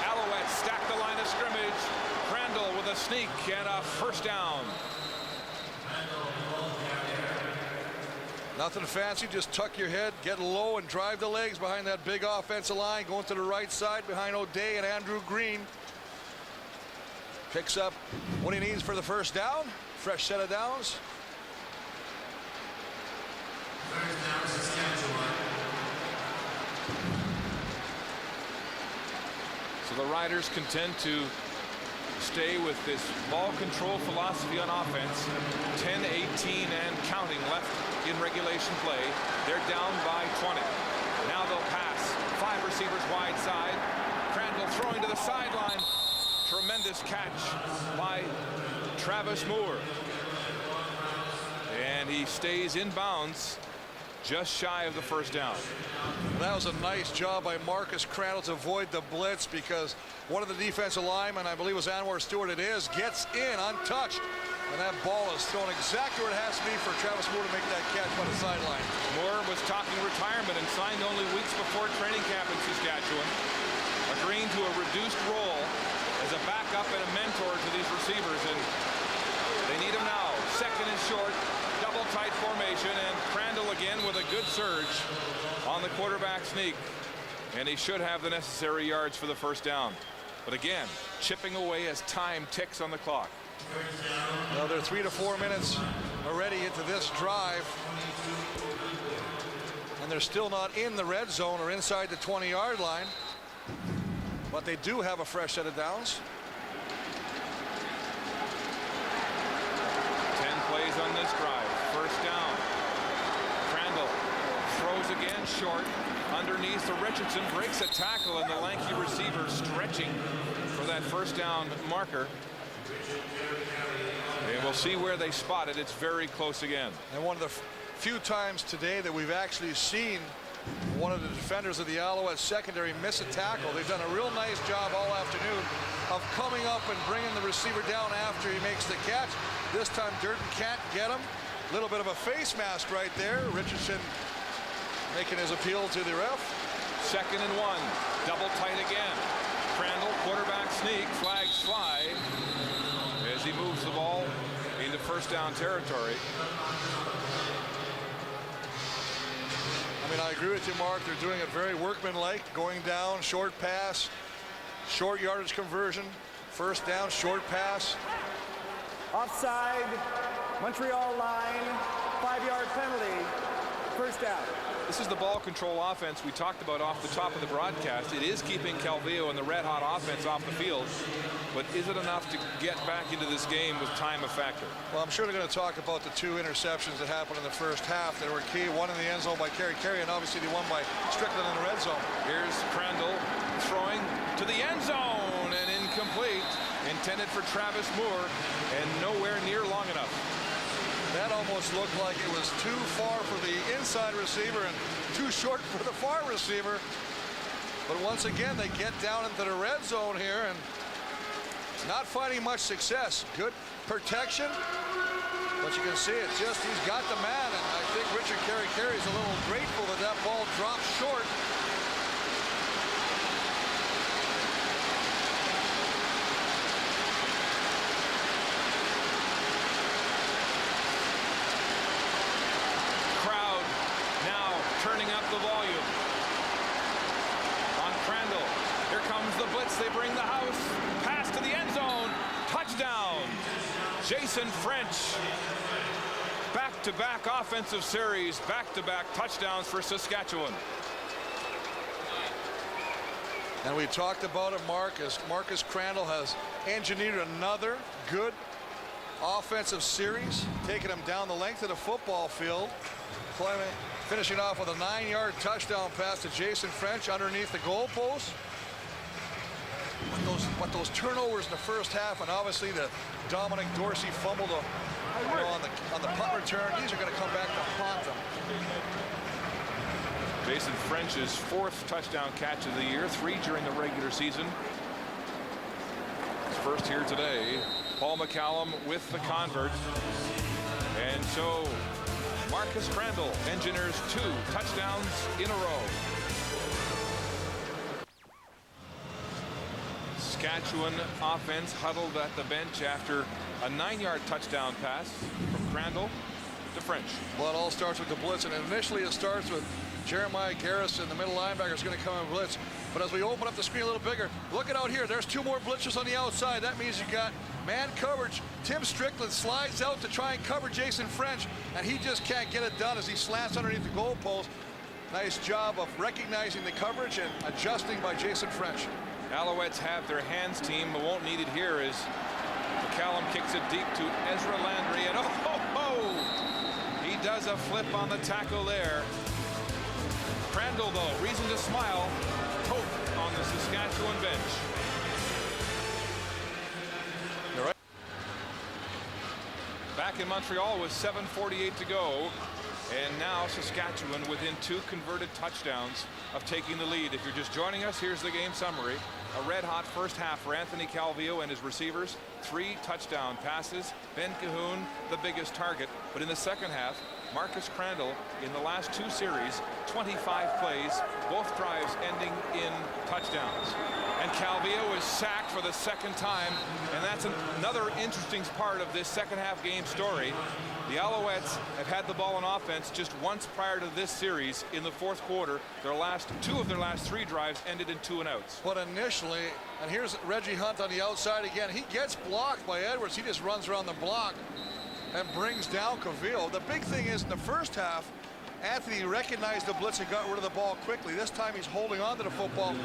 Alouettes stack the line of scrimmage. Crandall with a sneak and a first down. Nothing fancy, just tuck your head, get low, and drive the legs behind that big offensive line, going to the right side behind O'Day and Andrew Green. Picks up what he needs for the first down. Fresh set of downs. So the Riders contend to stay with this ball control philosophy on offense. 10-18 and counting left in regulation play. They're down by 20. Now they'll pass. 5 receivers wide side. Crandall throwing to the sideline. Tremendous catch by Travis Moore. And he stays in bounds just shy of the first down. That was a nice job by Marcus Crandall to avoid the blitz, because one of the defensive linemen, I believe it was Anwar Stewart, gets in untouched. And that ball is thrown exactly where it has to be for Travis Moore to make that catch by the sideline. Moore was talking retirement and signed only weeks before training camp in Saskatchewan, agreeing to a reduced role as a backup and a mentor to these receivers, and they need him now. 2nd and short, double tight formation, and Crandall again with a good surge on the quarterback sneak, and he should have the necessary yards for the first down. But again, chipping away as time ticks on the clock. Well, they're 3 to 4 minutes already into this drive, and they're still not in the red zone or inside the 20-yard line. But they do have a fresh set of downs. 10 plays on this drive. First down. Crandall throws again short. Underneath to Richardson. Breaks a tackle, and the lanky receiver stretching for that first down marker. And we'll see where they spot it. It's very close again. And one of the few times today that we've actually seen one of the defenders of the Alouettes secondary miss a tackle. They've done a real nice job all afternoon of coming up and bringing the receiver down after he makes the catch. This time Durden can't get him. A little bit of a face mask right there. Richardson making his appeal to the ref. 2nd and 1. Double tight again. Crandall, quarterback sneak. Flags fly. first down territory. I mean, I agree with you, Mark. They're doing it very workmanlike, going down, short pass, short yardage conversion, first down, short pass. Offside, Montreal line, 5-yard penalty, first down. This is the ball control offense we talked about off the top of the broadcast. It is keeping Calvillo and the red-hot offense off the field, but is it enough to get back into this game with time a factor? Well, I'm sure they're going to talk about the 2 interceptions that happened in the first half that were key. One in the end zone by Carey, and obviously the one by Strickland in the red zone. Here's Crandall throwing to the end zone and incomplete. Intended for Travis Moore and nowhere near long enough. That almost looked like it was too far for the inside receiver and too short for the far receiver. But once again, they get down into the red zone here and not finding much success. Good protection, but you can see it just, he's got the man, and I think Richard Carey is a little grateful that that ball dropped short. Turning up the volume on Crandall. Here comes the blitz. They bring the house. Pass to the end zone. Touchdown. Jason French. Back-to-back offensive series. Back-to-back touchdowns for Saskatchewan. And we talked about it, Marcus Crandall has engineered another good offensive series, taking him down the length of the football field. Finishing off with a 9-yard touchdown pass to Jason French underneath the goalpost. But those turnovers in the first half, and obviously the Dominic Dorsey fumbled on the punt return, these are going to come back to haunt them. Jason French's 4th touchdown catch of the year, 3 during the regular season. His first here today. Paul McCallum with the convert. And so Marcus Crandall engineers 2 touchdowns in a row. Saskatchewan offense huddled at the bench after a 9-yard touchdown pass from Crandall to French. Well, it all starts with the blitz, and initially it starts with Jeremiah Garrison, the middle linebacker, is going to come and blitz. But as we open up the screen a little bigger, look it out here. There's 2 more blitzers on the outside. That means you got man coverage. Tim Strickland slides out to try and cover Jason French, and he just can't get it done as he slants underneath the goalpost. Nice job of recognizing the coverage and adjusting by Jason French. Alouettes have their hands team, but won't need it here as McCallum kicks it deep to Ezra Landry, and he does a flip on the tackle there. Crandall, though, reason to smile. Hope on the Saskatchewan bench. You're right. Back in Montreal with 7:48 to go. And now Saskatchewan within 2 converted touchdowns of taking the lead. If you're just joining us, here's the game summary. A red-hot first half for Anthony Calvillo and his receivers. 3 touchdown passes. Ben Cahoon, the biggest target. But in the second half, Marcus Crandall, in the last 2 series, 25 plays, both drives ending in touchdowns. And Calvillo is sacked for the 2nd time, and that's another interesting part of this second half game story. The Alouettes have had the ball on offense just once prior to this series in the 4th quarter. Their last 2 of their last 3 drives ended in 2 and outs. But initially, and here's Reggie Hunt on the outside again. He gets blocked by Edwards. He just runs around the block and brings down Calvillo. The big thing is in the first half, Anthony recognized the blitz and got rid of the ball quickly. This time he's holding on to the football,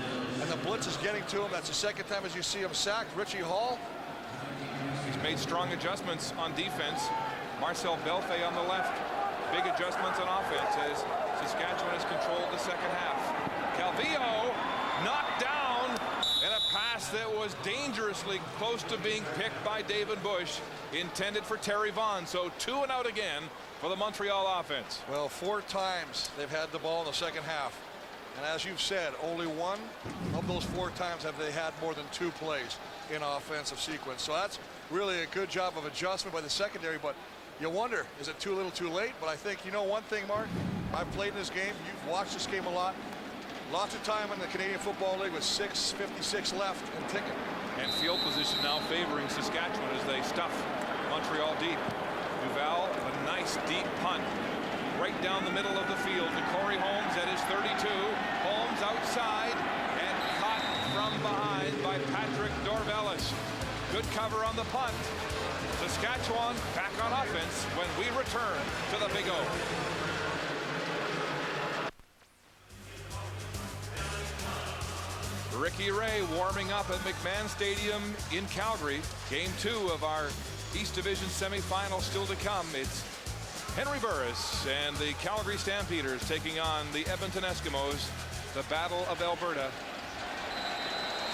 and the blitz is getting to him. That's the 2nd time as you see him sacked. Richie Hall. He's made strong adjustments on defense. Marcel Belfay on the left. Big adjustments on offense as Saskatchewan has controlled the second half. Calvillo knocked down, and a pass that was dangerously close to being picked by David Bush, intended for Terry Vaughn. So 2 and out again for the Montreal offense. Well, 4 times they've had the ball in the second half. And as you've said, only 1 of those 4 times have they had more than 2 plays in offensive sequence. So that's really a good job of adjustment by the secondary. But you wonder, is it too little too late? But I think, you know one thing, Mark, I've played in this game. You've watched this game a lot. Lots of time in the Canadian Football League with 6:56 left and ticking. And field position now favoring Saskatchewan as they stuff Montreal deep. Duval, a nice deep punt right down the middle of the field to Corey Holmes at his 32. Holmes outside and caught from behind by Patrick Dorvelis. Good cover on the punt. Saskatchewan back on offense when we return to the Big O. Ricky Ray warming up at McMahon Stadium in Calgary. Game 2 of our East Division semifinal still to come. It's Henry Burris and the Calgary Stampeders taking on the Edmonton Eskimos. The Battle of Alberta.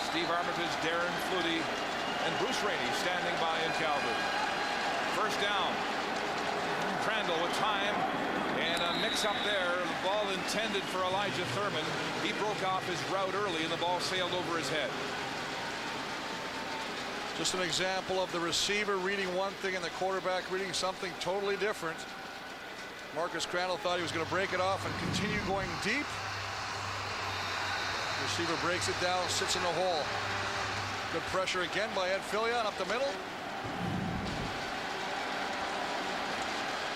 Steve Armitage, Darren Flutie, and Bruce Rainey standing by in Calgary. First down. Crandall with time and a mix-up there. The ball intended for Elijah Thurman. He broke off his route early and the ball sailed over his head. Just an example of the receiver reading one thing and the quarterback reading something totally different. Marcus Crandall thought he was going to break it off and continue going deep. Receiver breaks it down, sits in the hole. Good pressure again by Ed Fillion up the middle.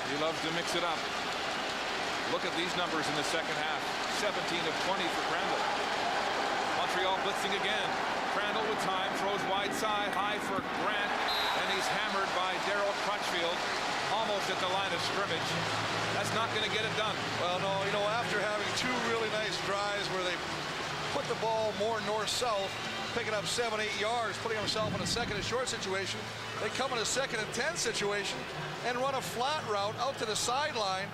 He loves to mix it up. Look at these numbers in the second half. 17 of 20 for Crandall. Montreal blitzing again. Crandall with time, throws wide side, high for Grant, and he's hammered by Darryl Crutchfield almost at the line of scrimmage. That's not going to get it done. Well, no, you know, after having two really nice drives where they put the ball more north-south, picking up 7-8 yards, putting himself in a second and short situation, they come in a second and 10 situation and run a flat route out to the sideline.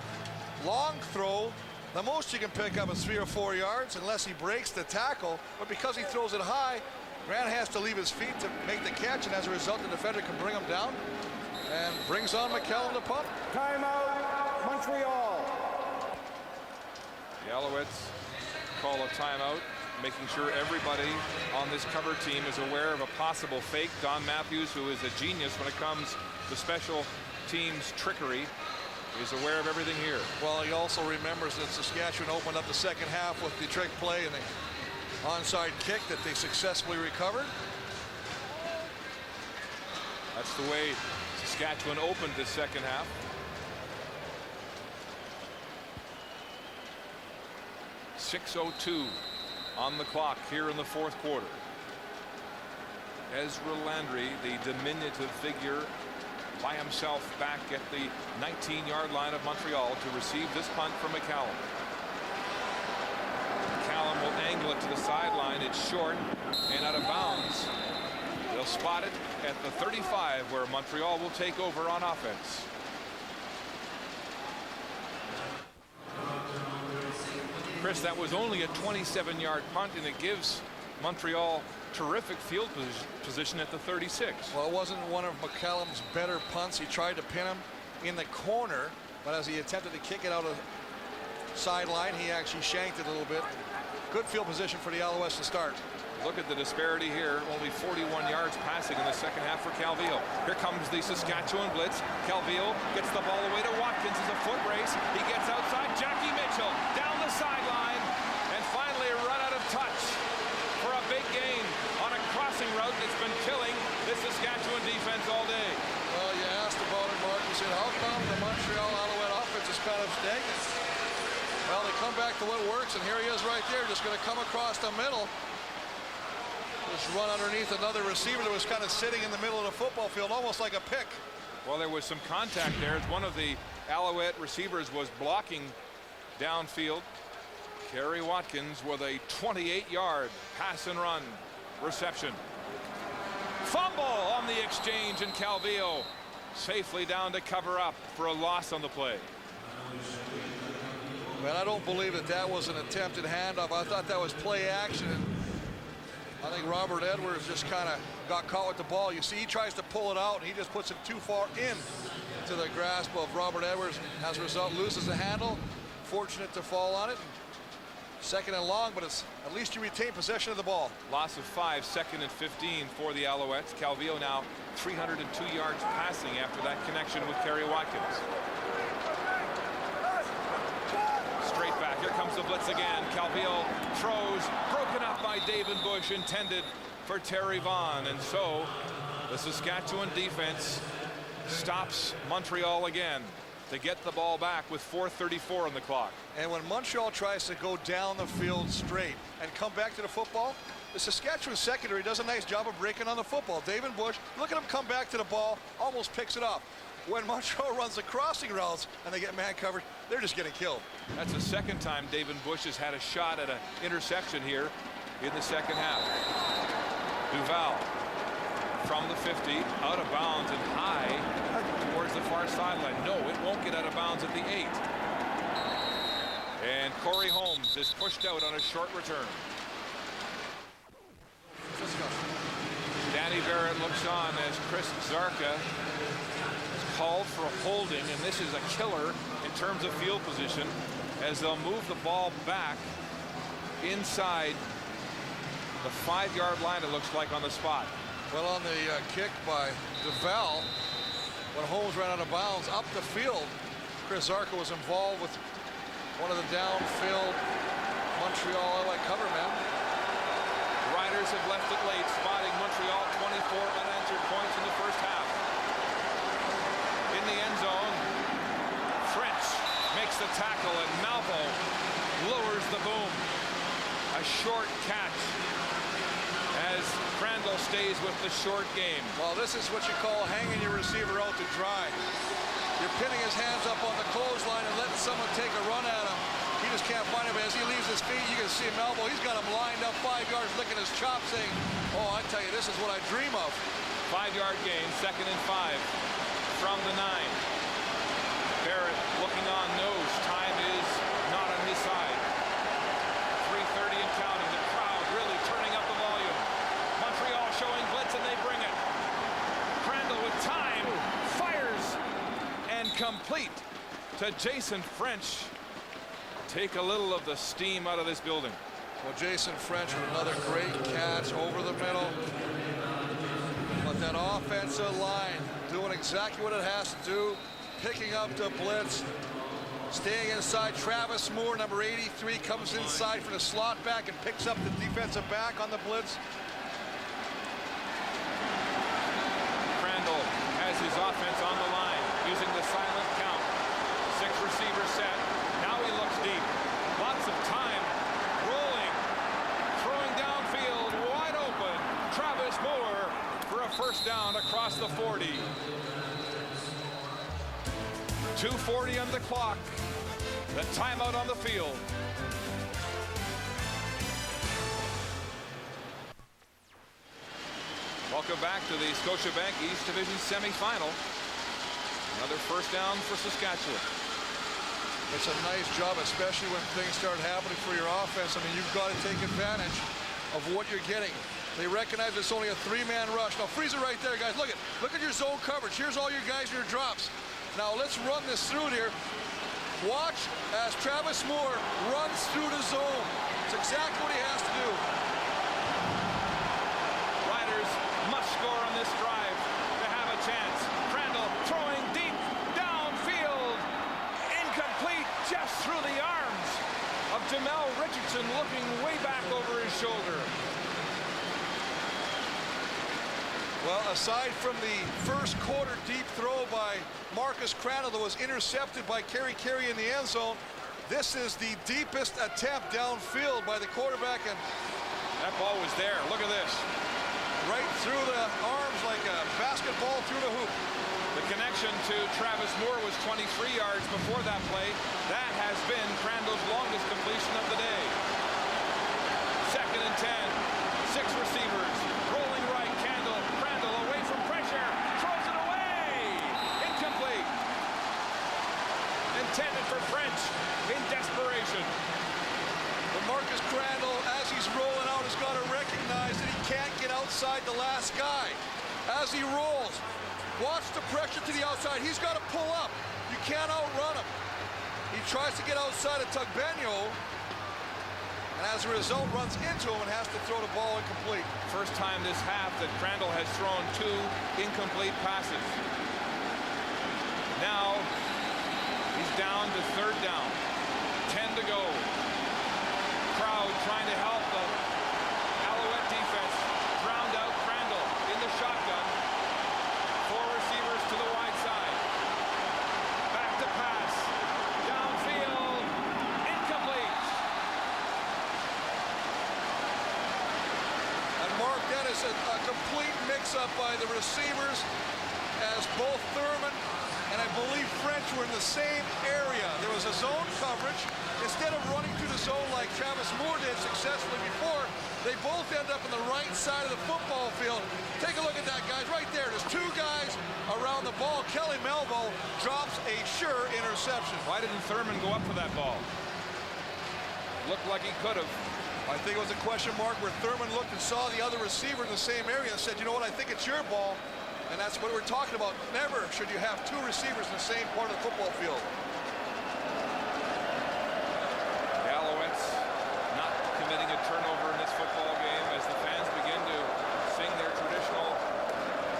Long throw. The most you can pick up is 3 or 4 yards unless he breaks the tackle. But because he throws it high, Grant has to leave his feet to make the catch, and as a result, the defender can bring him down and brings on McKellen to punt. Timeout, Montreal. The Alouettes call a timeout, making sure everybody on this cover team is aware of a possible fake. Don Matthews, who is a genius when it comes to special teams trickery, is aware of everything here. Well, he also remembers that Saskatchewan opened up the second half with the trick play and the onside kick that they successfully recovered. That's the way Saskatchewan opened the second half. .6:02 on the clock here in the fourth quarter. Ezra Landry, the diminutive figure, by himself back at the 19-yard line of Montreal to receive this punt from McCallum. McCallum will angle it to the sideline. It's short and out of bounds. They'll spot it at the 35 where Montreal will take over on offense. Chris, that was only a 27-yard punt, and it gives Montreal terrific field position at the 36. Well, it wasn't one of McCallum's better punts. He tried to pin him in the corner, but as he attempted to kick it out of sideline, he actually shanked it a little bit. Good field position for the Alouettes to start. Look at the disparity here. Only 41 yards passing in the second half for Calvillo. Here comes the Saskatchewan blitz. Calvillo gets the ball away to Watkins. It's a foot race. He gets outside. Jackie Mitchell down the sideline and finally run out of touch for a big gain on a crossing route that's been killing this Saskatchewan defense all day. Well, you asked about it, Mark. You said, how come the Montreal Alouette offense is kind of stagnant? Well, they come back to what works, and here he is right there, just going to come across the middle. Just run underneath another receiver that was kind of sitting in the middle of the football field, almost like a pick. Well, there was some contact there. One of the Alouette receivers was blocking downfield. Kerry Watkins with a 28-yard pass and run reception. Fumble on the exchange, and Calvillo safely down to cover up for a loss on the play. Man, I don't believe that that was an attempted handoff. I thought that was play action. I think Robert Edwards just kind of got caught with the ball. You see, he tries to pull it out, and he just puts it too far in to the grasp of Robert Edwards. As a result, loses the handle. Fortunate to fall on it. Second and long, but it's at least you retain possession of the ball. Loss of 5, second and 15 for the Alouettes. Calvillo now 302 yards passing after that connection with Kerry Watkins. Straight back, here comes the blitz again. Calvillo throws, broken up by David Bush, intended for Terry Vaughn. And so the Saskatchewan defense stops Montreal again to get the ball back with 4:34 on the clock. And when Montreal tries to go down the field straight and come back to the football, the Saskatchewan secondary does a nice job of breaking on the football. David Bush, look at him come back to the ball, almost picks it up. When Montreal runs the crossing routes and they get man covered, they're just getting killed. That's the second time David Bush has had a shot at an interception here in the second half. Duval from the 50, out of bounds and high towards the far sideline. No, it won't get out of bounds at the 8. And Corey Holmes is pushed out on a short return. Danny Barrett looks on as Chris Zarka is called for a holding, and this is a killer in terms of field position as they'll move the ball back inside the 5-yard line, it looks like, on the spot. Well, on the kick by Duval, when Holmes ran out of bounds up the field, Chris Zarka was involved with one of the downfield Montreal cover men. Riders have left it late, spotting Montreal 24 unanswered points in the first half. In the end zone, French makes the tackle and Malvo lowers the boom. A short catch as Crandall stays with the short game. Well, this is what you call hanging your receiver out to dry. You're pinning his hands up on the clothesline and letting someone take a run at him. He just can't find him. As he leaves his feet, you can see Malvo. He's got him lined up 5 yards, licking his chops, saying, oh, I tell you, this is what I dream of. 5-yard gain, 2nd and 5 from the 9. Barrett looking on nose. Time is not on his side. 3:30 and counting. The crowd really turning up the volume. Montreal showing blitz, and they bring it. Crandall with time, fires, and complete to Jason French. Take a little of the steam out of this building. Well, Jason French with another great catch over the middle. But that offensive line doing exactly what it has to do, picking up the blitz, staying inside. Travis Moore, number 83, comes inside for the slot back and picks up the defensive back on the blitz. Crandall has his offense on the line, using the silent count. 6 receivers set. Now he looks deep. Lots of time. Rolling. Throwing downfield. Wide open. Travis Moore for a first down across the 40. 2:40 on the clock. The timeout on the field. Welcome back to the Scotiabank East Division semifinal. Another first down for Saskatchewan. It's a nice job, especially when things start happening for your offense. I mean, you've got to take advantage of what you're getting. They recognize it's only a 3-man rush. Now, freeze it right there, guys. Look at your zone coverage. Here's all your guys in your drops. Now, let's run this through here. Watch as Travis Moore runs through the zone. It's exactly what he has to do. Riders must score on this drive to have a chance. Crandall throwing deep downfield. Incomplete, just through the arms of Jamel Richardson, looking way back over his shoulder. Well, aside from the first quarter deep throw by Marcus Crandall that was intercepted by Kerry Carey in the end zone, this is the deepest attempt downfield by the quarterback, and that ball was there. Look at this. Right through the arms like a basketball through the hoop. The connection to Travis Moore was 23 yards before that play. That has been Crandall's longest completion of the day. 2nd and 10. 6 receivers. Rolling right. Crandall away from pressure. Throws it away. Incomplete. Intended for French in desperation. But Marcus Crandall, as he's rolling out, has got to recognize that he can't get outside the last guy. As he rolls, watch the pressure to the outside. He's got to pull up. You can't outrun him. He tries to get outside of Tugbenio, and as a result runs into him and has to throw the ball incomplete. First time this half that Crandall has thrown 2 incomplete passes. Now he's down to 3rd down. 10 to go. Crowd trying to help the Alouette defense drowned out Crandall in the shotgun. 4 receivers to the wide just a complete mix-up by the receivers as both Thurman and I believe French were in the same area. There was a zone coverage. Instead of running through the zone like Travis Moore did successfully before, they both end up on the right side of the football field. Take a look at that, guys, right there. There's two guys around the ball. Kelly Melville drops a sure interception. Why didn't Thurman go up for that ball? Looked like he could have. I think it was a question mark where Thurman looked and saw the other receiver in the same area and said, you know what, I think it's your ball. And that's what we're talking about. Never should you have two receivers in the same part of the football field. The Alouettes not committing a turnover in this football game as the fans begin to sing their traditional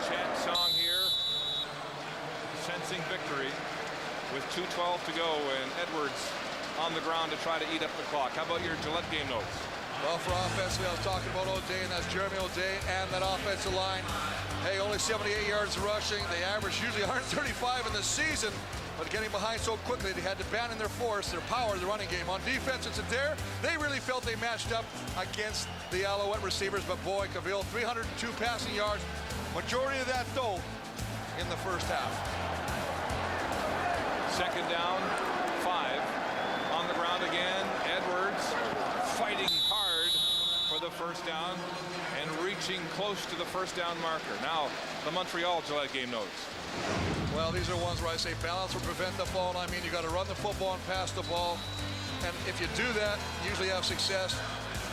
chant song here. Sensing victory with 2:12 to go, and Edwards on the ground to try to eat up the clock. How about your Gillette game notes? Well, for offensively, I was talking about O'Day, and that's Jeremy O'Day and that offensive line. Hey, only 78 yards rushing. They average usually 135 in the season, but getting behind so quickly, they had to abandon their force, their power, the running game. On defense, it's there. They really felt they matched up against the Alouette receivers, but boy, Cavill, 302 passing yards. Majority of that, though, in the first half. Second down, 5. On the ground again, Edwards fighting hard for the first down and reaching close to the first down marker. Now, the Montreal Gillette game notes. Well, these are ones where I say balance will prevent the fall. I mean, you got to run the football and pass the ball. And if you do that, you usually have success.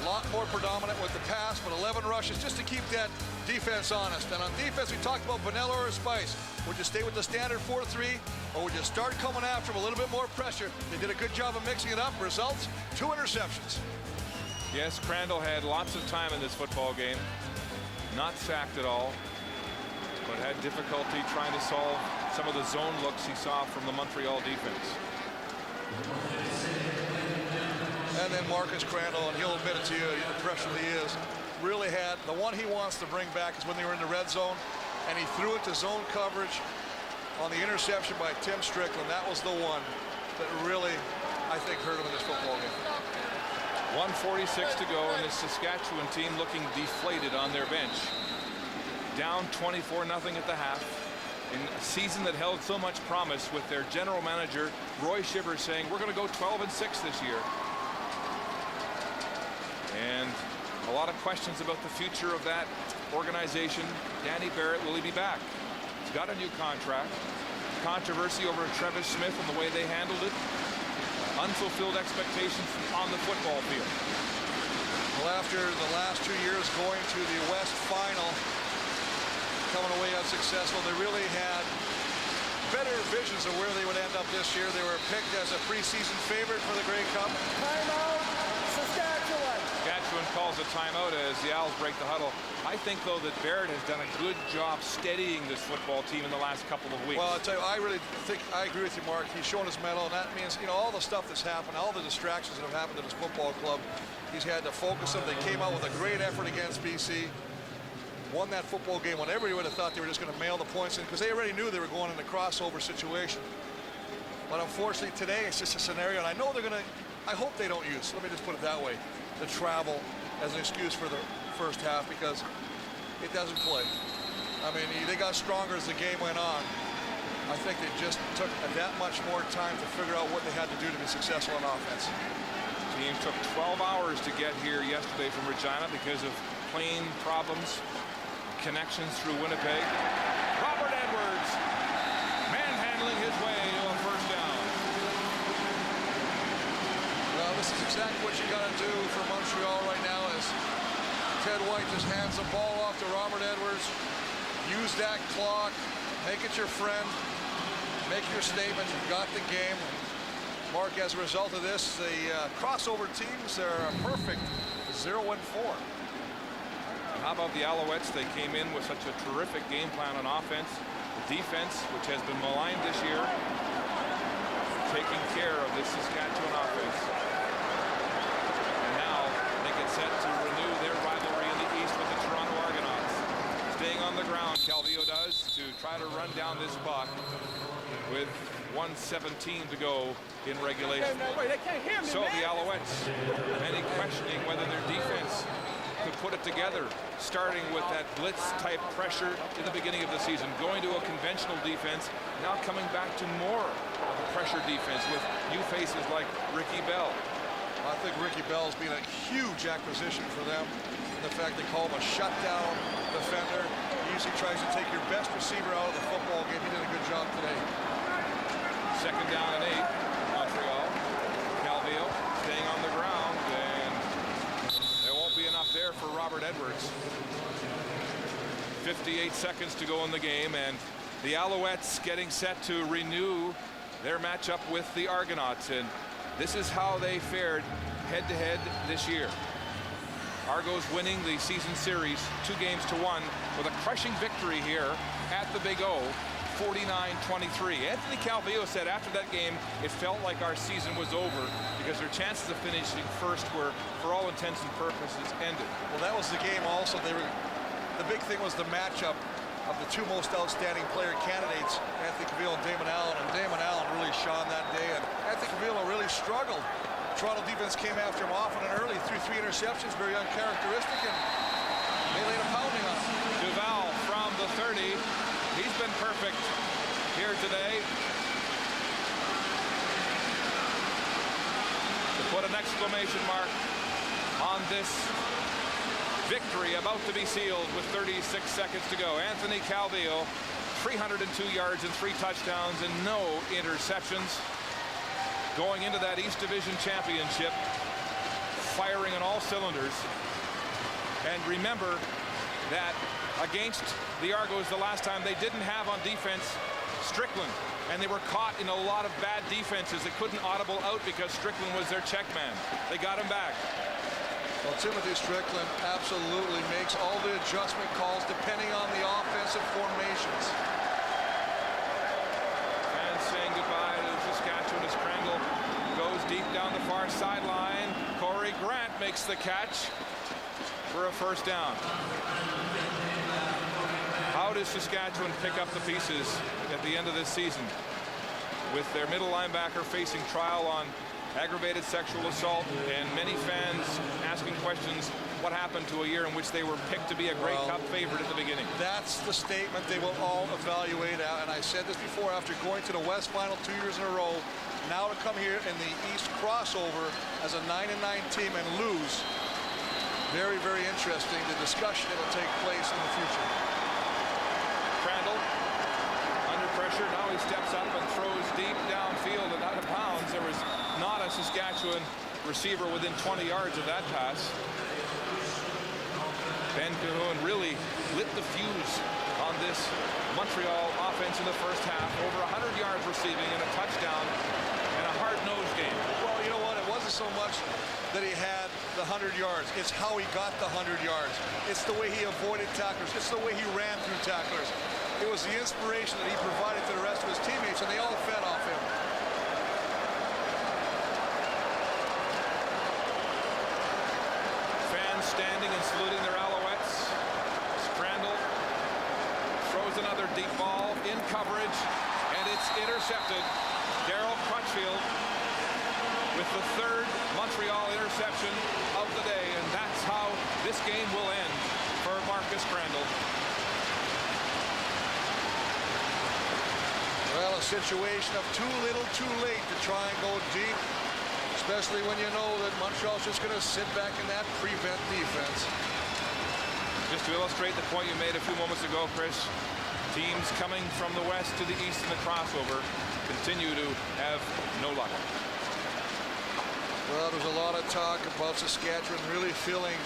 A lot more predominant with the pass, but 11 rushes just to keep that defense honest. And on defense, we talked about vanilla or spice. Would you stay with the standard 4-3, or would you start coming after them a little bit more pressure? They did a good job of mixing it up. Results, 2 interceptions. Yes, Crandall had lots of time in this football game. Not sacked at all, but had difficulty trying to solve some of the zone looks he saw from the Montreal defense. And then Marcus Crandall, and he'll admit it to you, the pressure he is, really had, the one he wants to bring back is when they were in the red zone, and he threw it to zone coverage on the interception by Tim Strickland. That was the one that really, I think, hurt him in this football game. 1:46 to go, and the Saskatchewan team looking deflated on their bench. Down 24-0 at the half. In a season that held so much promise, with their general manager, Roy Shivers, saying, we're going to go 12-6 this year. And a lot of questions about the future of that organization. Danny Barrett, will he be back? He's got a new contract. Controversy over Travis Smith and the way they handled it. Unfulfilled expectations on the football field. Well, after the last 2 years going to the West Final, coming away unsuccessful, they really had better visions of where they would end up this year. They were picked as a preseason favorite for the Grey Cup. Timeout, Saskatchewan. Saskatchewan calls a timeout as the Owls break the huddle. I think, though, that Barrett has done a good job steadying this football team in the last couple of weeks. Well, I'll tell you, I really think, I agree with you, Mark. He's shown his mettle, and that means, you know, all the stuff that's happened, all the distractions that have happened to this football club, he's had to focus them. They came out with a great effort against BC. Won that football game when everybody would have thought they were just going to mail the points in, because they already knew they were going in the crossover situation. But unfortunately today it's just a scenario, and I know they're going to, I hope they don't use, let me just put it that way, the travel as an excuse for the first half, because it doesn't play. I mean, they got stronger as the game went on. I think they just took that much more time to figure out what they had to do to be successful on offense. Team took 12 hours to get here yesterday from Regina because of plane problems. Connections through Winnipeg. Robert Edwards manhandling his way to a first down. Well, this is exactly what you got to do for Montreal right now, is Ted White just hands the ball off to Robert Edwards. Use that clock. Make it your friend. Make your statement. You got the game. Mark, as a result of this, the crossover teams are a perfect 0-4. How about the Alouettes? They came in with such a terrific game plan on offense. The defense, which has been maligned this year, taking care of this Saskatchewan offense. And now they get set to renew their rivalry in the East with the Toronto Argonauts. Staying on the ground, Calvillo does, to try to run down this puck with 1:17 to go in regulation. So the Alouettes, many questioning whether their defense could put it together, starting with that blitz-type pressure in the beginning of the season, going to a conventional defense, now coming back to more of a pressure defense with new faces like Ricky Bell. I think Ricky Bell's been a huge acquisition for them. The fact they call him a shutdown defender. He usually tries to take your best receiver out of the football game. He did a good job today. Second down and 8, Montreal. Calvillo staying on the ground, and there won't be enough there for Robert Edwards. 58 seconds to go in the game, and the Alouettes getting set to renew their matchup with the Argonauts, and this is how they fared head-to-head this year. Argos winning the season series 2-1 with a crushing victory here at the Big O, 49-23. Anthony Calvillo said after that game, it felt like our season was over because their chances of finishing first were, for all intents and purposes, ended. Well, that was the game also. The big thing was the matchup of the two most outstanding player candidates, Anthony Calvillo and Damon Allen. And Damon Allen really shone that day, and Anthony Calvillo really struggled. Toronto defense came after him often and early, threw 3 interceptions, very uncharacteristic, and they laid a pounding on him. Duval from the 30. He's been perfect here today. To put an exclamation mark on this victory about to be sealed with 36 seconds to go. Anthony Calvillo, 302 yards and 3 touchdowns and no interceptions. Going into that East Division Championship, firing on all cylinders. And remember that against the Argos the last time, they didn't have on defense Strickland, and they were caught in a lot of bad defenses that couldn't audible out because Strickland was their check man. They got him back. Well, Timothy Strickland absolutely makes all the adjustment calls depending on the offensive formations. And saying goodbye to Saskatchewan as Krangle goes deep down the far sideline. Corey Grant makes the catch for a first down. How does Saskatchewan pick up the pieces at the end of this season with their middle linebacker facing trial on aggravated sexual assault, and many fans asking questions, what happened to a year in which they were picked to be a Grey Cup favorite at the beginning? That's the statement they will all evaluate out, and I said this before, after going to the West Final 2 years in a row, now to come here in the East crossover as a 9-9 team and lose, very, very interesting, the discussion that will take place in the future. Crandall under pressure, now he steps up and throws deep downfield and out of bounds. There was not a Saskatchewan receiver within 20 yards of that pass. Ben Cahoon really lit the fuse on this Montreal offense in the first half. Over 100 yards receiving and a touchdown and a hard-nosed game. Well, you know what? It wasn't so much that he had the 100 yards. It's how he got the 100 yards. It's the way he avoided tacklers. It's the way he ran through tacklers. It was the inspiration that he provided to the rest of his teammates, and they all fed off him. Fans standing and saluting their Alouettes. Crandall throws another deep ball in coverage, and it's intercepted. Darryl Crutchfield with the 3rd Montreal interception of the day, and that's how this game will end for Marcus Crandall. Well, a situation of too little, too late to try and go deep, especially when you know that Montreal's just going to sit back in that prevent defense. Just to illustrate the point you made a few moments ago, Chris, teams coming from the west to the east in the crossover continue to have no luck. Well, there's a lot of talk about Saskatchewan really feeling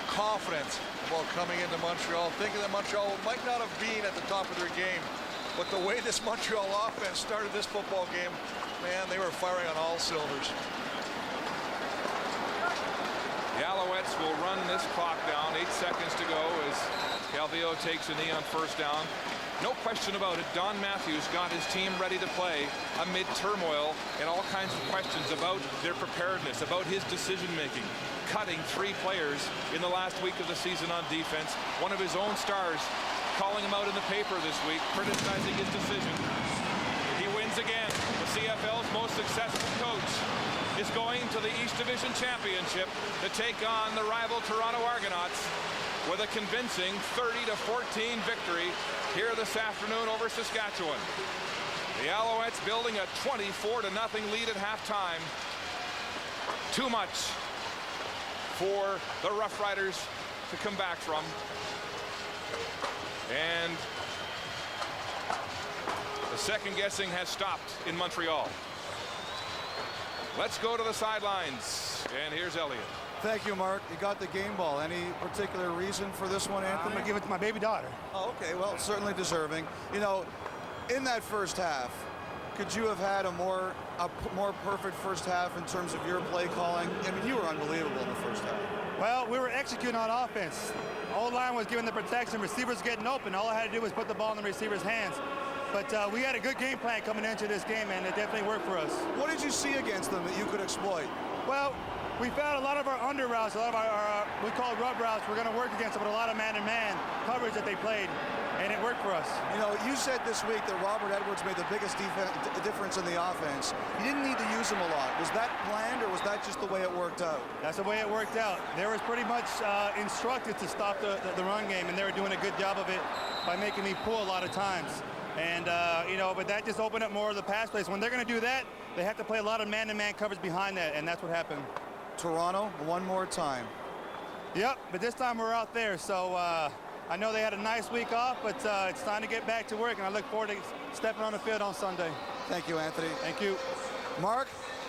confident about coming into Montreal, thinking that Montreal might not have been at the top of their game. But the way this Montreal offense started this football game, man, they were firing on all cylinders. The Alouettes will run this clock down. 8 seconds to go as Calvillo takes a knee on first down. No question about it, Don Matthews got his team ready to play amid turmoil and all kinds of questions about their preparedness, about his decision-making. Cutting 3 players in the last week of the season on defense. One of his own stars calling him out in the paper this week, criticizing his decision. He wins again, the CFL's most successful coach. is going to the East Division Championship to take on the rival Toronto Argonauts with a convincing 30-14 victory here this afternoon over Saskatchewan. The Alouettes building a 24-0 lead at halftime. Too much for the Roughriders to come back from. And the second guessing has stopped in Montreal. Let's go to the sidelines. And here's Elliott. Thank you, Mark. You got the game ball. Any particular reason for this one, Anthony? I'm going to give it to my baby daughter. Oh, okay. Well, certainly deserving. You know, in that first half, could you have had a more perfect first half in terms of your play calling? I mean, you were unbelievable in the first half. Well, we were executing on offense. O-line was giving the protection. Receivers getting open. All I had to do was put the ball in the receiver's hands. But we had a good game plan coming into this game, and it definitely worked for us. What did you see against them that you could exploit? Well, we found a lot of our under routes, a lot of our we call it rub routes. We're going to work against them with a lot of man-to-man coverage that they played, and it worked for us. You know, you said this week that Robert Edwards made the biggest difference in the offense. You didn't need to use him a lot. Was that planned, or was that just the way it worked out? That's the way it worked out. They were pretty much instructed to stop the run game, and they were doing a good job of it by making me pull a lot of times. And, you know, but that just opened up more of the pass plays. When they're going to do that, they have to play a lot of man-to-man coverage behind that, and that's what happened. Toronto, one more time. Yep, but this time we're out there. So I know they had a nice week off, but it's time to get back to work, and I look forward to stepping on the field on Sunday. Thank you, Anthony. Thank you. Mark?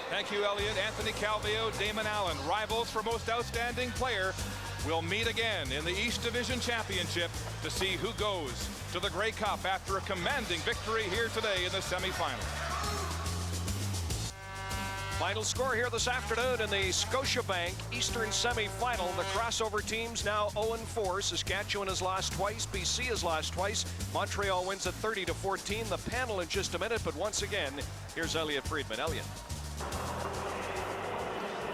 Thank you, Elliott. Anthony Calvillo, Damon Allen, rivals for most outstanding player, will meet again in the East Division Championship to see who goes to the Grey Cup after a commanding victory here today in the semifinal. Final score here this afternoon in the Scotiabank Eastern semifinal. The crossover teams now 0-4. Saskatchewan has lost twice. BC has lost twice. Montreal wins at 30-14. The panel in just a minute, but once again, here's Elliott Friedman. Elliott.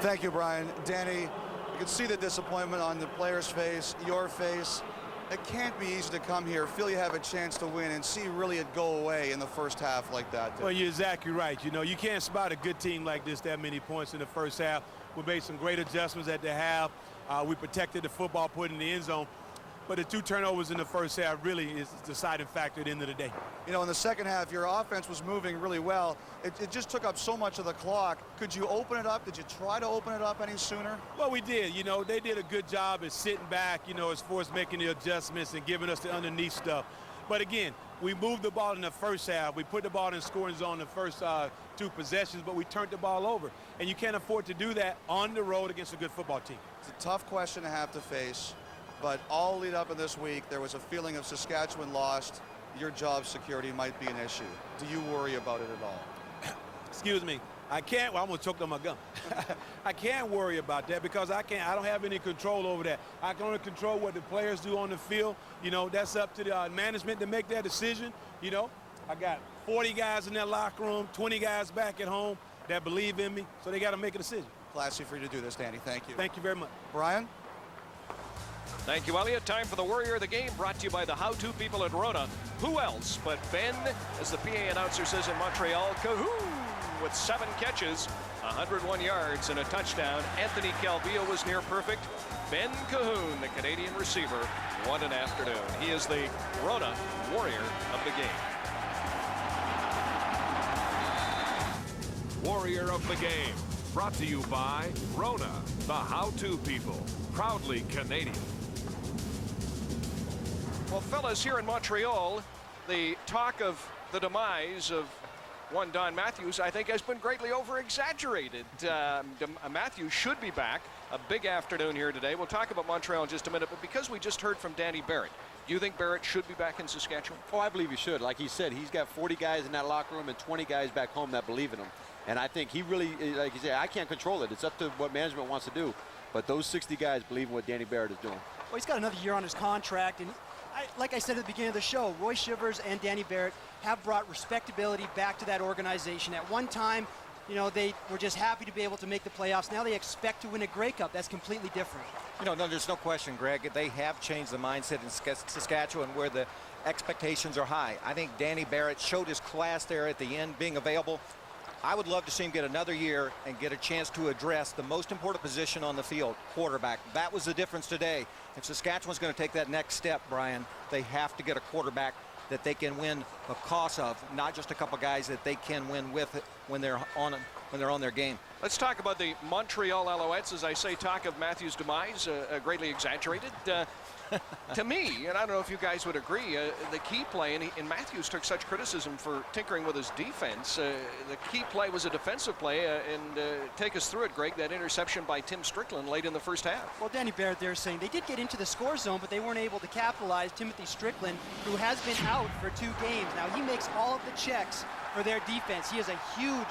Thank you, Brian. Danny, you can see the disappointment on the player's face, your face. It can't be easy to come here, feel you have a chance to win, and see really it go away in the first half like that. Well, you're exactly right. You know, you can't spot a good team like this that many points in the first half. We made some great adjustments at the half. We protected the football, put it in the end zone. But the 2 turnovers in the first half really is the deciding factor at the end of the day. You know, in the second half, your offense was moving really well. It just took up so much of the clock. Could you open it up? Did you try to open it up any sooner? Well, we did. You know, they did a good job at sitting back, you know, as far as making the adjustments and giving us the underneath stuff. But again, we moved the ball in the first half. We put the ball in the scoring zone the first 2 possessions, but we turned the ball over. And you can't afford to do that on the road against a good football team. It's a tough question to have to face. But all lead up in this week, there was a feeling of Saskatchewan lost, your job security might be an issue. Do you worry about it at all? Excuse me. I can't. Well, I'm going to choke on my gum. I can't worry about that because I don't have any control over that. I can only control what the players do on the field. You know, that's up to the management to make that decision. You know, I got 40 guys in that locker room, 20 guys back at home that believe in me, so they got to make a decision. Classy for you to do this, Danny. Thank you. Thank you very much. Brian? Thank you, Elliott. Time for the Warrior of the Game, brought to you by the How-To people at Rona. Who else but Ben, as the PA announcer says in Montreal, Cahoon, with 7 catches, 101 yards and a touchdown. Anthony Calvillo was near perfect. Ben Cahoon, the Canadian receiver, what an afternoon. He is the Rona Warrior of the Game. Warrior of the Game, brought to you by Rona, the How-To people, proudly Canadian. Well, fellas, here in Montreal, the talk of the demise of one Don Matthews, I think, has been greatly over-exaggerated. Matthews should be back. A big afternoon here today. We'll talk about Montreal in just a minute, but because we just heard from Danny Barrett, do you think Barrett should be back in Saskatchewan? Oh, I believe he should. Like he said, he's got 40 guys in that locker room and 20 guys back home that believe in him. And I think he really, like you said, I can't control it. It's up to what management wants to do. But those 60 guys believe in what Danny Barrett is doing. Well, he's got another year on his contract, and like I said at the beginning of the show, Roy Shivers and Danny Barrett have brought respectability back to that organization. At one time, you know, they were just happy to be able to make the playoffs. Now they expect to win a Grey Cup. That's completely different. You know, no, there's no question, Greg. They have changed the mindset in Saskatchewan where the expectations are high. I think Danny Barrett showed his class there at the end, being available. I would love to see him get another year and get a chance to address the most important position on the field, quarterback. That was the difference today. If Saskatchewan's going to take that next step, Brian, they have to get a quarterback that they can win because of, not just a couple guys that they can win with when they're on their game. Let's talk about the Montreal Alouettes. As I say, talk of Matthews' demise greatly exaggerated. To me, and I don't know if you guys would agree, the key play, and Matthews took such criticism for tinkering with his defense. The key play was a defensive play, and take us through it, Greg, that interception by Tim Strickland late in the first half. Well, Danny Barrett there saying they did get into the score zone, but they weren't able to capitalize. Timothy Strickland, who has been out for 2 games. Now, he makes all of the checks for their defense. He is a huge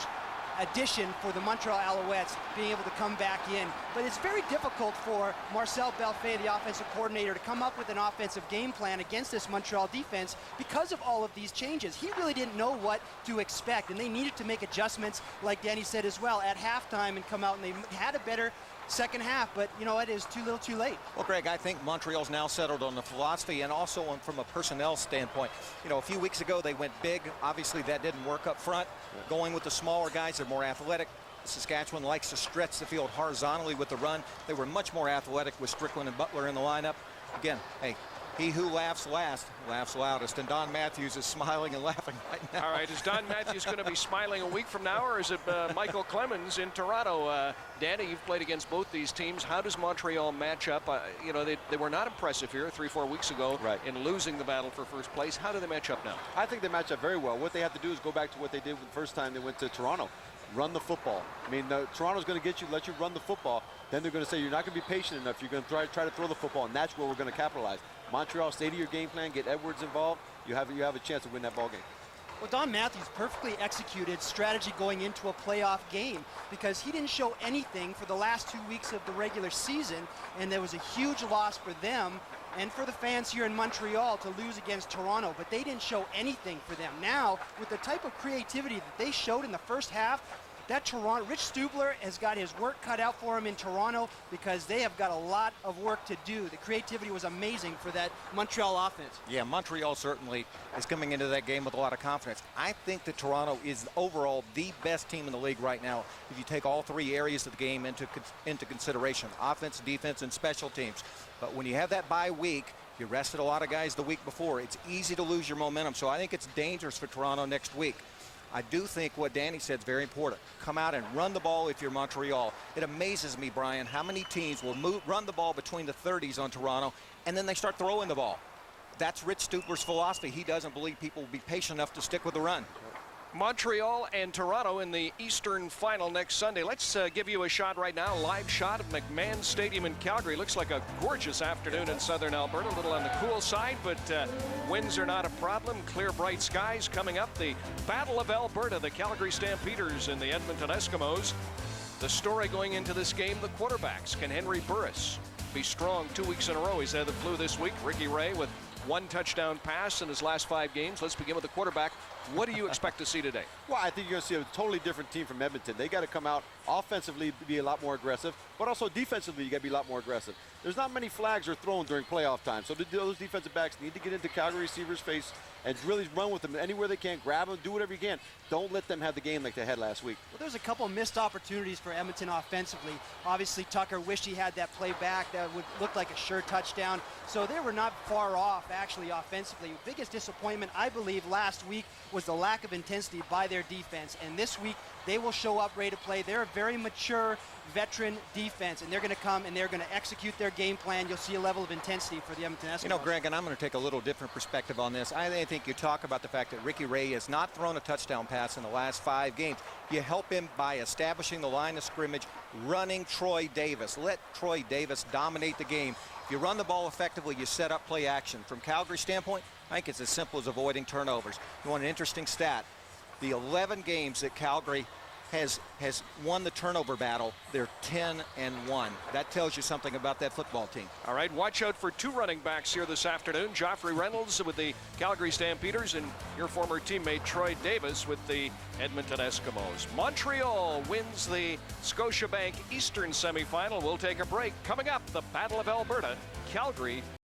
addition for the Montreal Alouettes, being able to come back in. But it's very difficult for Marcel Belfait, the offensive coordinator, to come up with an offensive game plan against this Montreal defense because of all of these changes. He really didn't know what to expect, and they needed to make adjustments, like Danny said as well, at halftime and come out, and they had a better second half, but you know, it is too little too late. Well, Greg, I think Montreal's now settled on the philosophy and also from a personnel standpoint. You know, a few weeks ago they went big. Obviously that didn't work up front. Going with the smaller guys, they're more athletic. Saskatchewan likes to stretch the field horizontally with the run. They were much more athletic with Strickland and Butler in the lineup. Again, hey, he who laughs last laughs loudest, and Don Matthews is smiling and laughing right now. All right, is Don Matthews going to be smiling a week from now, or is it Michael Clemens in Toronto? Danny, you've played against both these teams. How does Montreal match up? You know, they were not impressive here 3-4 weeks ago in losing the battle for first place. How do they match up now? I think they match up very well. What they have to do is go back to what they did the first time they went to Toronto. Run the football. I mean, Toronto's going to get you, let you run the football. Then they're going to say you're not going to be patient enough. You're going to try to throw the football, and that's where we're going to capitalize. Montreal, stay to your game plan, get Edwards involved. You have a chance to win that ball game. Well, Don Matthews perfectly executed strategy going into a playoff game because he didn't show anything for the last 2 weeks of the regular season, and there was a huge loss for them and for the fans here in Montreal to lose against Toronto, but they didn't show anything for them. Now, with the type of creativity that they showed in the first half, that Toronto, Rich Stubler has got his work cut out for him in Toronto because they have got a lot of work to do. The creativity was amazing for that Montreal offense. Yeah, Montreal certainly is coming into that game with a lot of confidence. I think that Toronto is overall the best team in the league right now if you take all 3 areas of the game into consideration: offense, defense, and special teams. But when you have that bye week, you rested a lot of guys the week before, it's easy to lose your momentum. So I think it's dangerous for Toronto next week. I do think what Danny said is very important. Come out and run the ball if you're Montreal. It amazes me, Brian, how many teams will run the ball between the 30s on Toronto, and then they start throwing the ball. That's Rich Stubler's philosophy. He doesn't believe people will be patient enough to stick with the run. Montreal and Toronto in the Eastern Final next Sunday. Let's give you a shot right now, a live shot of McMahon Stadium in Calgary. Looks like a gorgeous afternoon in southern Alberta, a little on the cool side, but winds are not a problem. Clear, bright skies coming up. The Battle of Alberta, the Calgary Stampeders and the Edmonton Eskimos. The story going into this game, the quarterbacks. Can Henry Burris be strong 2 weeks in a row? He's had the flu this week. Ricky Ray with 1 touchdown pass in his last 5 games. Let's begin with the quarterback. What do you expect to see today? Well, I think you're going to see a totally different team from Edmonton. They got to come out offensively, be a lot more aggressive, but also defensively, you got to be a lot more aggressive. There's not many flags are thrown during playoff time, so those defensive backs need to get into Calgary receivers' face and really run with them anywhere they can, grab them, do whatever you can. Don't let them have the game like they had last week. Well, there's a couple missed opportunities for Edmonton offensively. Obviously, Tucker wished he had that play back. That would look like a sure touchdown. So they were not far off, actually, offensively. Biggest disappointment, I believe, last week was the lack of intensity by their defense. And this week, they will show up ready to play. They're a very mature, veteran defense, and they're going to come and they're going to execute their game plan. You'll see a level of intensity for the Edmonton Eskimos. You know, Greg, and I'm going to take a little different perspective on this. I think you talk about the fact that Ricky Ray has not thrown a touchdown pass in the last 5 games. You help him by establishing the line of scrimmage, running Troy Davis. Let Troy Davis dominate the game. If you run the ball effectively, you set up play action. From Calgary's standpoint, I think it's as simple as avoiding turnovers. You want an interesting stat? The 11 games that Calgary has won the turnover battle, they're 10-1. That tells you something about that football team. All right, watch out for 2 running backs here this afternoon. Joffrey Reynolds with the Calgary Stampeders and your former teammate Troy Davis with the Edmonton Eskimos. Montreal wins the Scotiabank Eastern semifinal. We'll take a break. Coming up, the Battle of Alberta, Calgary